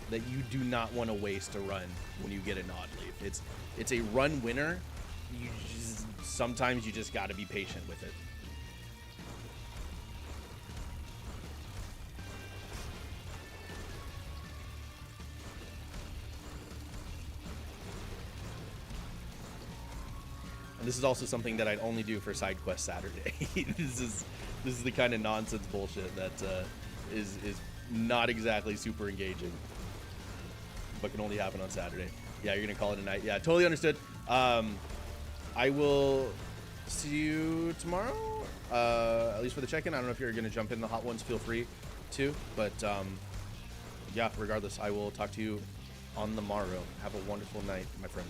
that you do not want to waste a run when you get a Nod Leaf. It's a run winner. Sometimes you just got to be patient with it. And this is also something that I'd only do for Side Quest Saturday. This is the kind of nonsense bullshit that is not exactly super engaging, but can only happen on Saturday. Yeah, you're gonna call it a night. Yeah, totally understood. I will see you tomorrow, at least for the check-in. I don't know if you're gonna jump in the Hot Ones. Feel free to, but yeah, regardless, I will talk to you on the morrow. Have a wonderful night, my friend.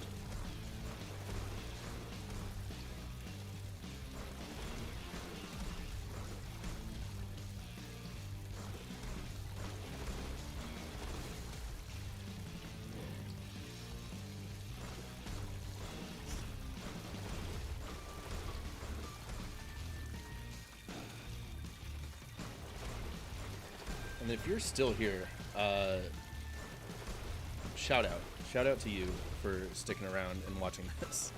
And if you're still here, shout out to you for sticking around and watching this.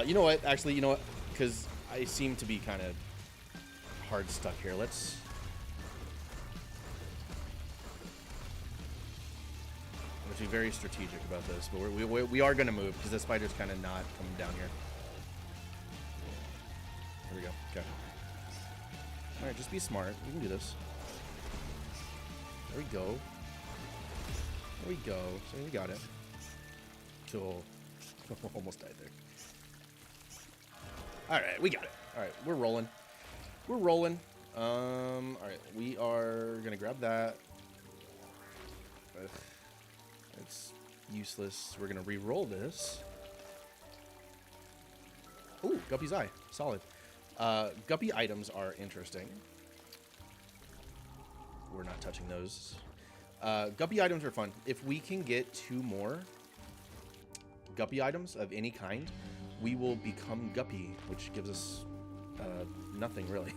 You know what? Actually, you know what? Because I seem to be kind of hard stuck here. Let's be very strategic about this, but we are going to move because the spider's kind of not coming down here. Here we go. Okay. All right, just be smart. You can do this. There we go. There we go. So we got it. Cool. Almost died there. All right, we got it. All right, we're rolling. We're rolling. All right, we are gonna grab that. It's useless. We're gonna re-roll this. Ooh, Guppy's Eye. Solid. Guppy items are interesting. We're not touching those. Guppy items are fun. If we can get 2 more Guppy items of any kind, we will become Guppy, which gives us nothing really.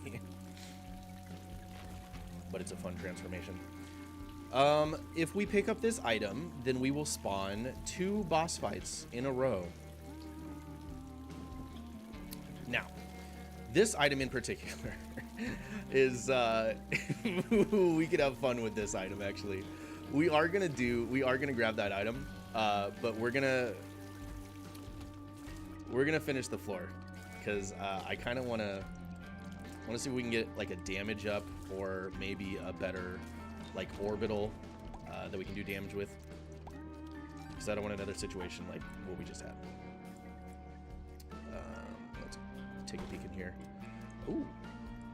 But it's a fun transformation. If we pick up this item, then we will spawn 2 boss fights in a row. Now, this item in particular is we could have fun with this item. Actually, we are gonna grab that item, but we're gonna finish the floor because I kind of want to see if we can get like a damage up or maybe a better like orbital that we can do damage with, because I don't want another situation like what we just had. Let's take a peek in here. Ooh,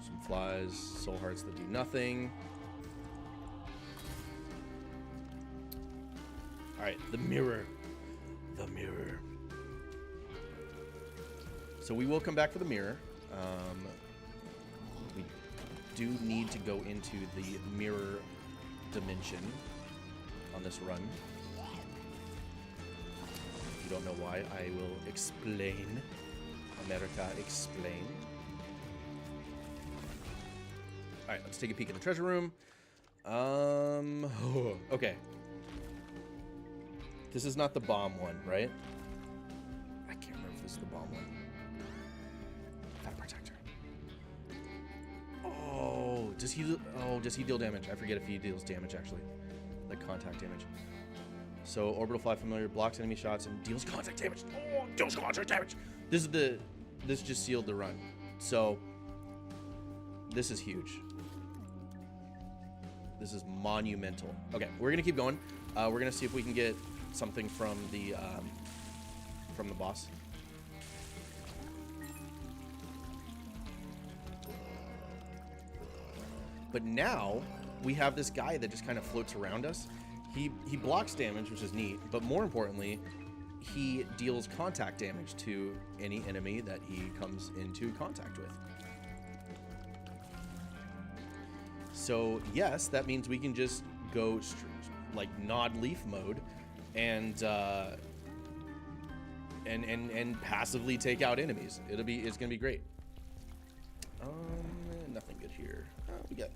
some flies, soul hearts that do nothing. All right, the mirror. The mirror. So we will come back for the mirror. We do need to go into the mirror dimension on this run. If you don't know why, I will explain. America, explain. All right, let's take a peek in the treasure room. Okay. This is not the bomb one, right? I can't remember if this is the bomb one. Fat protector. Oh, does he deal damage? I forget if he deals damage actually. Like contact damage. So orbital fly familiar blocks enemy shots and deals contact damage. Oh, deals contact damage. This just sealed the run. So this is huge. This is monumental. Okay, we're gonna keep going. We're gonna see if we can get something from the boss. But now we have this guy that just kind of floats around us. He blocks damage, which is neat, but more importantly, he deals contact damage to any enemy that he comes into contact with. So yes, that means we can just go like nod leaf mode and passively take out enemies. It's gonna be great. Nothing good here. We got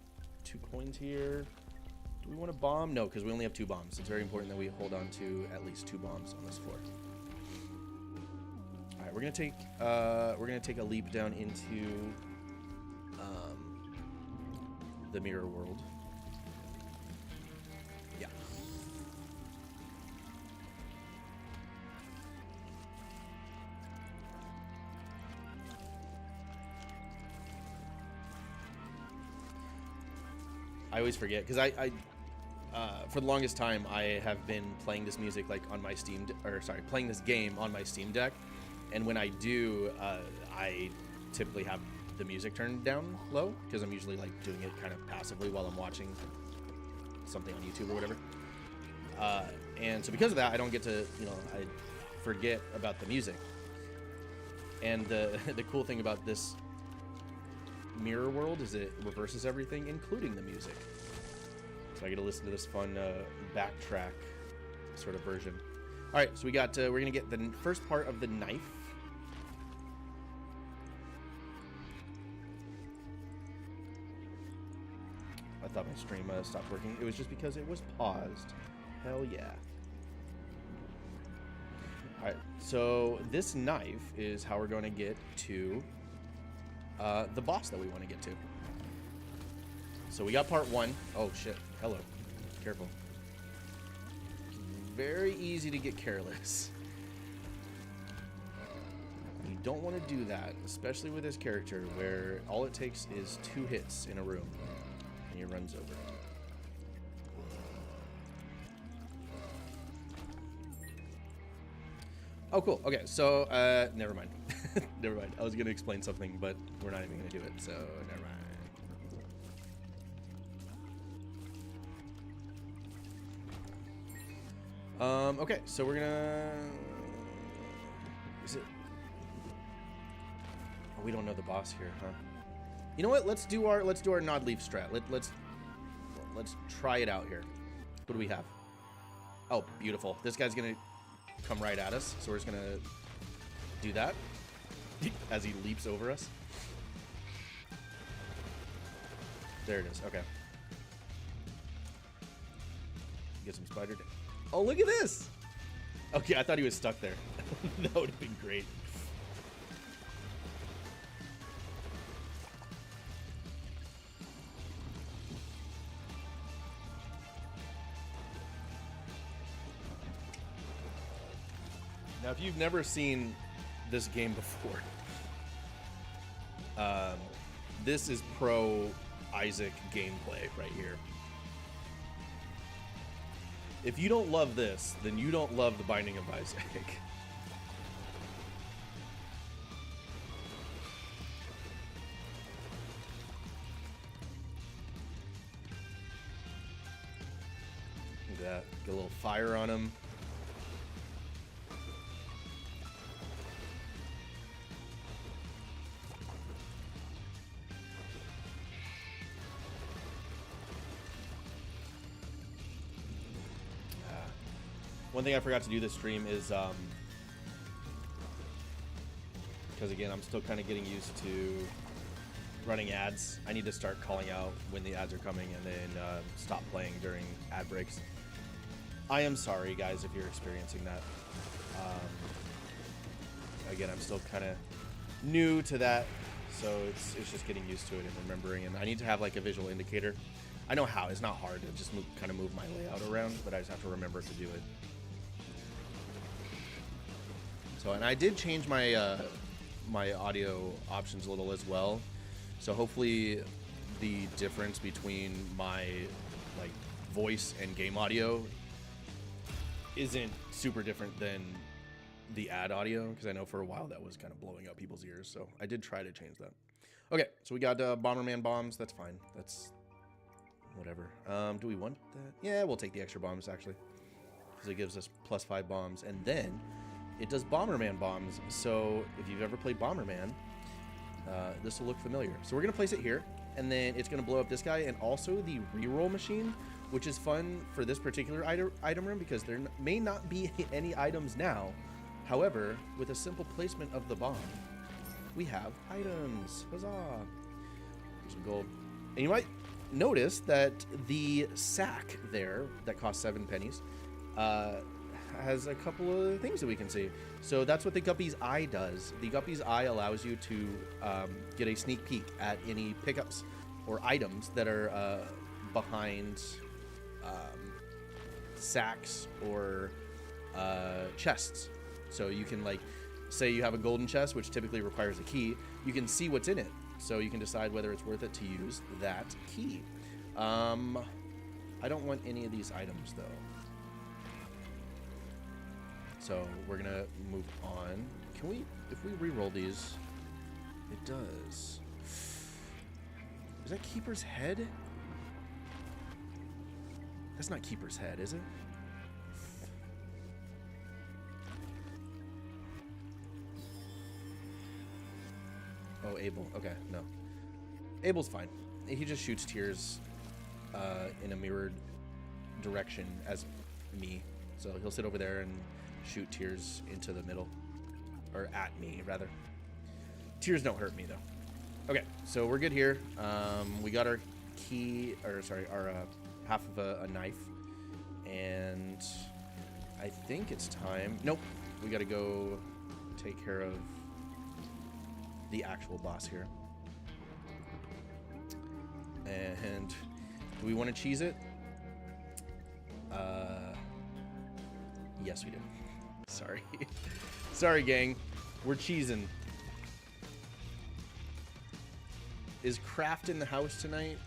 2 coins here. Do we want a bomb? No, because we only have 2 bombs. It's very important that we hold on to at least 2 bombs on this floor. All right, we're gonna take a leap down into the mirror world. Yeah. I always forget because I for the longest time I have been playing this music like on my playing this game on my Steam Deck, and when I do, I typically have the music turned down low because I'm usually like doing it kind of passively while I'm watching something on YouTube or whatever. And so because of that, I don't get to, I forget about the music. And the cool thing about this mirror world is it reverses everything, including the music. So I get to listen to this fun backtrack sort of version. All right, so we're gonna get the first part of the knife. I thought my stream stopped working. It was just because it was paused. Hell yeah. All right, so this knife is how we're going to get to the boss that we want to get to. So we got part 1. Oh shit, hello. Careful. Very easy to get careless. You don't want to do that, especially with this character where all it takes is 2 hits in a room. And he runs over. Oh, cool. Okay, so, never mind. Never mind. I was going to explain something, but we're not even going to do it, so never mind. Okay, so we're going to... Is it... Oh, we don't know the boss here, huh? You know what? Let's do our nod leaf strat. Let's try it out here. What do we have? Oh, beautiful. This guy's gonna come right at us, so we're just gonna do that as he leaps over us. There it is. Okay. Get some spider. Oh, look at this. Okay, I thought he was stuck there. That would have been great. Now, if you've never seen this game before, this is pro Isaac gameplay right here. If you don't love this, then you don't love The Binding of Isaac. Look at that. Get a little fire on him. One thing I forgot to do this stream is, because again, I'm still kind of getting used to running ads. I need to start calling out when the ads are coming and then stop playing during ad breaks. I am sorry, guys, if you're experiencing that. Again, I'm still kind of new to that, so it's just getting used to it and remembering. And I need to have like a visual indicator. I know how. It's not hard to just kind of move my layout around, but I just have to remember to do it. So, and I did change my my audio options a little as well. So hopefully the difference between my like voice and game audio isn't super different than the ad audio, because I know for a while that was kind of blowing out people's ears. So I did try to change that. Okay, so we got Bomberman bombs. That's fine. That's whatever. Do we want that? Yeah, we'll take the extra bombs actually, because it gives us +5 bombs, and then it does Bomberman bombs. So if you've ever played Bomberman, this will look familiar. So we're gonna place it here, and then it's gonna blow up this guy, and also the reroll machine, which is fun for this particular item room because there may not be any items now. However, with a simple placement of the bomb, we have items. Huzzah! Some gold. And you might notice that the sack there that costs 7 pennies has a couple of things that we can see. So that's what the Guppy's Eye does. The Guppy's Eye allows you to get a sneak peek at any pickups or items that are behind sacks or chests. So you can, like, say you have a golden chest, which typically requires a key. You can see what's in it, so you can decide whether it's worth it to use that key. I don't want any of these items though. So we're gonna move on. Can we, if we re-roll these, it does. Is that Keeper's Head? That's not Keeper's Head, is it? Oh, Abel. Okay, no. Abel's fine. He just shoots tears in a mirrored direction as me. So he'll sit over there and shoot tears into the middle. Or at me, rather. Tears don't hurt me, though. Okay, so we're good here. We got our key, or sorry, our half of a knife. And I think it's time. Nope. We gotta go take care of the actual boss here. And do we want to cheese it? Yes, we do. Sorry. Sorry, gang. We're cheesing. Is Kraft in the house tonight?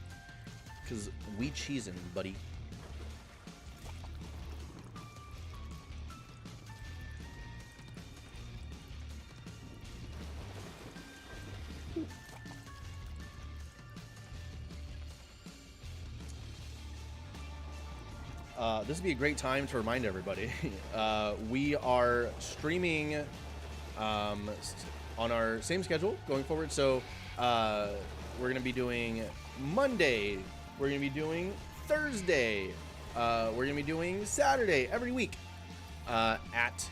Because we cheesing, buddy. This would be a great time to remind everybody. We are streaming on our same schedule going forward. So we're going to be doing Monday. We're going to be doing Thursday. We're going to be doing Saturday every week at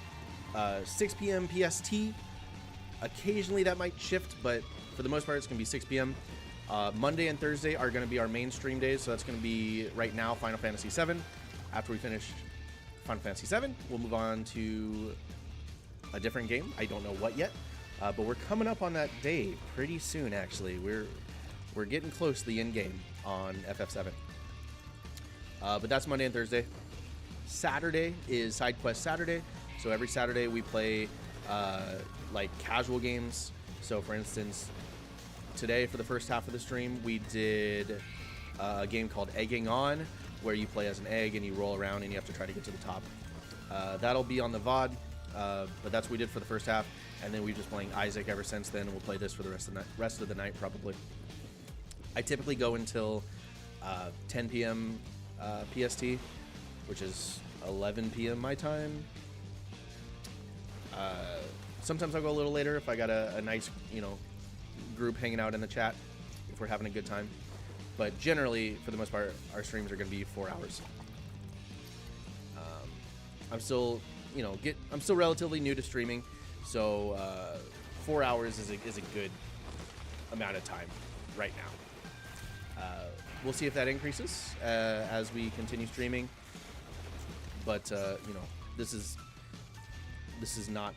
6 p.m. PST. Occasionally that might shift, but for the most part, it's going to be 6 p.m. Monday and Thursday are going to be our main stream days. So that's going to be right now Final Fantasy VII. After we finish Final Fantasy VII, we'll move on to a different game. I don't know what yet, but we're coming up on that day pretty soon. Actually, we're getting close to the end game on FF7. But that's Monday and Thursday. Saturday is Side Quest Saturday. So every Saturday we play like casual games. So for instance, today for the first half of the stream, we did a game called Egging On, where you play as an egg and you roll around and you have to try to get to the top. That'll be on the VOD, but that's what we did for the first half, and then we've just playing Isaac ever since then, and we'll play this for the rest of the night probably. I typically go until 10 p.m. PST, which is 11 p.m. my time. Sometimes I'll go a little later if I got a nice, group hanging out in the chat, if we're having a good time. But generally, for the most part, our streams are going to be 4 hours. I'm still, I'm still relatively new to streaming, so 4 hours is a good amount of time right now. We'll see if that increases as we continue streaming. But you know, this is not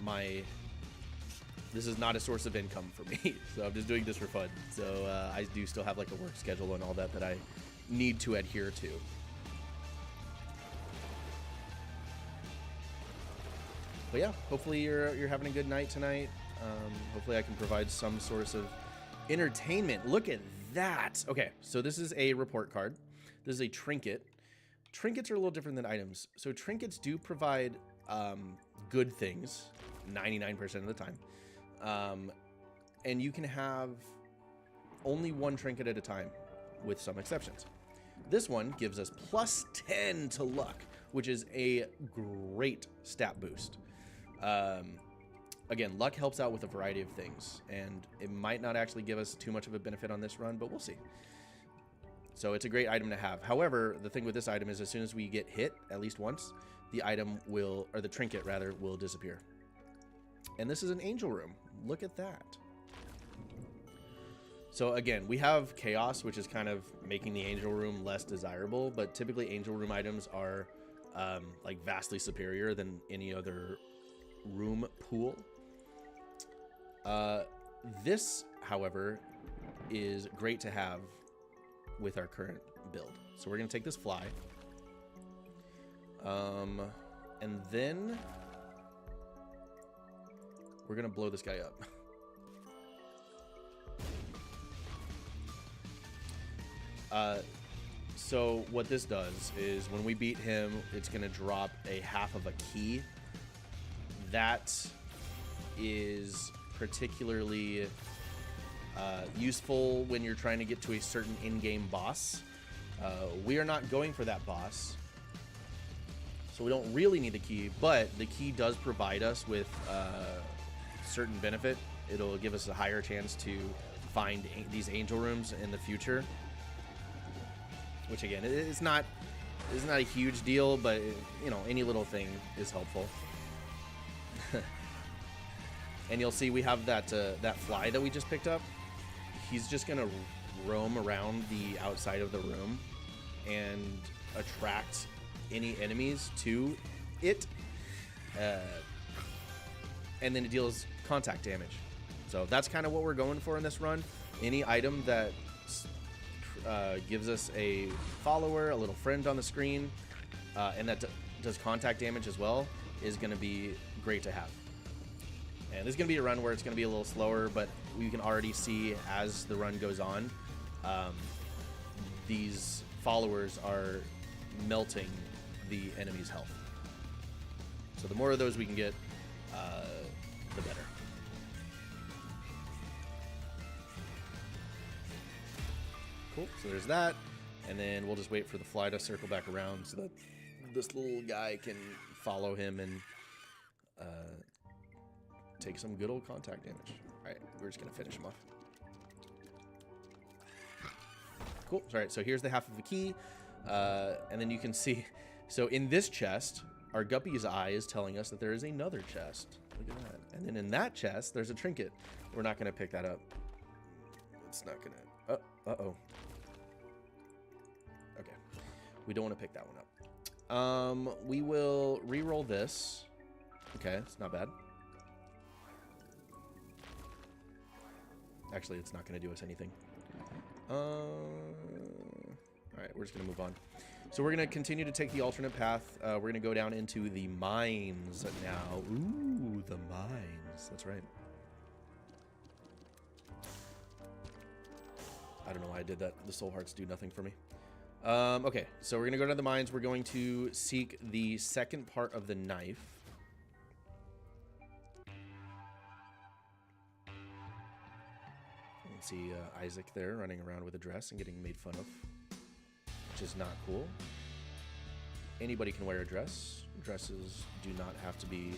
a source of income for me. So I'm just doing this for fun. So I do still have like a work schedule and all that I need to adhere to. But yeah, hopefully you're having a good night tonight. Hopefully I can provide some source of entertainment. Look at that. Okay, so this is a report card. This is a trinket. Trinkets are a little different than items. So trinkets do provide good things 99% of the time. And you can have only one trinket at a time with some exceptions. This one gives us plus 10 to luck, which is a great stat boost. Again, luck helps out with a variety of things, and it might not actually give us too much of a benefit on this run, but we'll see. So it's a great item to have. However, the thing with this item is as soon as we get hit at least once, the item will, or the trinket rather, will disappear. And this is an angel room. Look at that. So again, we have chaos, which is kind of making the angel room less desirable, but typically angel room items are like vastly superior than any other room pool. This, however, is great to have with our current build. So we're going to take this fly. And then we're going to blow this guy up. So what this does is when we beat him, it's going to drop a half of a key. That is particularly useful when you're trying to get to a certain in-game boss. We are not going for that boss, so we don't really need the key, but the key does provide us with certain benefit. It'll give us a higher chance to find these angel rooms in the future, which again, it's not a huge deal, but you know, any little thing is helpful. And you'll see we have that fly that we just picked up. He's just gonna roam around the outside of the room and attract any enemies to it, and then it deals contact damage. So that's kind of what we're going for in this run. Any item that gives us a follower, a little friend on the screen, and that does contact damage as well, is going to be great to have. And this is going to be a run where it's going to be a little slower, but we can already see as the run goes on, these followers are melting the enemy's health. So the more of those we can get, the better. Cool, so there's that. And then we'll just wait for the fly to circle back around so that this little guy can follow him and take some good old contact damage. All right, we're just gonna finish him off. Cool, all right, so here's the half of the key. And then you can see, so in this chest, our guppy's eye is telling us that there is another chest. Look at that. And then in that chest, there's a trinket. We're not gonna pick that up. It's not gonna, uh-oh. Okay, we don't wanna pick that one up. We will re-roll this. Okay, it's not bad. Actually, it's not going to do us anything. All right, we're just going to move on. So we're going to continue to take the alternate path. We're going to go down into the mines now. Ooh, the mines. That's right. I don't know why I did that. The soul hearts do nothing for me. Okay, so we're going to go to the mines. We're going to seek the second part of the knife. See Isaac there running around with a dress and getting made fun of, which is not cool. Anybody can wear a dress. Dresses do not have to be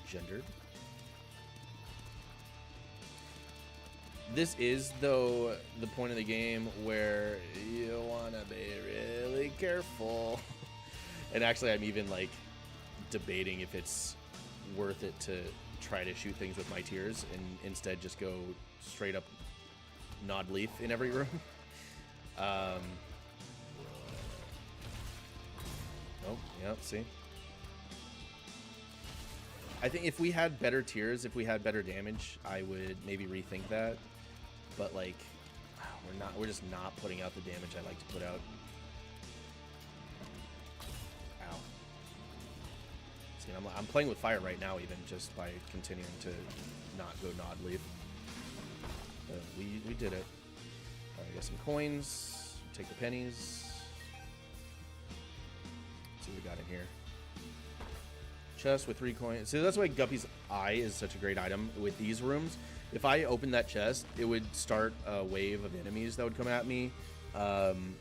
gendered. This is, though, the point of the game where you want to be really careful. And actually, I'm even like debating if it's worth it to try to shoot things with my tears and instead just go straight up Nod Leaf in every room. Oh, yeah, see? I think if we had better tiers, if we had better damage, I would maybe rethink that. But like, we're just not putting out the damage I like to put out. Ow. See, I'm playing with fire right now, even just by continuing to not go Nod Leaf. But we did it. Alright, got some coins. Take the pennies. Let's see what we got in here. Chest with 3 coins. So that's why Guppy's Eye is such a great item with these rooms. If I opened that chest, it would start a wave of enemies that would come at me. And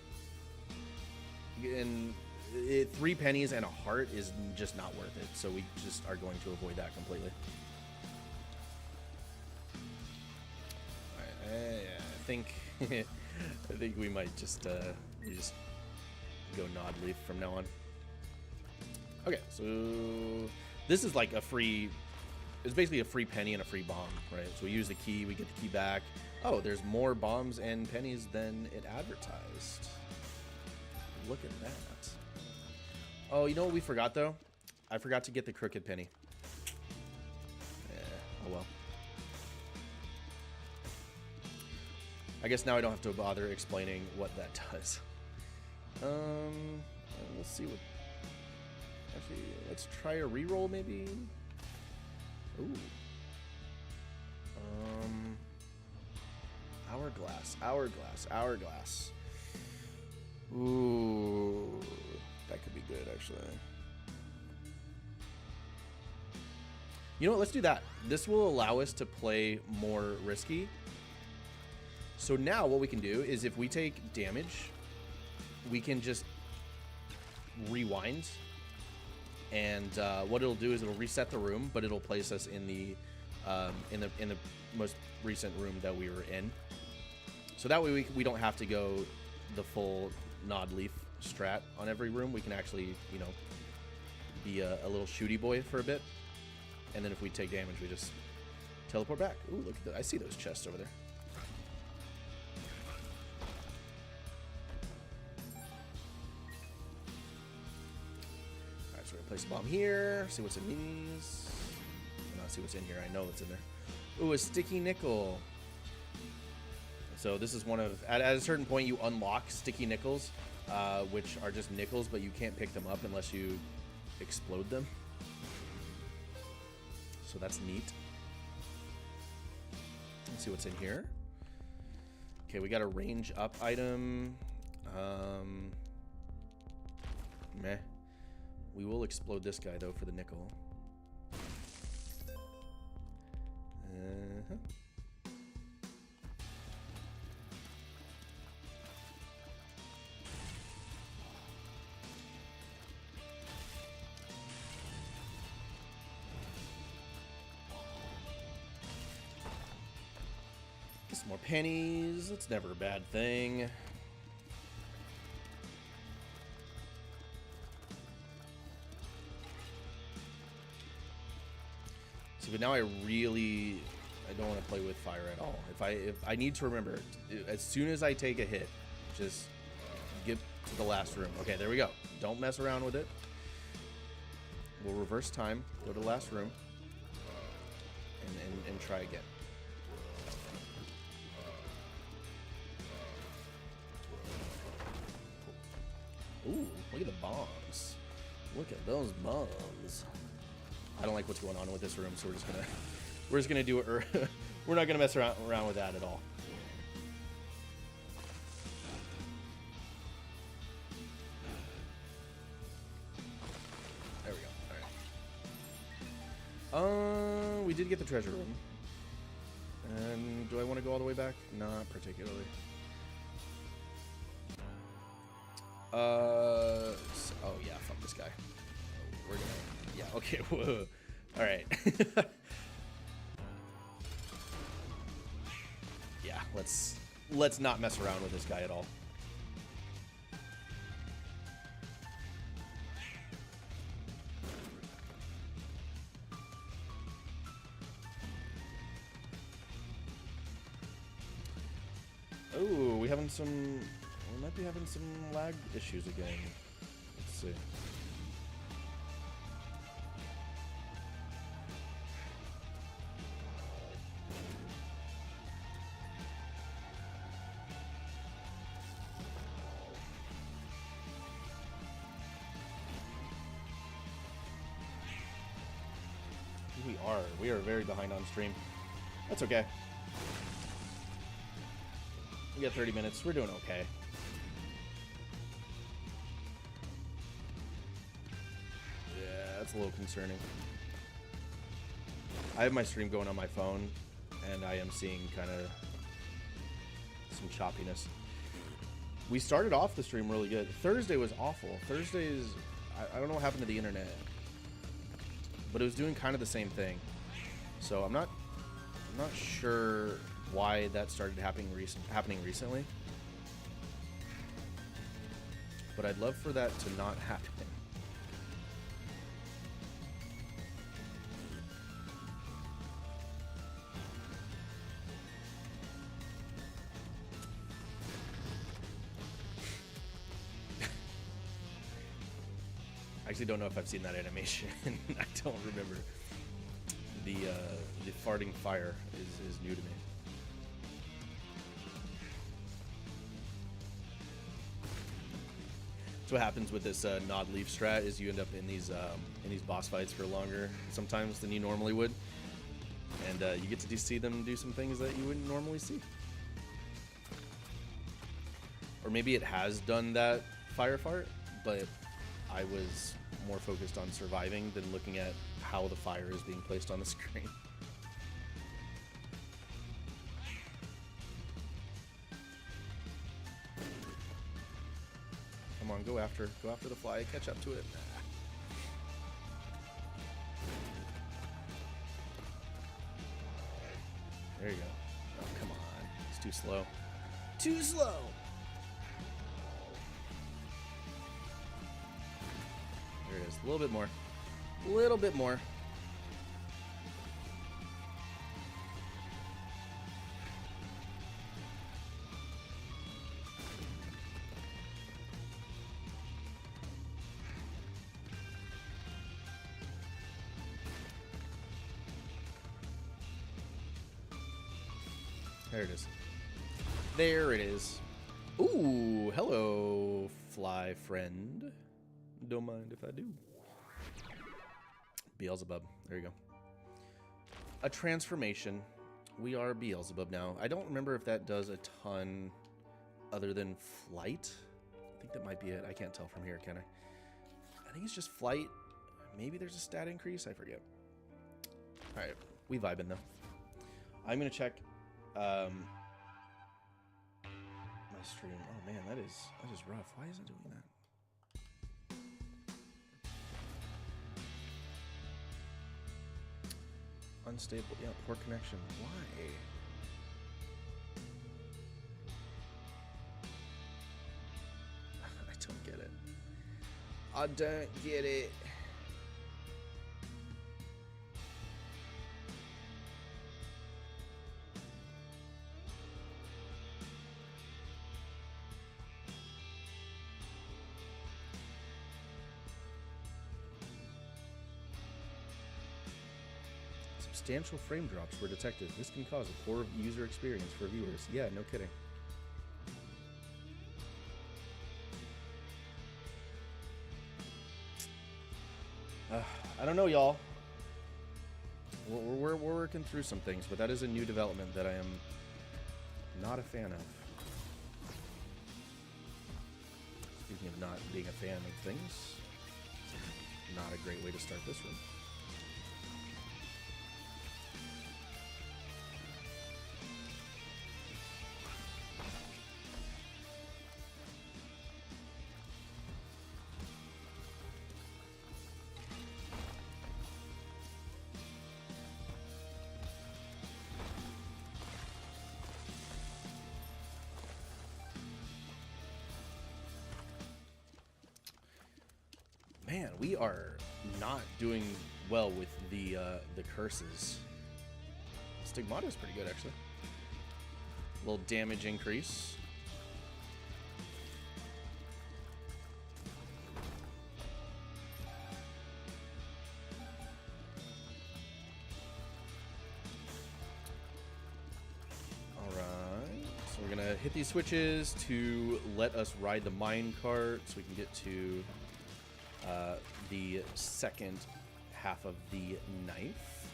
3 pennies and a heart is just not worth it. So we just are going to avoid that completely. All right, I think I think we might just go Nod Leaf from now on. Okay, so this is like a free. It's basically a free penny and a free bomb, right? So we use the key, we get the key back. Oh, there's more bombs and pennies than it advertised. Look at that. Oh, you know what we forgot though? I forgot to get the crooked penny. Oh well. I guess now I don't have to bother explaining what that does. Let's see what. Actually, let's try a reroll maybe. Ooh. Hourglass. Ooh, that could be good actually. You know what? Let's do that. This will allow us to play more risky. So now what we can do is if we take damage, we can just rewind. And what it'll do is it'll reset the room, but it'll place us in the most recent room that we were in. So that way we don't have to go the full Nod Leaf strat on every room. We can actually, you know, be a little shooty boy for a bit. And then if we take damage, we just teleport back. Ooh, look at that. I see those chests over there. Alright, so we're gonna place a bomb here. See what's in these. Not see what's in here. I know what's in there. Ooh, a sticky nickel. So this is one of, at a certain point you unlock sticky nickels, which are just nickels, but you can't pick them up unless you explode them. So that's neat. Let's see what's in here. Okay, we got a range up item. Meh. We will explode this guy though for the nickel. Some more pennies. That's never a bad thing. So, but now I don't want to play with fire at all. If I need to remember, as soon as I take a hit, just get to the last room. Okay, there we go. Don't mess around with it. We'll reverse time, go to the last room, and try again. Ooh, look at the bombs. Look at those bombs. I don't like what's going on with this room, so we're just gonna do it. We're not gonna mess around with that at all. There we go. All right. We did get the treasure room. And do I want to go all the way back? Not particularly. Oh yeah, fuck this guy. We're gonna, yeah, okay, whoa. All right. Yeah, let's not mess around with this guy at all. Oh, we having some. We might be having some lag issues again. Let's see. We are very behind on stream. That's okay. We got 30 minutes. We're doing okay. Yeah, that's a little concerning. I have my stream going on my phone, and I am seeing kind of some choppiness. We started off the stream really good. Thursday was awful. Thursdays, I don't know what happened to the internet, but it was doing kind of the same thing. So I'm not sure why that started happening recently. But I'd love for that to not happen. I actually don't know if I've seen that animation. I don't remember. The farting fire is new to me. That's what happens with this nod leaf strat is you end up in these boss fights for longer sometimes than you normally would, and you get to see them do some things that you wouldn't normally see. Or maybe it has done that fire fart, but I was more focused on surviving than looking at how the fire is being placed on the screen. Come on, go after the fly, catch up to it. There you go. Oh, come on. It's too slow. Too slow! There it is. A little bit more. A little bit more. There it is. There it is. Ooh, hello, fly friend. Don't mind if I do. Beelzebub. There you go. A transformation. We are Beelzebub now. I don't remember if that does a ton other than flight. I think that might be it. I can't tell from here, can I? I think it's just flight. Maybe there's a stat increase. I forget. All right. We vibing though. I'm going to check my stream. Oh man, that is rough. Why is it doing that? Unstable, yeah, poor connection. Why? I don't get it. I don't get it. Substantial frame drops were detected. This can cause a poor user experience for viewers. Yeah, no kidding. I don't know, y'all. We're working through some things, but that is a new development that I am not a fan of. Speaking of not being a fan of things, not a great way to start this one. Man, we are not doing well with the curses. Stigmata is pretty good, actually. A little damage increase. We're gonna hit these switches to let us ride the mine cart so we can get to the second half of the knife.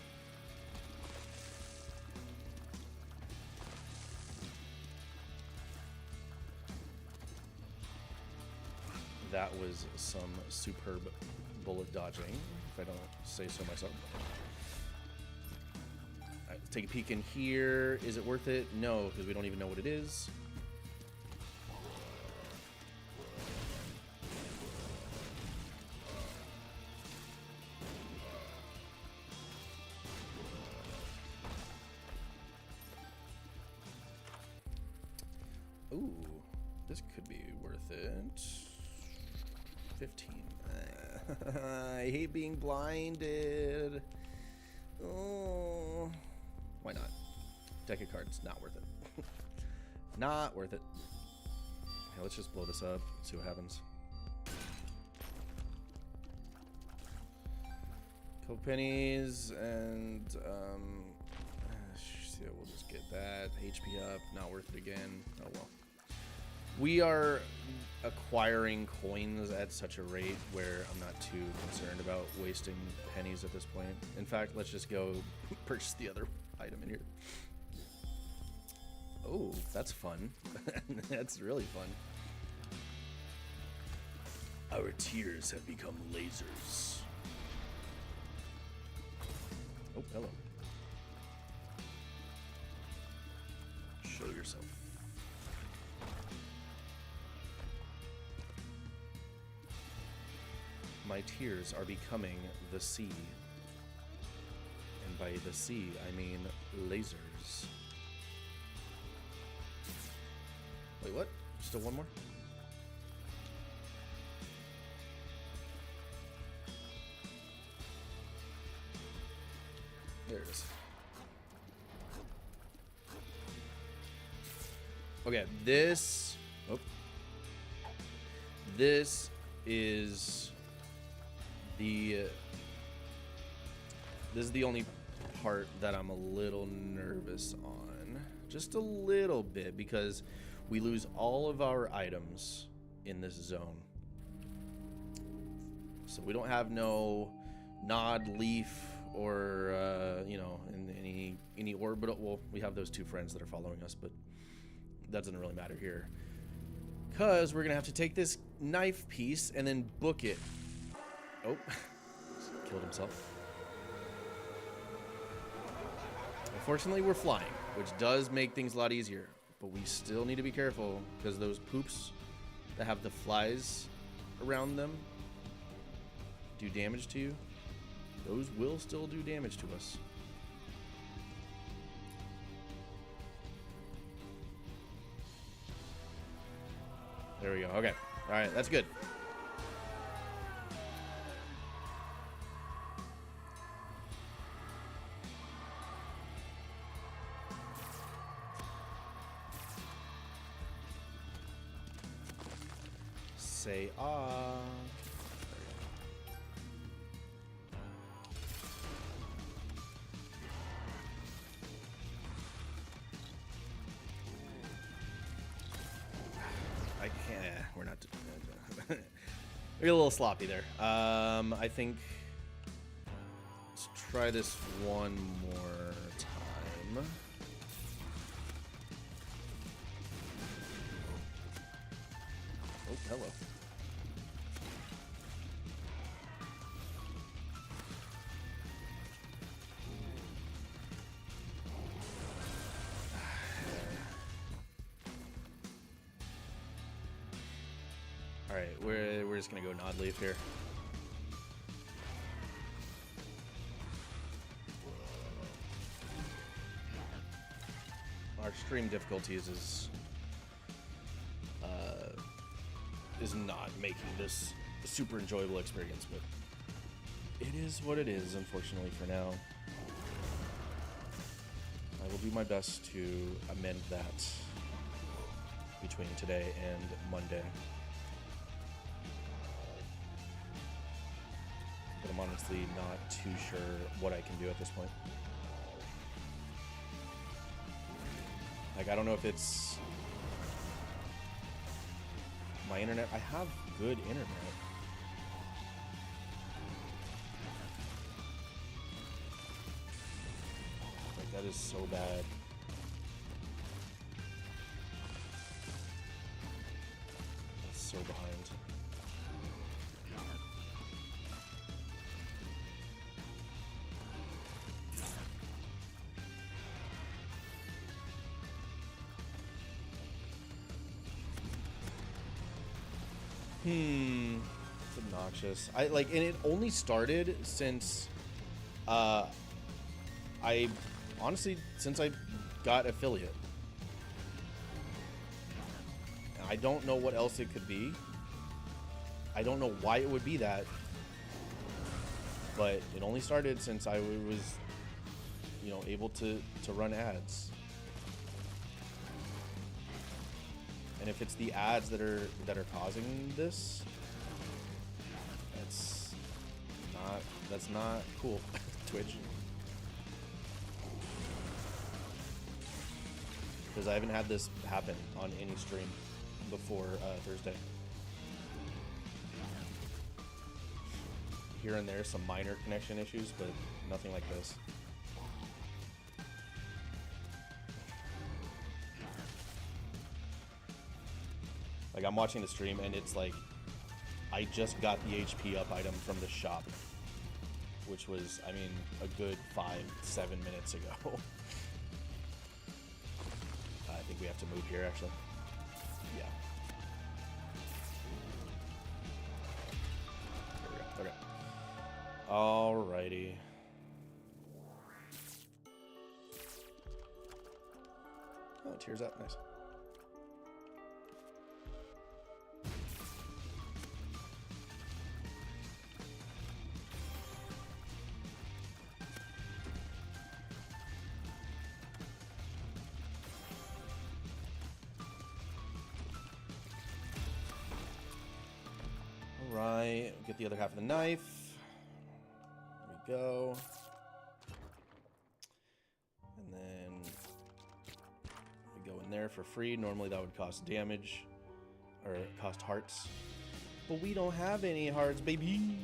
That was some superb bullet dodging, if I don't say so myself. Let's take a peek in here. Is it worth it? No, because we don't even know what it is. Ooh, this could be worth it. 15. I hate being blinded. Oh. Why not? Deck of cards, not worth it. Not worth it. Okay, let's just blow this up, see what happens. Couple pennies, and yeah, we'll just get that. HP up, not worth it again. Oh well. We are acquiring coins at such a rate where I'm not too concerned about wasting pennies at this point. In fact, let's just go purchase the other item in here. Oh, that's fun. That's really fun. Our tears have become lasers. Oh, hello. Show yourself. My tears are becoming the sea. And by the sea, I mean lasers. Wait, what? Still one more? There it is. Okay, this... Oh. This is... This is the only part that I'm a little nervous on. Just a little bit, because we lose all of our items in this zone. So we don't have no Nod, Leaf, or, you know, in any orbital... Well, we have those two friends that are following us, but that doesn't really matter here. Because we're going to have to take this knife piece and then book it. Oh, killed himself. Unfortunately, we're flying, which does make things a lot easier. But we still need to be careful, because those poops that have the flies around them do damage to you. Those will still do damage to us. There we go. Okay. All right. That's good. Say ah. I can't. We're not. We're a little sloppy there. I think let's try this one more time. Oh, hello. All right, we're just gonna go Nod Leaf here. Our stream difficulties is not making this a super enjoyable experience, but it is what it is, unfortunately, for now. I will do my best to amend that between today and Monday. But I'm honestly not too sure what I can do at this point. Like, I don't know if it's my internet. I have good internet. Like, that is so bad. That's so behind. It's obnoxious. And it only started since, I honestly, since I got affiliate. I don't know what else it could be. I don't know why it would be that, but it only started since I was, able to run ads. And if it's the ads that are causing this, that's not cool. Twitch. Because I haven't had this happen on any stream before Thursday. Here and there, some minor connection issues, but nothing like this. Like, I'm watching the stream and it's like I just got the HP up item from the shop, which was, I mean, a good 5-7 minutes ago. I think we have to move here, actually. Yeah. There we go. Okay. Alrighty. Oh, it tears up. Nice. Right, get the other half of the knife. There we go. And then we go in there for free. Normally that would cost damage, or cost hearts. But we don't have any hearts, baby.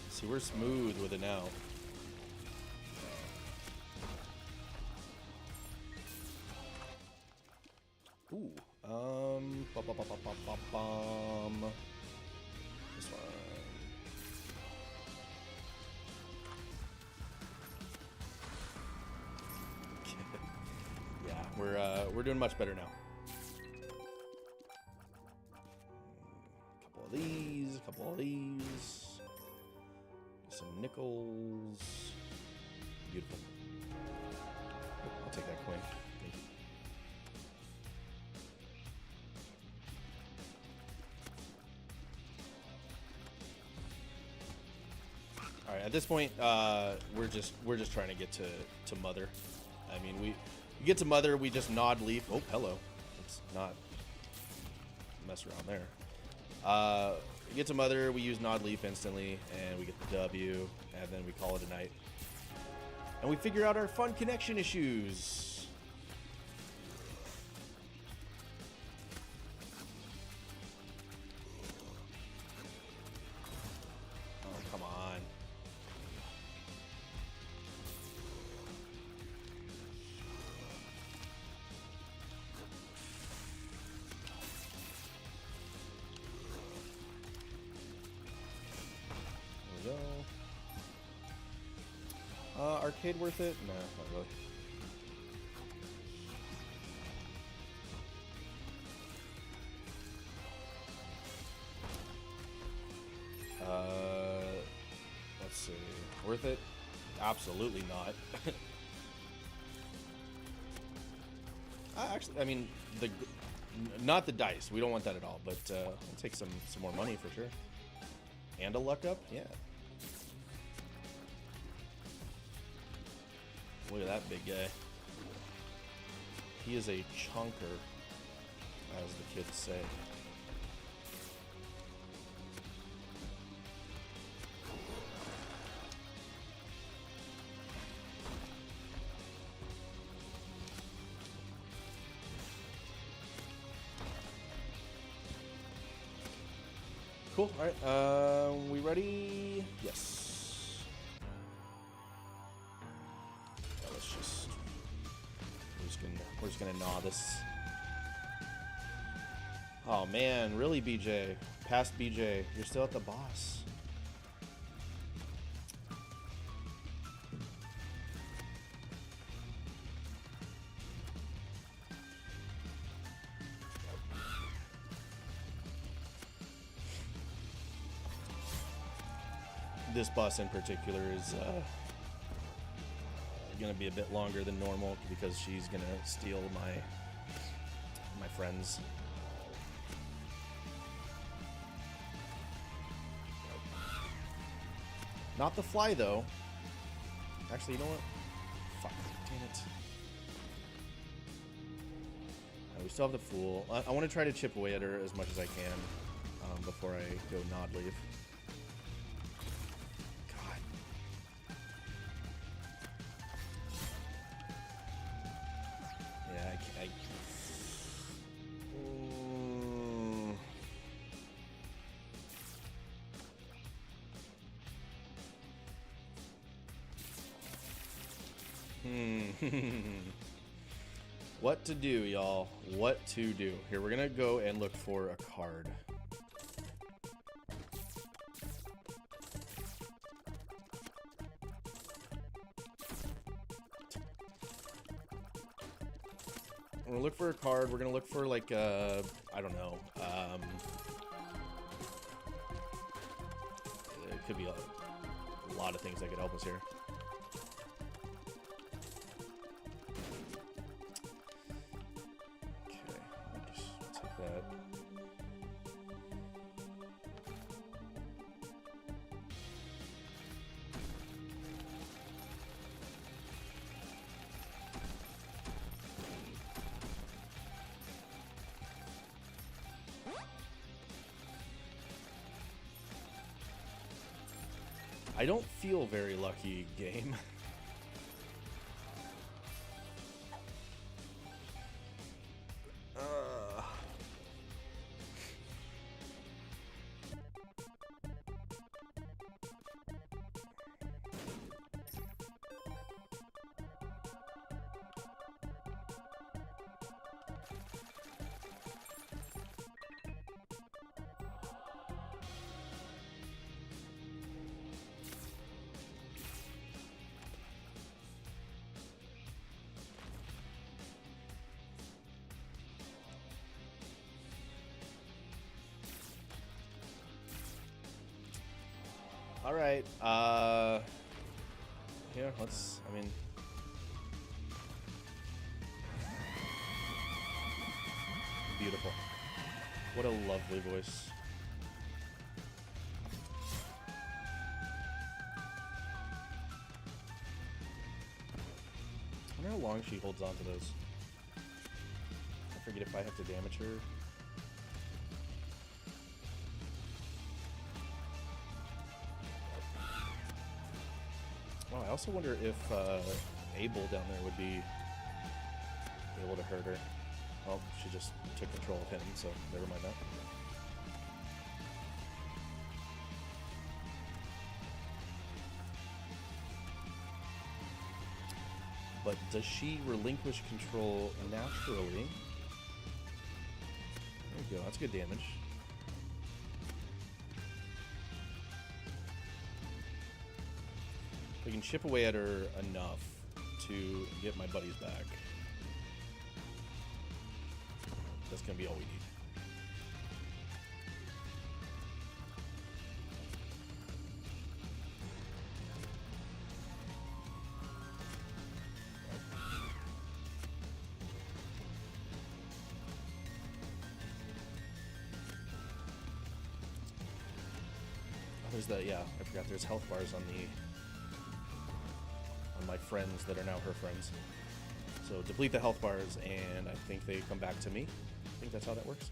See, we're smooth with it now. Ooh, this one. Yeah, we're doing much better now. Couple of these, couple of these. Some nickels. Beautiful. I'll take that coin. Thank you. All right. At this point, we're just trying to get to mother. I mean, we get to mother. We just nod leaf. Oh, hello. Let's not mess around there. We get to mother, we use nod leaf instantly, and we get the W, and then we call it a night. And we figure out our fun connection issues. Oh, come on. Arcade worth it? Nah, not really. Let's see. Worth it? Absolutely not. Actually, I mean, not the dice. We don't want that at all. But we'll take some more money for sure. And a luck up? Yeah. Look at that big guy. He is a chunker, as the kids say. Cool. All right. We ready? Yes. Yeah, let's just. We're just gonna gnaw this. Oh man, really, BJ? Past BJ, you're still at the boss. This boss in particular is gonna be a bit longer than normal because she's gonna steal my friends. Not the fly though. Actually, you know what? Fuck, damn it. We still have the fool. I want to try to chip away at her as much as I can before I go nod leave. What to do, y'all? What to do? Here, we're gonna go and look for a card. We're gonna look for a card. We're gonna look for like I don't know. It could be a lot of things that could help us here. I don't feel very lucky, game. All right. Yeah, let's, I mean, beautiful. What a lovely voice. I wonder how long she holds on to those. I forget if I have to damage her. I also wonder if Abel down there would be able to hurt her. Well, she just took control of him, so never mind that. But does she relinquish control naturally? There you go, that's good damage. We can chip away at her enough to get my buddies back. That's gonna be all we need. There's the, yeah, I forgot there's health bars on my friends that are now her friends. So deplete the health bars and I think they come back to me. I think that's how that works.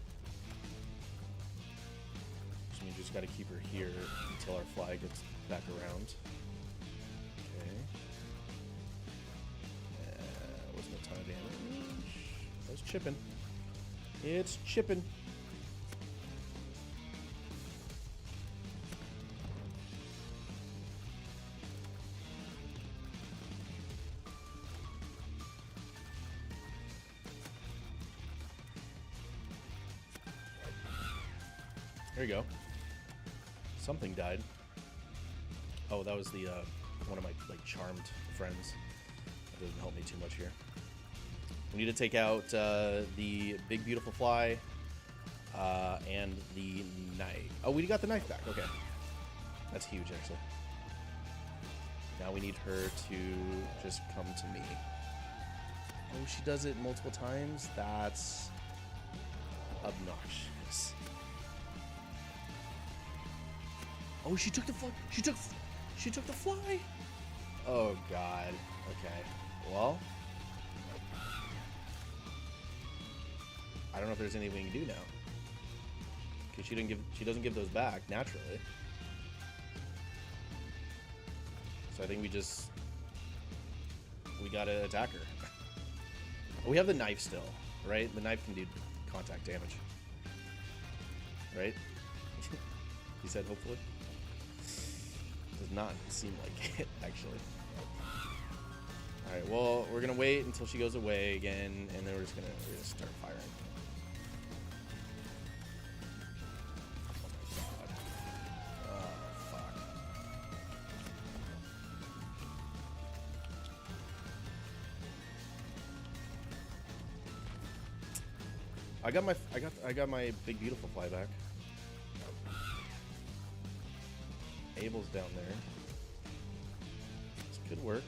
So you just gotta keep her here until our fly gets back around. Okay. Wasn't a ton of damage. That's chipping. It's chipping. There you go. Something died. Oh, that was the one of my like charmed friends. That doesn't help me too much here. We need to take out the big beautiful fly and the knife. Oh, we got the knife back. Okay, that's huge actually. Now we need her to just come to me. Oh, she does it multiple times. That's obnoxious. Oh, she took the fly. She took the fly. Oh God. Okay. Well, I don't know if there's anything we can do now. Cause she doesn't give those back naturally. So I think we gotta attack her. We have the knife still, right? The knife can do contact damage, right? He said hopefully. Does not seem like it, actually. Alright, well, we're gonna wait until she goes away again, and then we're just gonna start firing. Oh my God. Oh, fuck. I got my big beautiful fly back. Abel's down there. This could work.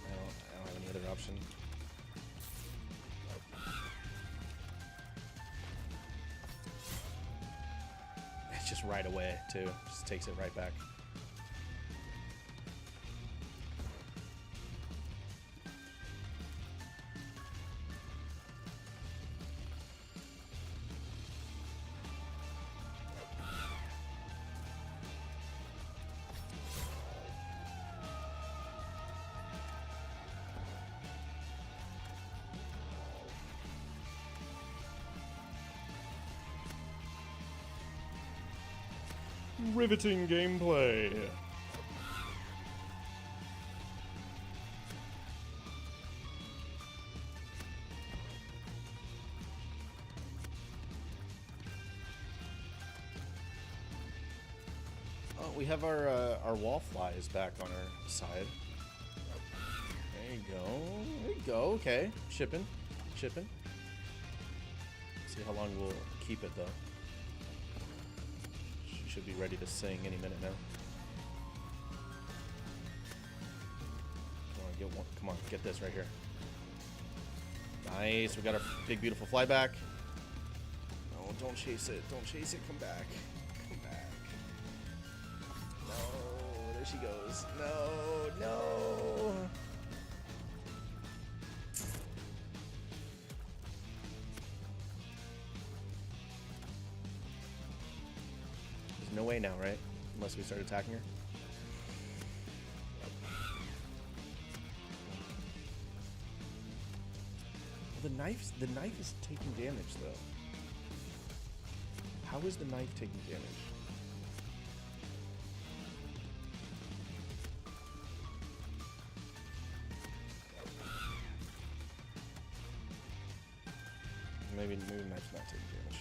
I don't have any other option. Just right away too. Just takes it right back. Riveting gameplay. Oh, we have our wall flies back on our side. There you go. There you go. Okay, shipping. See how long we'll keep it though. Should be ready to sing any minute now. Come on, get one. Come on, get this right here. Nice. We got our big beautiful fly back. Oh, don't chase it. Don't chase it. Come back. Come back. No. There she goes. No. No way now, right? Unless we start attacking her. The knife is taking damage though. How is the knife taking damage? maybe knife's not taking damage.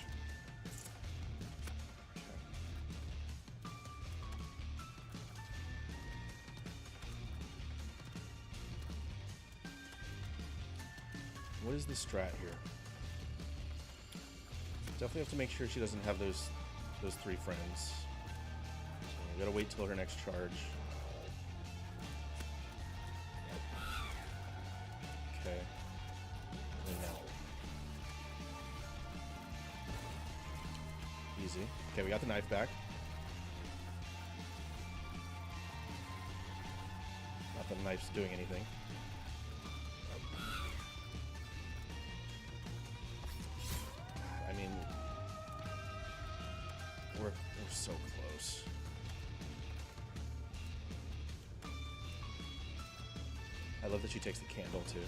What is the strat here? Definitely have to make sure she doesn't have those three friends. So we gotta wait till her next charge. Okay. And now. Easy. Okay, we got the knife back. Not that the knife's doing anything. I mean, we're so close. I love that she takes the candle too.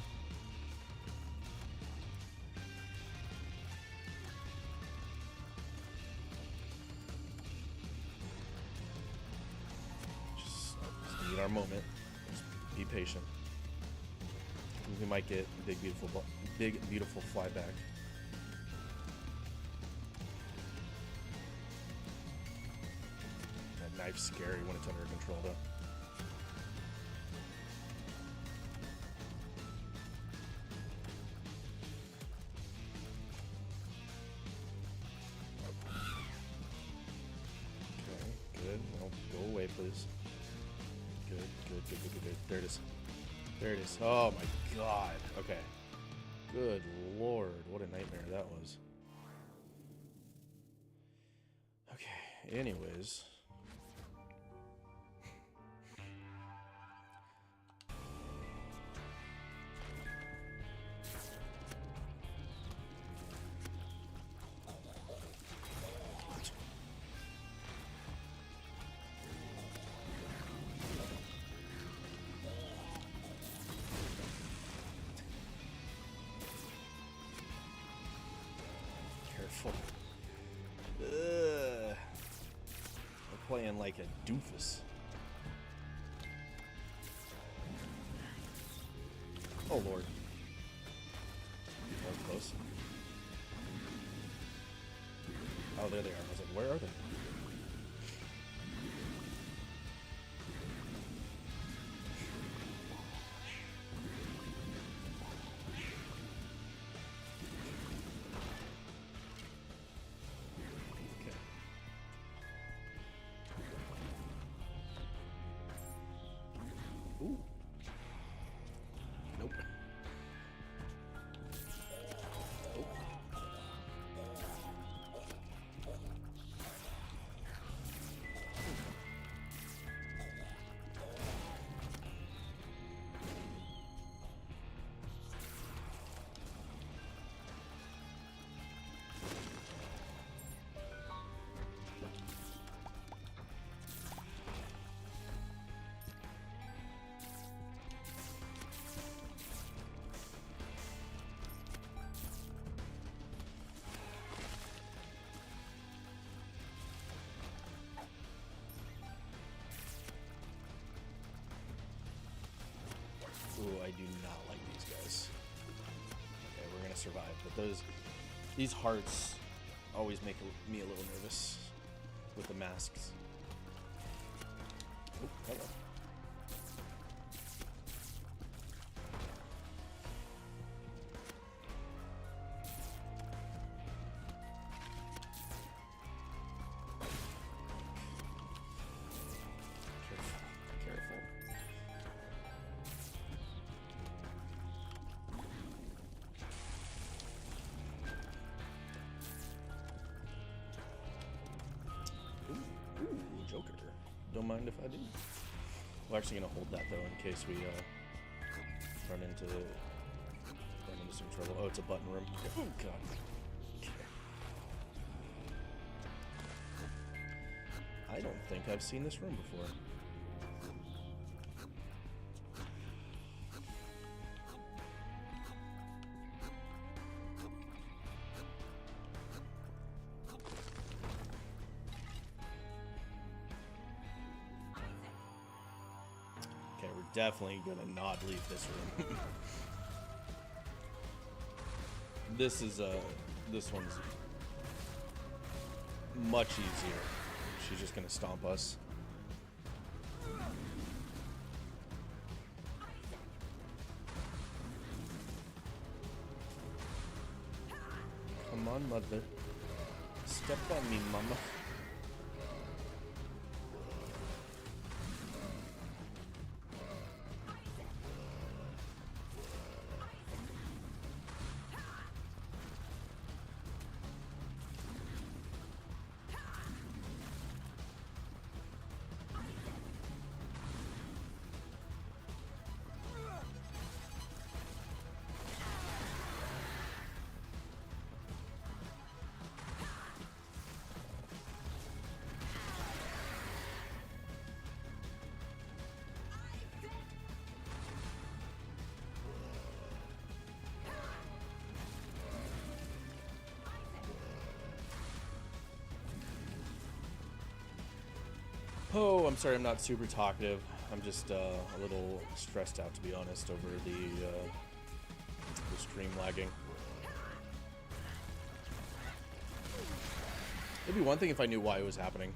Just need our moment. Just be patient. We might get big beautiful flyback. Knife's scary when it's under control, though. Okay, good. Well, go away, please. Good. There it is. There it is. Oh my god. Okay. Good lord. What a nightmare that was. Okay, anyways. We're playing like a doofus. Oh lord. That was close. Oh, there they are. I was like, where are they? Ooh. Nope. Nope. Ooh, I do not like these guys. Okay, we're gonna survive, but these hearts always make me a little nervous with the masks. Oh, hello. Careful. Ooh, Joker. Don't mind if I do. We're actually gonna hold that though in case we run into some trouble. Oh, it's a button room. Oh god. Okay. I don't think I've seen this room before. Okay, we're definitely gonna not leave this room. This is This one's much easier. She's just gonna stomp us. Come on, mother. Step on me, mama. Oh, I'm sorry, I'm not super talkative. I'm just a little stressed out, to be honest, over the stream lagging. It'd be one thing if I knew why it was happening.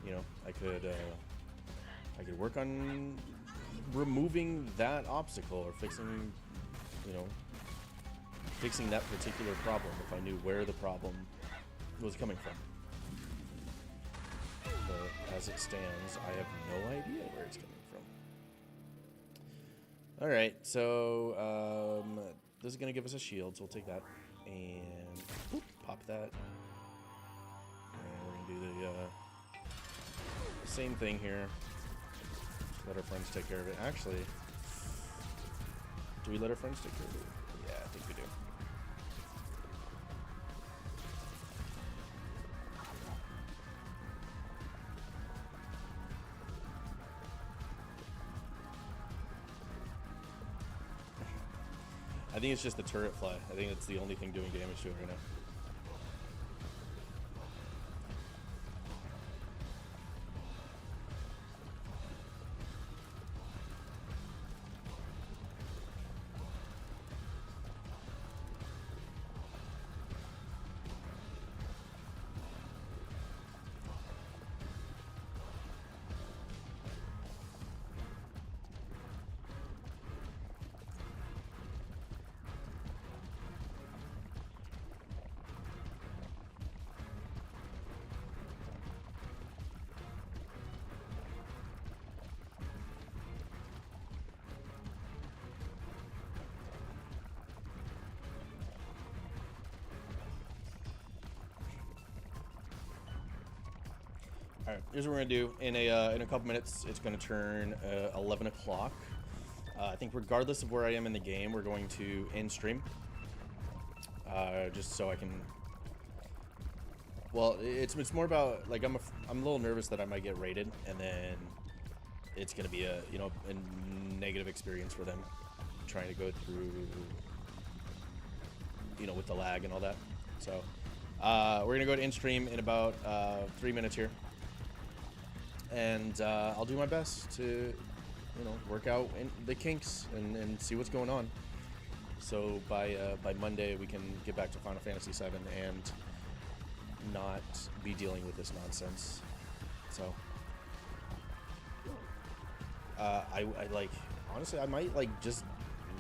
You know, I could work on removing that obstacle or fixing, you know, fixing that particular problem if I knew where the problem was coming from. But as it stands, I have no idea where it's coming from. Alright, so this is going to give us a shield, so we'll take that. And whoop, pop that. And we're going to do the same thing here. Let our friends take care of it. Actually, do we let our friends take care of it? Yeah, I think we do. I think it's just the turret fly. I think it's the only thing doing damage to it right now. All right, here's what we're gonna do. In a couple minutes, it's gonna turn 11 o'clock. I think regardless of where I am in the game, we're going to end stream. Just so I can. Well, it's more about like I'm a little nervous that I might get raided, and then it's gonna be a negative experience for them trying to go through with the lag and all that. So we're gonna go to end stream in about 3 minutes here. And I'll do my best to, work out the kinks and see what's going on. So by Monday we can get back to Final Fantasy VII and not be dealing with this nonsense. So I like honestly I might like just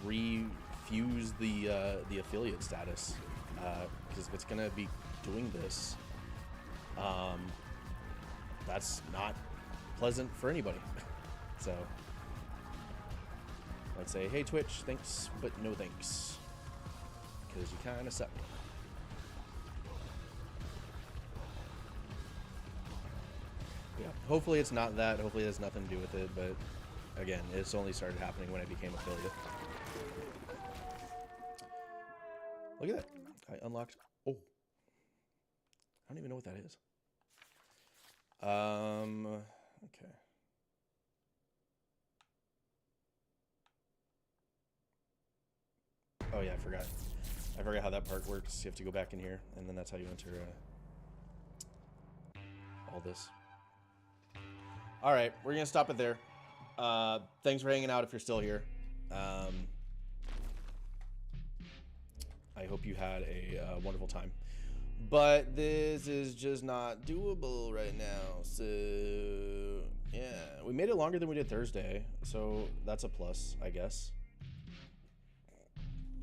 refuse the affiliate status because if it's gonna be doing this, that's not pleasant for anybody. So I'd say, hey Twitch, thanks, but no thanks, because you kind of suck. Yeah, hopefully it's not that. Hopefully it has nothing to do with it, but again, it's only started happening when I became affiliate. Look at that. I unlocked. Oh, I don't even know what that is. Okay. Oh yeah, I forgot. I forgot how that part works. You have to go back in here, and then that's how you enter all this. All right, we're gonna stop it there. Thanks for hanging out if you're still here. I hope you had a wonderful time. But this is just not doable right now. So, yeah. We made it longer than we did Thursday. So, that's a plus, I guess.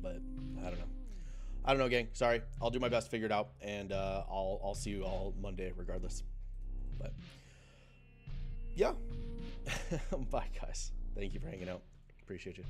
But, I don't know. I don't know, gang. Sorry. I'll do my best to figure it out. And I'll see you all Monday regardless. But, yeah. Bye, guys. Thank you for hanging out. Appreciate you.